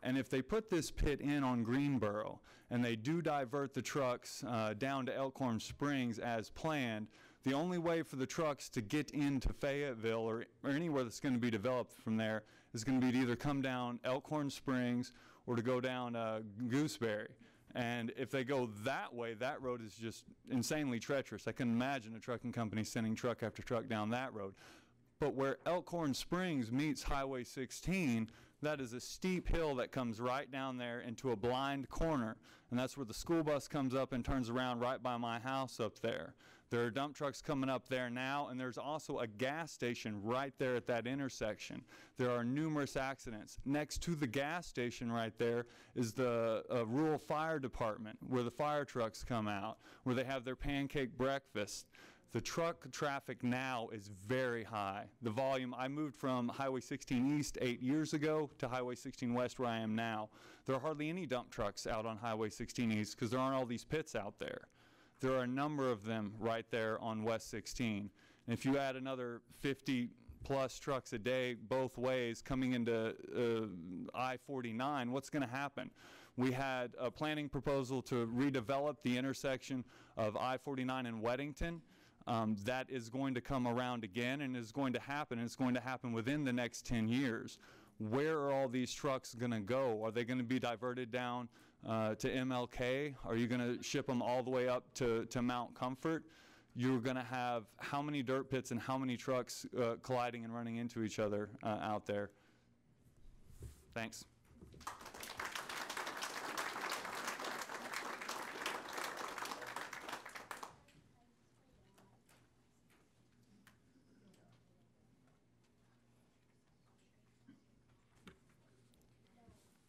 And if they put this pit in on Greenboro, and they do divert the trucks down to Elkhorn Springs as planned, the only way for the trucks to get into Fayetteville or anywhere that's going to be developed from there is going to be to either come down Elkhorn Springs or to go down Gooseberry. And if they go that way, that road is just insanely treacherous. I can imagine a trucking company sending truck after truck down that road. But where Elkhorn Springs meets Highway 16, that is a steep hill that comes right down there into a blind corner. And that's where the school bus comes up and turns around right by my house up there. There are dump trucks coming up there now, and there's also a gas station right there at that intersection. There are numerous accidents. Next to the gas station right there is the rural fire department, where the fire trucks come out, where they have their pancake breakfast. The truck traffic now is very high. The volume, I moved from Highway 16 East 8 years ago to Highway 16 West where I am now. There are hardly any dump trucks out on Highway 16 East because there aren't all these pits out there. There are a number of them right there on West 16. And if you add another 50 plus trucks a day both ways coming into I-49, what's going to happen? We had a planning proposal to redevelop the intersection of I-49 and Weddington. That is going to come around again and is going to happen. It's going to happen within the next 10 years. Where are all these trucks going to go? Are they going to be diverted down to MLK? Are you going to ship them all the way up to Mount Comfort? You're going to have how many dirt pits and how many trucks colliding and running into each other out there? Thanks.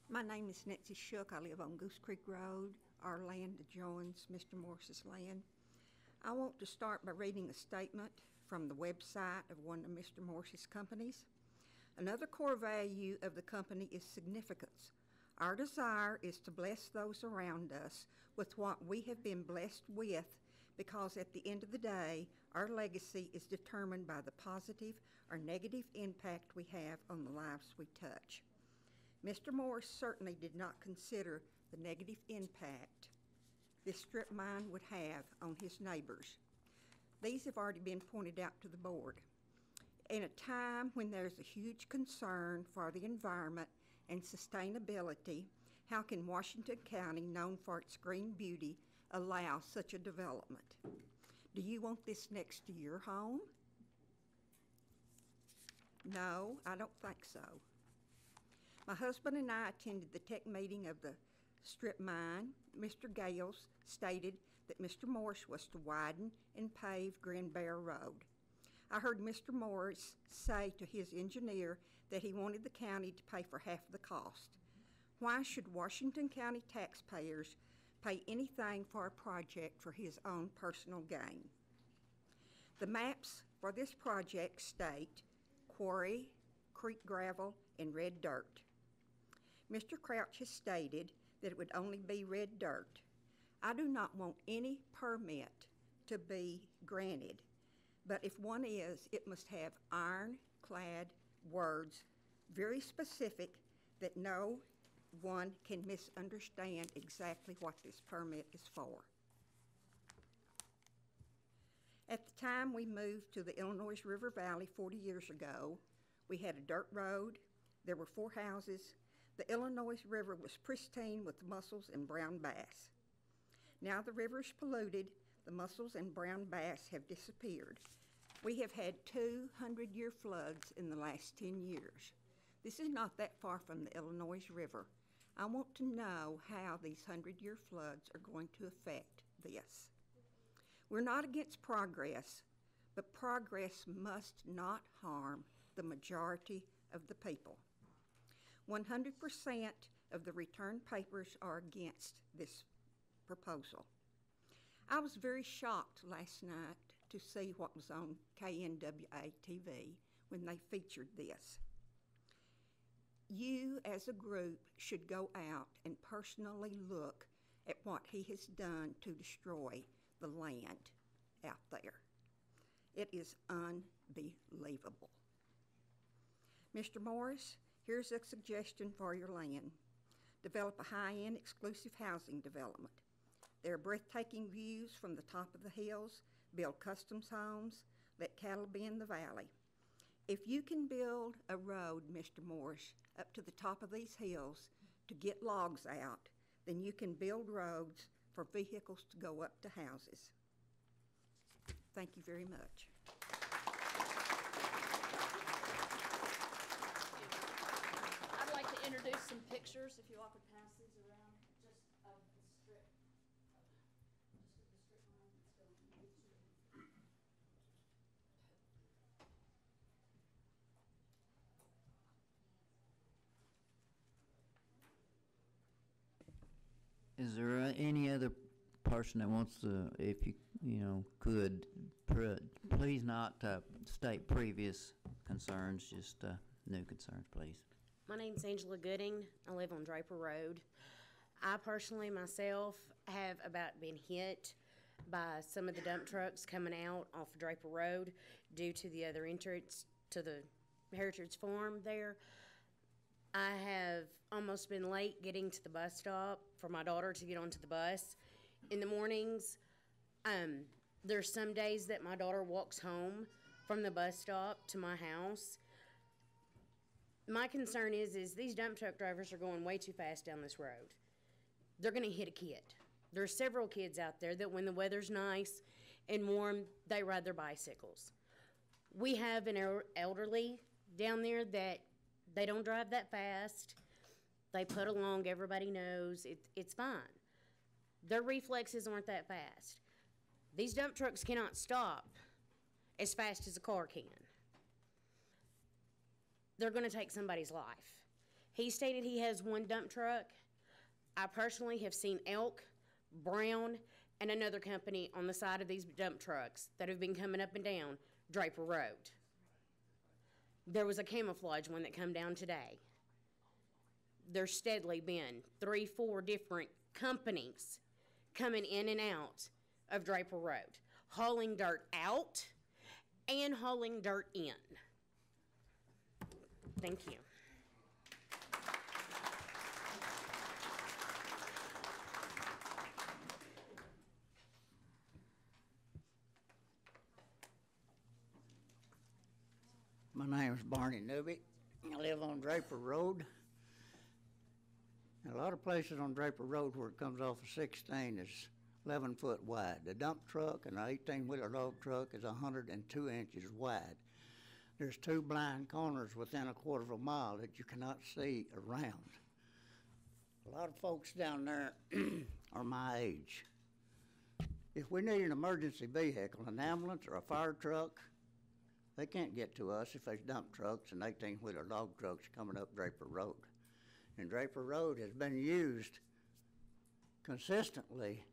My name is Nancy Shook. I live on Goose Creek Road. Our land adjoins Mr. Morse's land. I want to start by reading a statement from the website of one of Mr. Morse's companies. Another core value of the company is significance. Our desire is to bless those around us with what we have been blessed with, because at the end of the day, our legacy is determined by the positive or negative impact we have on the lives we touch. Mr. Morse certainly did not consider the negative impact this strip mine would have on his neighbors. These have already been pointed out to the board. In a time when there's a huge concern for the environment and sustainability, how can Washington County, known for its green beauty, allow such a development? Do you want this next to your home? No, I don't think so. My husband and I attended the tech meeting of the strip mine. Mr. Gales stated that Mr. Morris was to widen and pave Green Bear Road. I heard Mr. Morris say to his engineer that he wanted the county to pay for half the cost. Why should Washington County taxpayers pay anything for a project for his own personal gain? The maps for this project state quarry, creek gravel, and red dirt. Mr. Crouch has stated that it would only be red dirt. I do not want any permit to be granted, but if one is, it must have ironclad words, very specific, that no one can misunderstand exactly what this permit is for. At the time we moved to the Illinois River Valley 40 years ago, we had a dirt road, there were 4 houses, the Illinois River was pristine with mussels and brown bass. Now the river is polluted, the mussels and brown bass have disappeared. We have had 200-year floods in the last 10 years. This is not that far from the Illinois River. I want to know how these 100-year floods are going to affect this. We're not against progress, but progress must not harm the majority of the people. 100% of the returned papers are against this proposal. I was very shocked last night to see what was on KNWA TV when they featured this. You as a group should go out and personally look at what he has done to destroy the land out there. It is unbelievable. Mr. Morris, here's a suggestion for your land. Develop a high-end exclusive housing development. There are breathtaking views from the top of the hills. Build customs homes. Let cattle be in the valley. If you can build a road, Mr. Morris, up to the top of these hills to get logs out, then you can build roads for vehicles to go up to houses. Thank you very much. I'd like to introduce some pictures, if you all could pass these around, just of the strip. Is there any other person that wants to, if you could, please not state previous concerns, just new concerns, please. My name's Angela Gooding. I live on Draper Road. I personally, myself, have about been hit by some of the dump trucks coming out off of Draper Road due to the other entrance to the Heritage Farm there. I have almost been late getting to the bus stop for my daughter to get onto the bus. In the mornings, there's some days that my daughter walks home from the bus stop to my house. My concern is these dump truck drivers are going way too fast down this road. They're gonna hit a kid. There's several kids out there that when the weather's nice and warm, they ride their bicycles. We have an elderly down there that they don't drive that fast. They put along, everybody knows, it's fine. Their reflexes aren't that fast. These dump trucks cannot stop as fast as a car can. They're gonna take somebody's life. He stated he has one dump truck. I personally have seen Elk, Brown, and another company on the side of these dump trucks that have been coming up and down Draper Road. There was a camouflage one that come down today. There's steadily been 3, 4 different companies coming in and out of Draper Road, hauling dirt out and hauling dirt in. Thank you. My name is Barney Newby. I live on Draper Road. A lot of places on Draper Road where it comes off of 16 is 11 foot wide. The dump truck and the 18-wheeler dog truck is 102 inches wide. There's two blind corners within a quarter of a mile that you cannot see around. A lot of folks down there are my age. If we need an emergency vehicle, an ambulance or a fire truck, they can't get to us if there's dump trucks and 18-wheeler log trucks coming up Draper Road. And Draper Road has been used consistently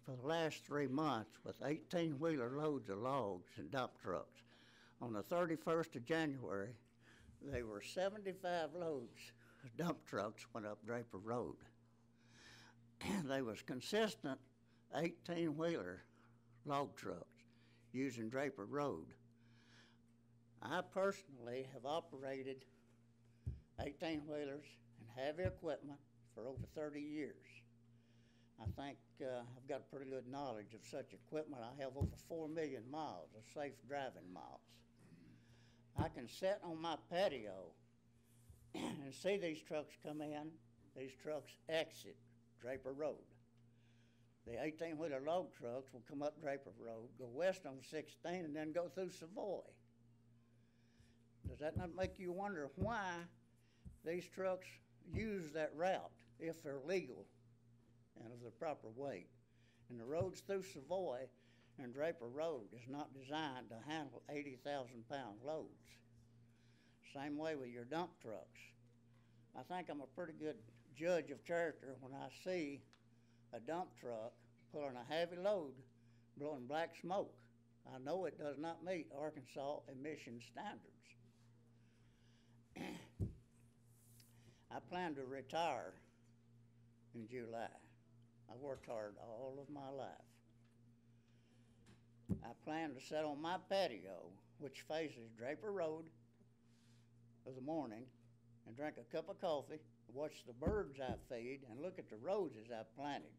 for the last 3 months with 18-wheeler loads of logs and dump trucks. On the 31st of January, there were 75 loads of dump trucks went up Draper Road. And they was consistent 18-wheeler log trucks using Draper Road. I personally have operated 18-wheelers and heavy equipment for over 30 years. I think I've got pretty good knowledge of such equipment. I have over 4 million miles of safe driving miles. I can sit on my patio and see these trucks come in, these trucks exit Draper Road. The 18-wheeler log trucks will come up Draper Road, go west on 16, and then go through Savoy. Does that not make you wonder why these trucks use that route if they're legal and of the proper weight? And the roads through Savoy and Draper Road is not designed to handle 80,000-pound loads. Same way with your dump trucks. I think I'm a pretty good judge of character when I see a dump truck pulling a heavy load, blowing black smoke. I know it does not meet Arkansas emission standards. I plan to retire in July. I've worked hard all of my life. I plan to sit on my patio, which faces Draper Road, of the morning and drink a cup of coffee, watch the birds I feed, and look at the roses I've planted.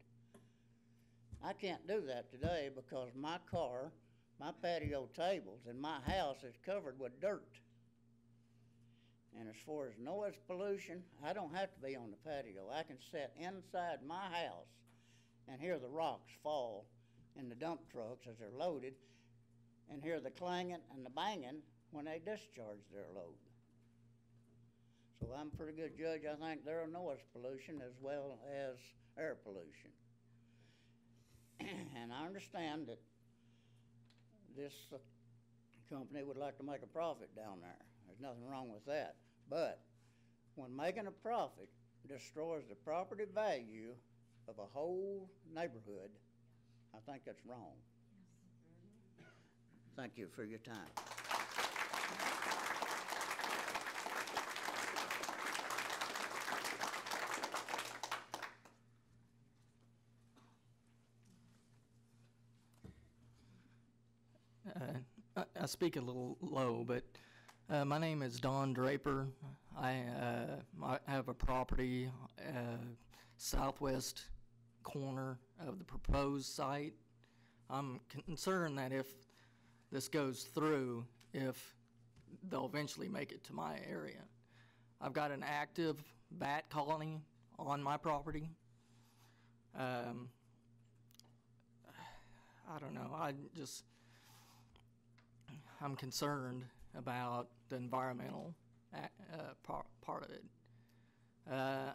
I can't do that today because my car, my patio tables, and my house is covered with dirt. And as far as noise pollution, I don't have to be on the patio. I can sit inside my house and hear the rocks fall in the dump trucks as they're loaded and hear the clanging and the banging when they discharge their load. So I'm a pretty good judge. I think there are noise pollution as well as air pollution. And I understand that this company would like to make a profit down there. There's nothing wrong with that. But when making a profit destroys the property value of a whole neighborhood, I think that's wrong. Thank you for your time. I speak a little low, but my name is Don Draper. I have a property southwest corner of the proposed site. I'm concerned that if this goes through, if they'll eventually make it to my area. I've got an active bat colony on my property. I don't know, I'm concerned about the environmental part of it. I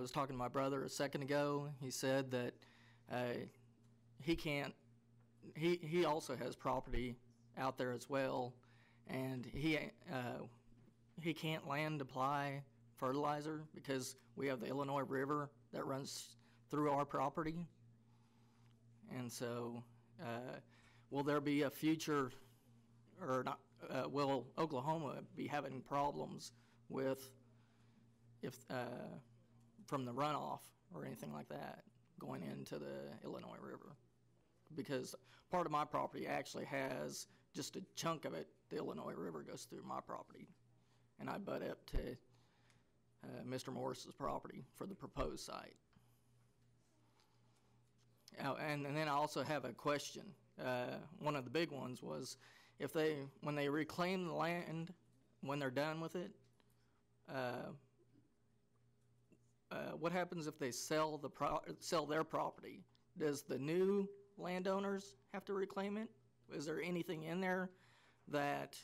was talking to my brother a second ago. He said that he also has property out there as well, and he can't land apply fertilizer because we have the Illinois River that runs through our property. And so, will there be a future, or not, will Oklahoma be having problems with from the runoff or anything like that going into the Illinois River? Because part of my property actually has just a chunk of it, the Illinois River goes through my property, and I butt up to Mr. Morris's property for the proposed site. And then I also have a question. One of the big ones was, when they reclaim the land, when they're done with it, what happens if they sell their property? Does the new landowners have to reclaim it? Is there anything in there that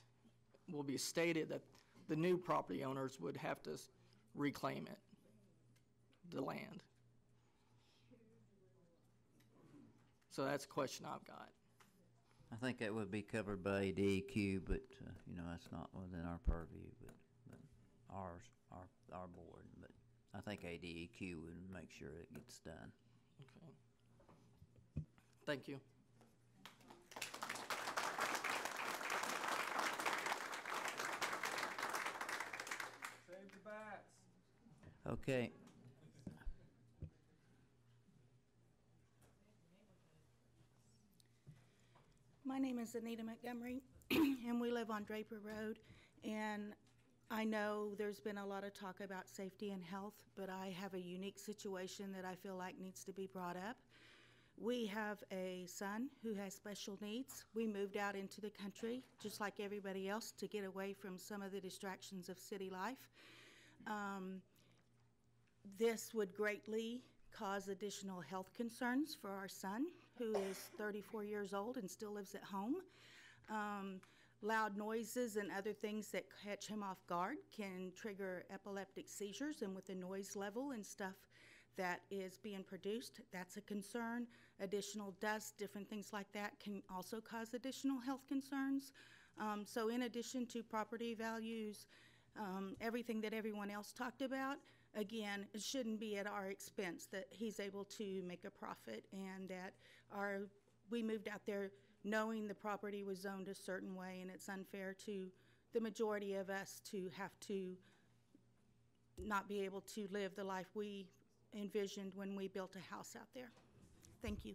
will be stated that the new property owners would have to reclaim it, the land. So that's a question I've got. I think that would be covered by ADEQ, but, you know, that's not within our purview, but ours, our board. But I think ADEQ would make sure it gets done. Okay. Thank you. Save the bats. Okay. My name is Anita Montgomery, and we live on Draper Road. And I know there's been a lot of talk about safety and health, but I have a unique situation that I feel like needs to be brought up. We have a son who has special needs. We moved out into the country, just like everybody else, to get away from some of the distractions of city life. This would greatly cause additional health concerns for our son, who is 34 years old and still lives at home. Loud noises and other things that catch him off guard can trigger epileptic seizures, and with the noise level and stuff that is being produced, that's a concern. Additional dust, different things like that can also cause additional health concerns. So in addition to property values, everything that everyone else talked about, again, it shouldn't be at our expense, that he's able to make a profit, and that we moved out there knowing the property was zoned a certain way, and it's unfair to the majority of us to have to not be able to live the life we envisioned when we built a house out there. Thank you.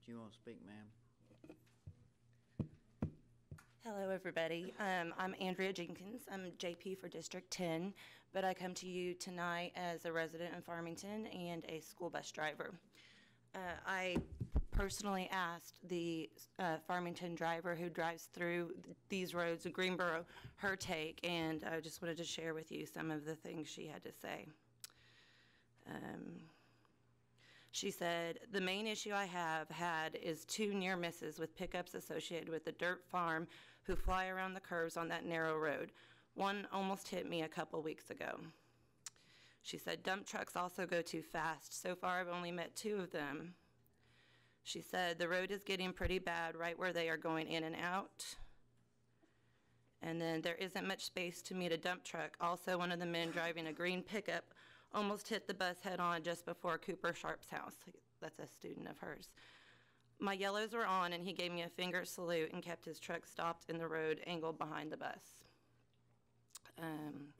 Do you want to speak, ma'am? Hello, everybody. I'm Andrea Jenkins. I'm JP for District 10, but I come to you tonight as a resident in Farmington and a school bus driver. I personally asked the Farmington driver who drives through these roads in Greenboro her take, and I just wanted to share with you some of the things she had to say. She said, "The main issue I have had is 2 near misses with pickups associated with the dirt farm who fly around the curves on that narrow road. One almost hit me a couple weeks ago." She said, "Dump trucks also go too fast. So far, I've only met 2 of them." She said, "The road is getting pretty bad right where they are going in and out. And then there isn't much space to meet a dump truck. Also, one of the men driving a green pickup almost hit the bus head on just before Cooper Sharp's house." That's a student of hers. "My yellows were on, and he gave me a finger salute and kept his truck stopped in the road angled behind the bus." And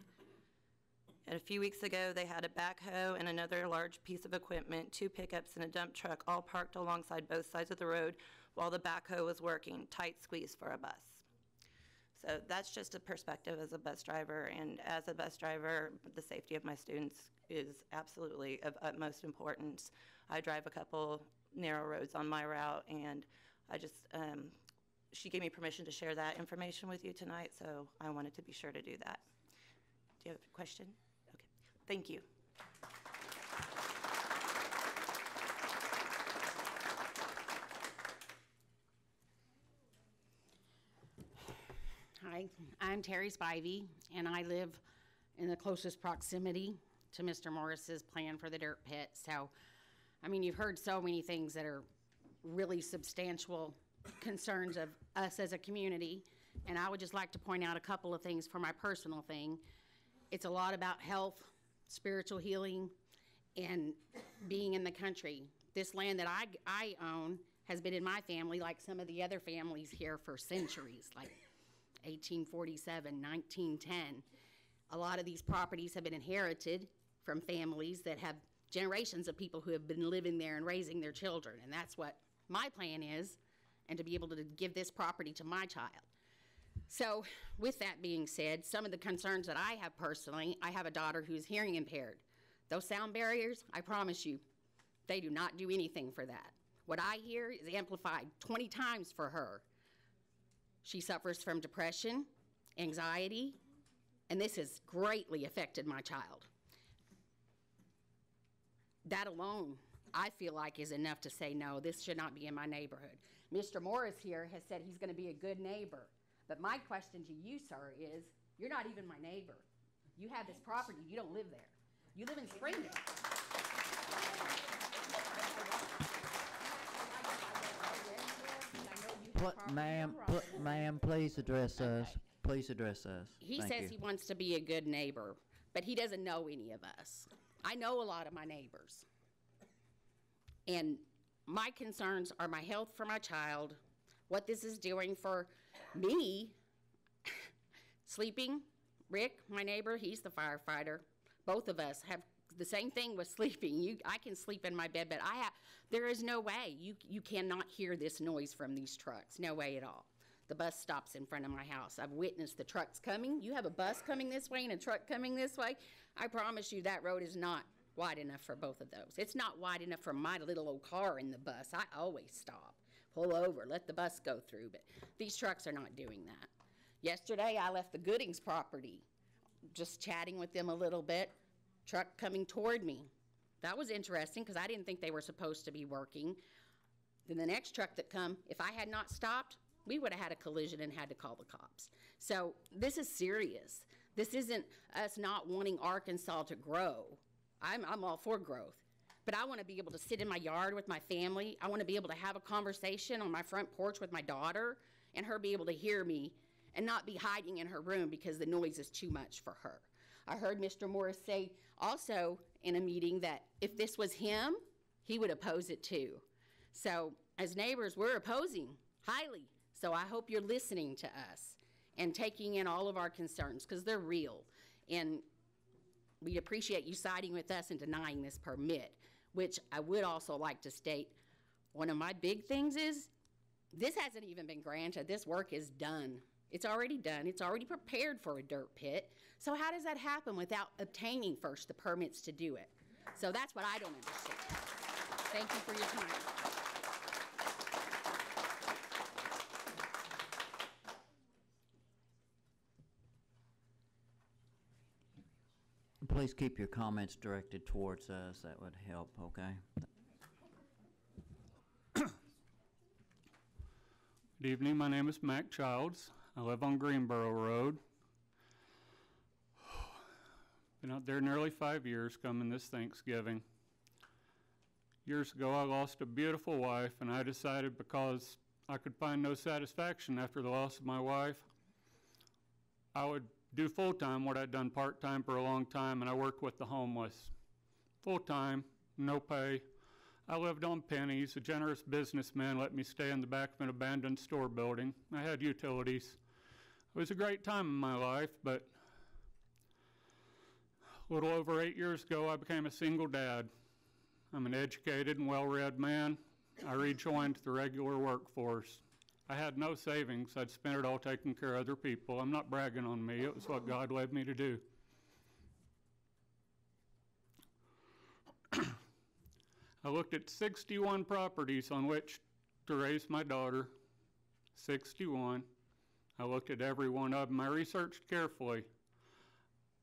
a few weeks ago, they had a backhoe and another large piece of equipment, 2 pickups and a dump truck, all parked alongside both sides of the road while the backhoe was working. Tight squeeze for a bus. So that's just a perspective as a bus driver, and as a bus driver, the safety of my students is absolutely of utmost importance. I drive a couple narrow roads on my route, and I just, she gave me permission to share that information with you tonight, so I wanted to be sure to do that. Do you have a question? Okay, thank you. Hi, I'm Terry Spivey, and I live in the closest proximity to Mr. Morris's plan for the dirt pit. So, I mean, you've heard so many things that are really substantial concerns of us as a community, and I would just like to point out a couple of things for my personal thing. It's a lot about health, spiritual healing, and being in the country. This land that I own has been in my family, like some of the other families here, for centuries, like 1847, 1910. A lot of these properties have been inherited from families that have generations of people who have been living there and raising their children, and that's what my plan is, and to be able to give this property to my child. So with that being said, some of the concerns that I have personally, I have a daughter who's hearing impaired. Those sound barriers, I promise you, they do not do anything for that. What I hear is amplified 20 times for her. She suffers from depression, anxiety, and this has greatly affected my child. that alone, I feel like, is enough to say, no, this should not be in my neighborhood. Mr. Morris here has said he's going to be a good neighbor. But my question to you, sir, is you're not even my neighbor. You have this property. You don't live there. You live in Springdale. Ma'am, please address us. Please address us. He Thank says you. he wants to be a good neighbor, but he doesn't know any of us. I know a lot of my neighbors. And my concerns are my health for my child, what this is doing for me, sleeping. Rick, my neighbor, he's the firefighter. Both of us have the same thing with sleeping. I can sleep in my bed, but there is no way. You cannot hear this noise from these trucks. No way at all. The bus stops in front of my house. I've witnessed the trucks coming. You have a bus coming this way and a truck coming this way. I promise you that road is not wide enough for both of those. It's not wide enough for my little old car in the bus. I always stop, pull over, let the bus go through, but these trucks are not doing that. Yesterday, I left the Goodings property, just chatting with them a little bit, truck coming toward me. That was interesting because I didn't think they were supposed to be working. Then the next truck that come, if I had not stopped, we would have had a collision and had to call the cops. So this is serious. This isn't us not wanting Arkansas to grow. I'm all for growth, but I want to be able to sit in my yard with my family. I want to be able to have a conversation on my front porch with my daughter and her be able to hear me and not be hiding in her room because the noise is too much for her. I heard Mr. Morris say also in a meeting that if this was him, he would oppose it too. So as neighbors, we're opposing highly. So I hope you're listening to us and taking in all of our concerns because they're real. And we appreciate you siding with us and denying this permit, which I would also like to state, one of my big things is this hasn't even been granted. This work is done. It's already done. It's already prepared for a dirt pit. So how does that happen without obtaining first the permits to do it? So that's what I don't understand. Thank you for your time. Please keep your comments directed towards us. That would help, okay? Good evening. My name is Mac Childs. I live on Greenboro Road. Been out there nearly 5 years, coming this Thanksgiving. Years ago, I lost a beautiful wife, and I decided because I could find no satisfaction after the loss of my wife, I would do full-time what I'd done part-time for a long time, and I worked with the homeless. Full-time, no pay. I lived on pennies. A generous businessman let me stay in the back of an abandoned store building. I had utilities. It was a great time in my life, but a little over 8 years ago, I became a single dad. I'm an educated and well-read man. I rejoined the regular workforce. I had no savings. I'd spent it all taking care of other people. I'm not bragging on me. It was what God led me to do. I looked at 61 properties on which to raise my daughter. 61. I looked at every one of them. I researched carefully.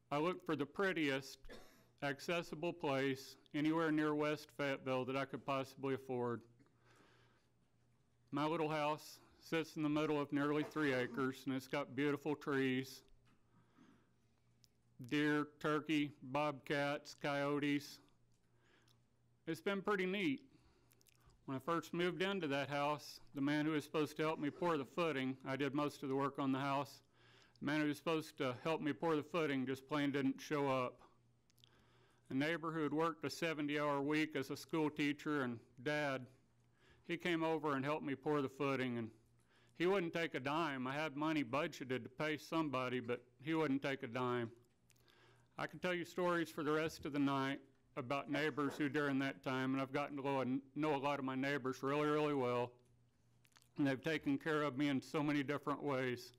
I looked for the prettiest, accessible place anywhere near West Fayetteville that I could possibly afford. My little house sits in the middle of nearly 3 acres, and it's got beautiful trees, deer, turkey, bobcats, coyotes. It's been pretty neat. When I first moved into that house, the man who was supposed to help me pour the footing, I did most of the work on the house, the man who was supposed to help me pour the footing just plain didn't show up. A neighbor who had worked a 70-hour week as a school teacher and dad, he came over and helped me pour the footing, and he wouldn't take a dime. I had money budgeted to pay somebody, but he wouldn't take a dime. I could tell you stories for the rest of the night about neighbors who during that time, and I've gotten to know a lot of my neighbors really, really well, and they've taken care of me in so many different ways.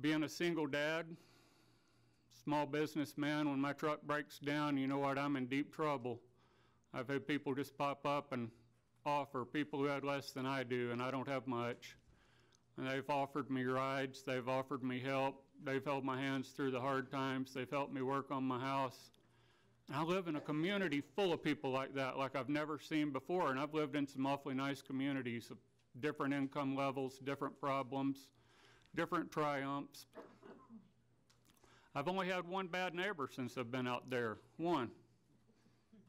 Being a single dad, small businessman, when my truck breaks down, you know what, I'm in deep trouble. I've had people just pop up and offer, people who had less than I do, and I don't have much. And they've offered me rides, they've offered me help, they've held my hands through the hard times, they've helped me work on my house. I live in a community full of people like that, like I've never seen before, and I've lived in some awfully nice communities of different income levels, different problems, different triumphs. I've only had one bad neighbor since I've been out there, one.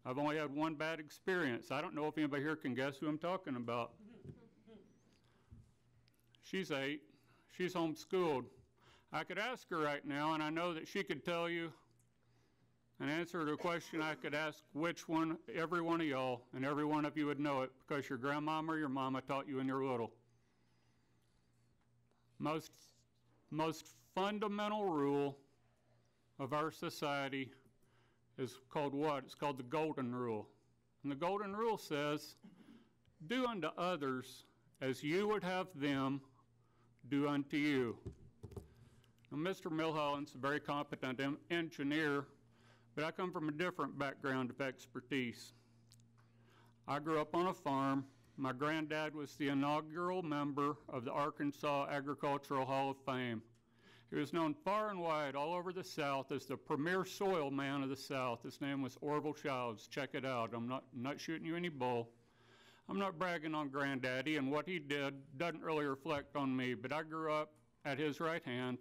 I've only had one bad experience. I don't know if anybody here can guess who I'm talking about. She's 8. She's homeschooled. I could ask her right now, and I know that she could tell you an answer to a question I could ask every one of y'all, and every one of you would know it because your grandmama or your mama taught you when you were little. Most fundamental rule of our society is called what? It's called the Golden Rule. And the Golden Rule says, do unto others as you would have them do unto you. Now, Mr. Milholland's a very competent engineer, but I come from a different background of expertise. I grew up on a farm. My granddad was the inaugural member of the Arkansas Agricultural Hall of Fame. He was known far and wide all over the South as the premier soil man of the South. His name was Orville Childs. Check it out. I'm not shooting you any bull. I'm not bragging on Granddaddy, and what he did doesn't really reflect on me, but I grew up at his right hand.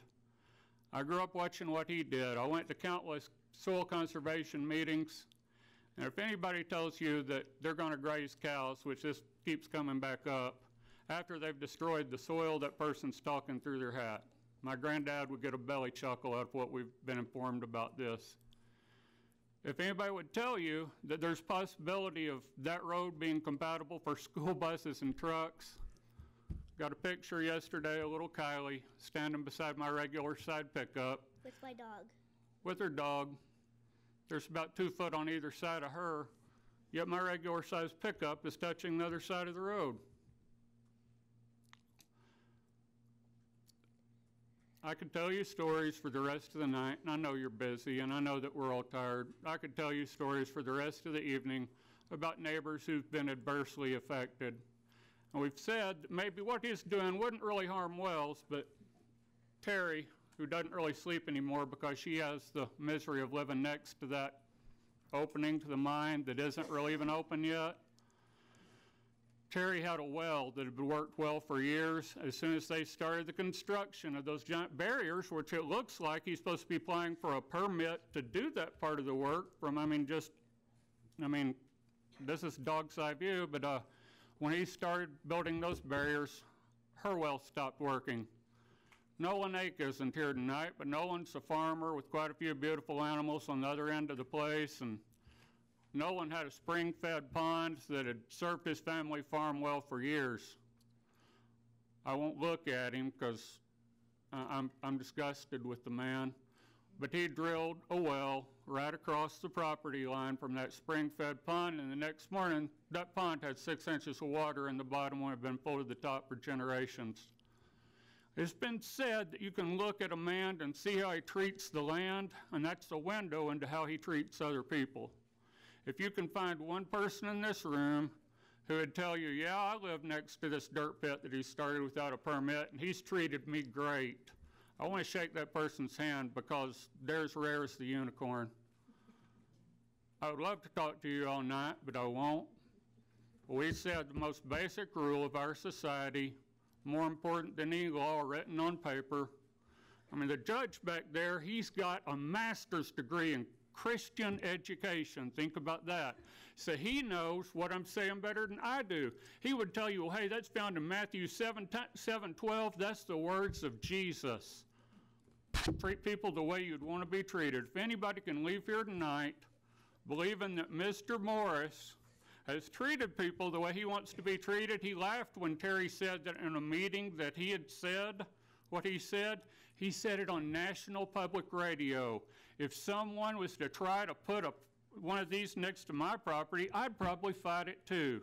I grew up watching what he did. I went to countless soil conservation meetings, and if anybody tells you that they're going to graze cows, which this keeps coming back up, after they've destroyed the soil, that person's talking through their hat. My granddad would get a belly chuckle out of what we've been informed about this. If anybody would tell you that there's possibility of that road being compatible for school buses and trucks, got a picture yesterday of little Kylie standing beside my regular side pickup. With my dog. With her dog. There's about 2 foot on either side of her, yet my regular size pickup is touching the other side of the road. I could tell you stories for the rest of the night, and I know you're busy, and I know that we're all tired. I could tell you stories for the rest of the evening about neighbors who've been adversely affected. And we've said that maybe what he's doing wouldn't really harm Wells, but Terry, who doesn't really sleep anymore because she has the misery of living next to that opening to the mine that isn't really even open yet. Terry had a well that had worked well for years. As soon as they started the construction of those giant barriers, which it looks like he's supposed to be applying for a permit to do that part of the work from, this is dog's eye view, but when he started building those barriers, her well stopped working. Nolan Ake isn't here tonight, but Nolan's a farmer with quite a few beautiful animals on the other end of the place, and Nolan had a spring-fed pond that had served his family farm well for years. I won't look at him because I'm disgusted with the man, but he drilled a well right across the property line from that spring-fed pond, and the next morning, that pond had 6 inches of water in the bottom when it had been full to the top for generations. It's been said that you can look at a man and see how he treats the land, and that's the window into how he treats other people. If you can find one person in this room who would tell you, yeah, I live next to this dirt pit that he started without a permit, and he's treated me great, I want to shake that person's hand because they're as rare as the unicorn. I would love to talk to you all night, but I won't. We said the most basic rule of our society, more important than any law written on paper. The judge back there, he's got a master's degree in Christian education. Think about that. So he knows what I'm saying better than I do. He would tell you, well, hey, that's found in Matthew 7:12. That's the words of Jesus. Treat people the way you'd want to be treated. If anybody can leave here tonight believing that Mr. Morris has treated people the way he wants to be treated, he laughed when Terry said that in a meeting that he had said what he said. He said it on national public radio. If someone was to try to put one of these next to my property, I'd probably fight it too.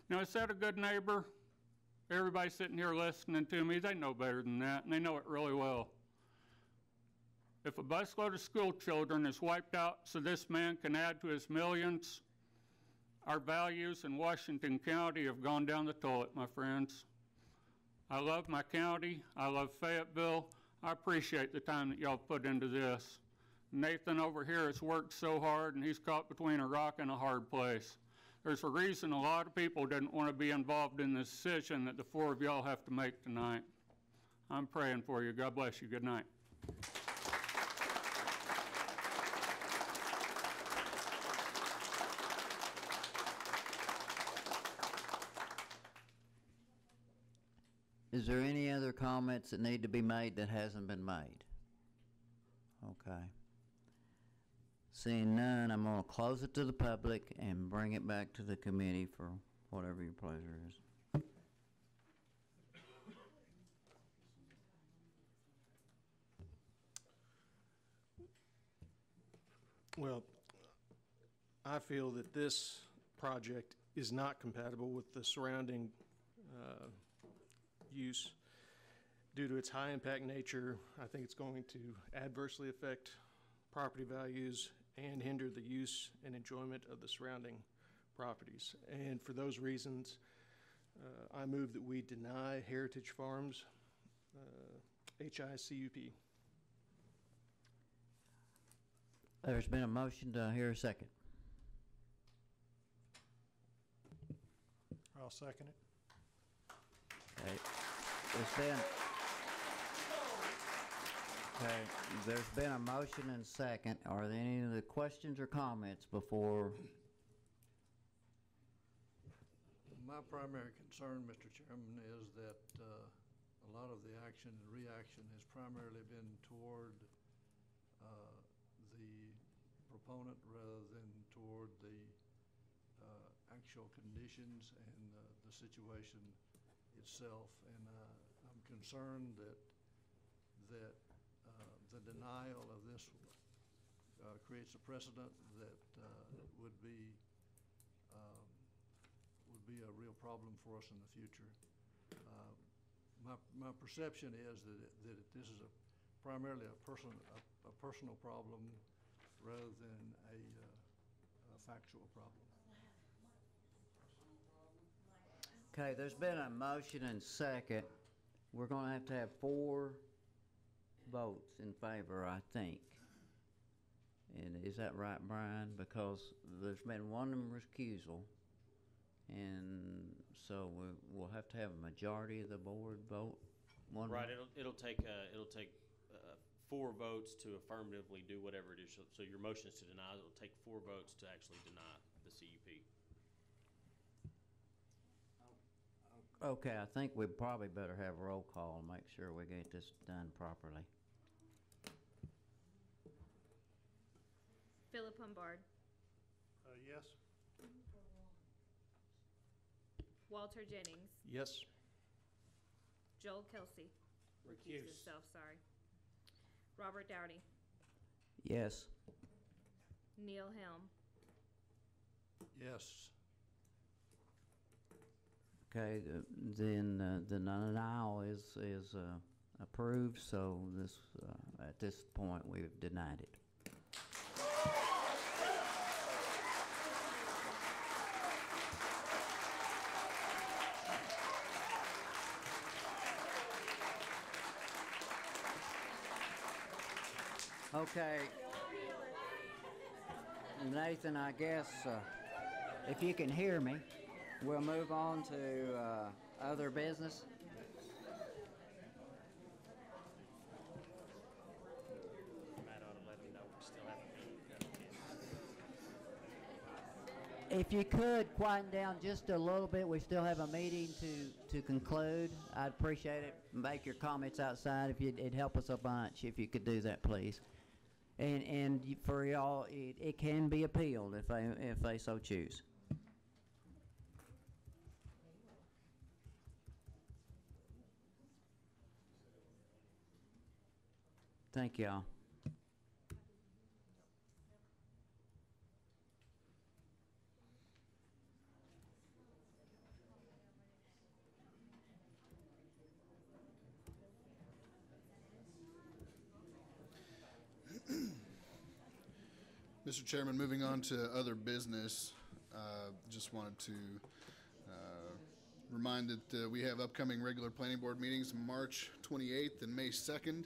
Now, is that a good neighbor? Everybody sitting here listening to me, they know better than that, and they know it really well. If a busload of school children is wiped out so this man can add to his millions, our values in Washington County have gone down the toilet, my friends. I love my county. I love Fayetteville. I appreciate the time that y'all put into this. Nathan over here has worked so hard, and he's caught between a rock and a hard place. There's a reason a lot of people didn't want to be involved in this decision that the four of y'all have to make tonight. I'm praying for you. God bless you. Good night. Is there any other comments that need to be made that hasn't been made? Okay. Seeing none, I'm going to close it to the public and bring it back to the committee for whatever your pleasure is. Well, I feel that this project is not compatible with the surrounding use. Due to its high impact nature, I think it's going to adversely affect property values and hinder the use and enjoyment of the surrounding properties. And for those reasons, I move that we deny Heritage Farms HICUP. There's been a motion. To hear a second? I'll second it. Okay. There's been a motion and second. Are there any other questions or comments before? My primary concern, Mr. Chairman, is that a lot of the action and reaction has primarily been toward the proponent rather than toward the actual conditions and the situation itself. And I'm concerned that the denial of this creates a precedent that would be a real problem for us in the future. My perception is that this is primarily a personal problem rather than a factual problem. Okay, there's been a motion and second. We're going to have 4 votes in favor, I think. And is that right, Brian? Because there's been one recusal, and so we'll have to have a majority of the board vote. Right. It'll take 4 votes to affirmatively do whatever it is. So your motion is to deny. It'll take 4 votes to actually deny the CUP. Okay, I think we probably better have a roll call and make sure we get this done properly. Philip Humbard. Yes. Walter Jennings. Yes. Joel Kelsey. Recused himself, sorry. Robert Dowdy. Yes. Neil Helm. Yes. Okay, then the denial is approved, so this, at this point, we've denied it. Okay. Nathan, I guess, if you can hear me, we'll move on to other business. If you could quieten down just a little bit, we still have a meeting to conclude. I'd appreciate it. Make your comments outside. If it'd help us a bunch if you could do that, please. And for y'all, it can be appealed if they so choose. Thank y'all. Mr. Chairman, moving on to other business, just wanted to remind that we have upcoming regular planning board meetings March 28th and May 2nd.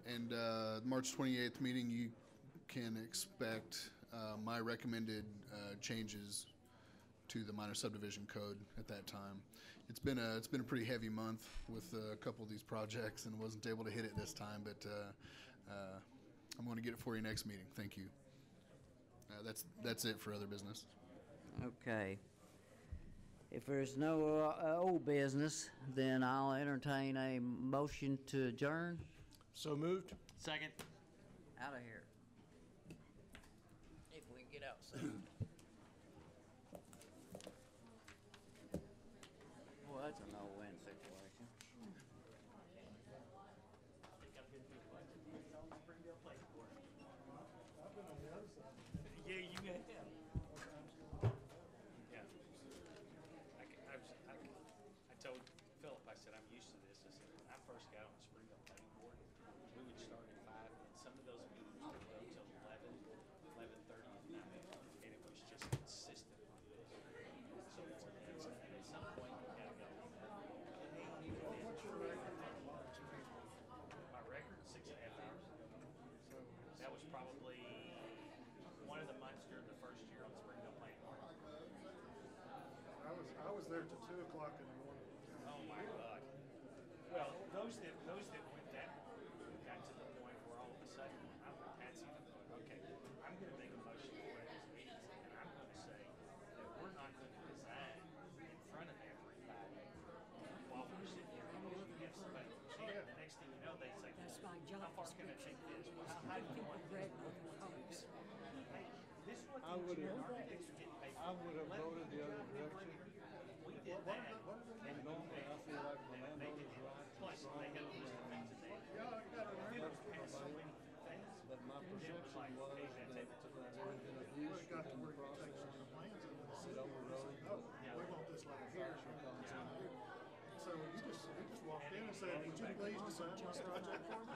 And March 28th meeting, you can expect my recommended changes to the minor subdivision code at that time. It's been a pretty heavy month with a couple of these projects, and wasn't able to hit it this time, but I'm going to get it for you next meeting. Thank you. That's it for other business. Okay. If there's no old business, then I'll entertain a motion to adjourn. So moved. Second. Out of here. If we can get outside. Well, that's a no-win situation. Yeah, you got him. Yeah. I told Philip, I said, I'm used to this. I said, when I first got on the Springdale Planning Board, we would start at 5, and some of those meetings would go till 11, 11:30 at night, and it was just consistent on this. So forth. And so at some point, we gotta go. My record, 6.5 hours. That was probably one of the months during the first year on the Springdale Planning Board. I was there till 2 o'clock in the morning. Oh my God. Well, those that went that got to the point where all of a sudden, I'm with Patsy and I thought, okay, I'm going to make a motion for these meetings, and I'm going to say that we're not going to design in front of everybody while we're sitting here, because we have somebody present, and the next thing you know, they say, how far can I take this? Well, how do you want to do it? Hey, this is what the engineering architects are getting paid for. I would have voted the other direction. We did that, and Normally, I feel like the landowner's right. plus, they had a list of things that they had to do. Phillips passed so many things. But my It was perception like, was okay, that that's it. there had been abuse Got to in the where you take process. some of the plans into the city. It overrode. Oh, we want this land here. So you just walked in and said, would you please design my project for me?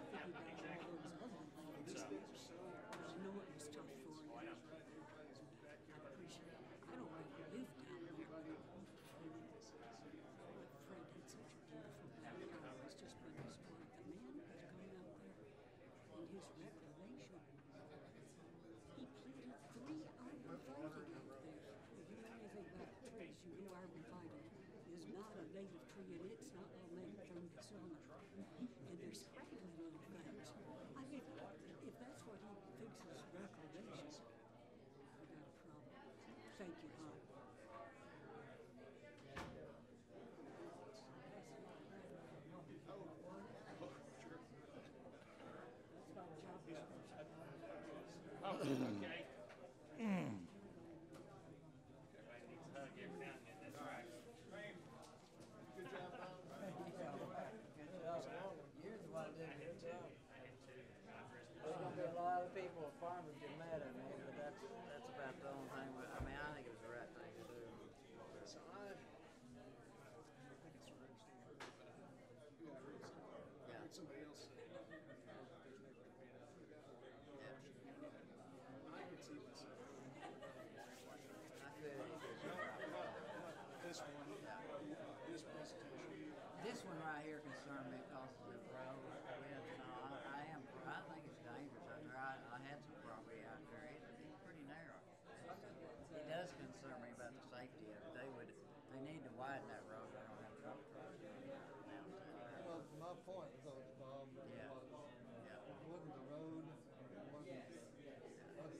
Okay. Everybody needs a hug every now and then, that's right. Good job, Bob. Years ago, I did a good job. There's gonna be a lot of people, farmers get mad at me, but that's about the only thing, I mean, I think it was the right thing to do. So I think it's the right thing to do. Yeah. Somebody else. I could see myself. This presentation. This one right here concerned me because of the road. I think it's dangerous out there. I had some property out there. It's pretty narrow. It does concern me about the safety of it. They need to widen that road. They don't have dump trucks. Well, my point, though,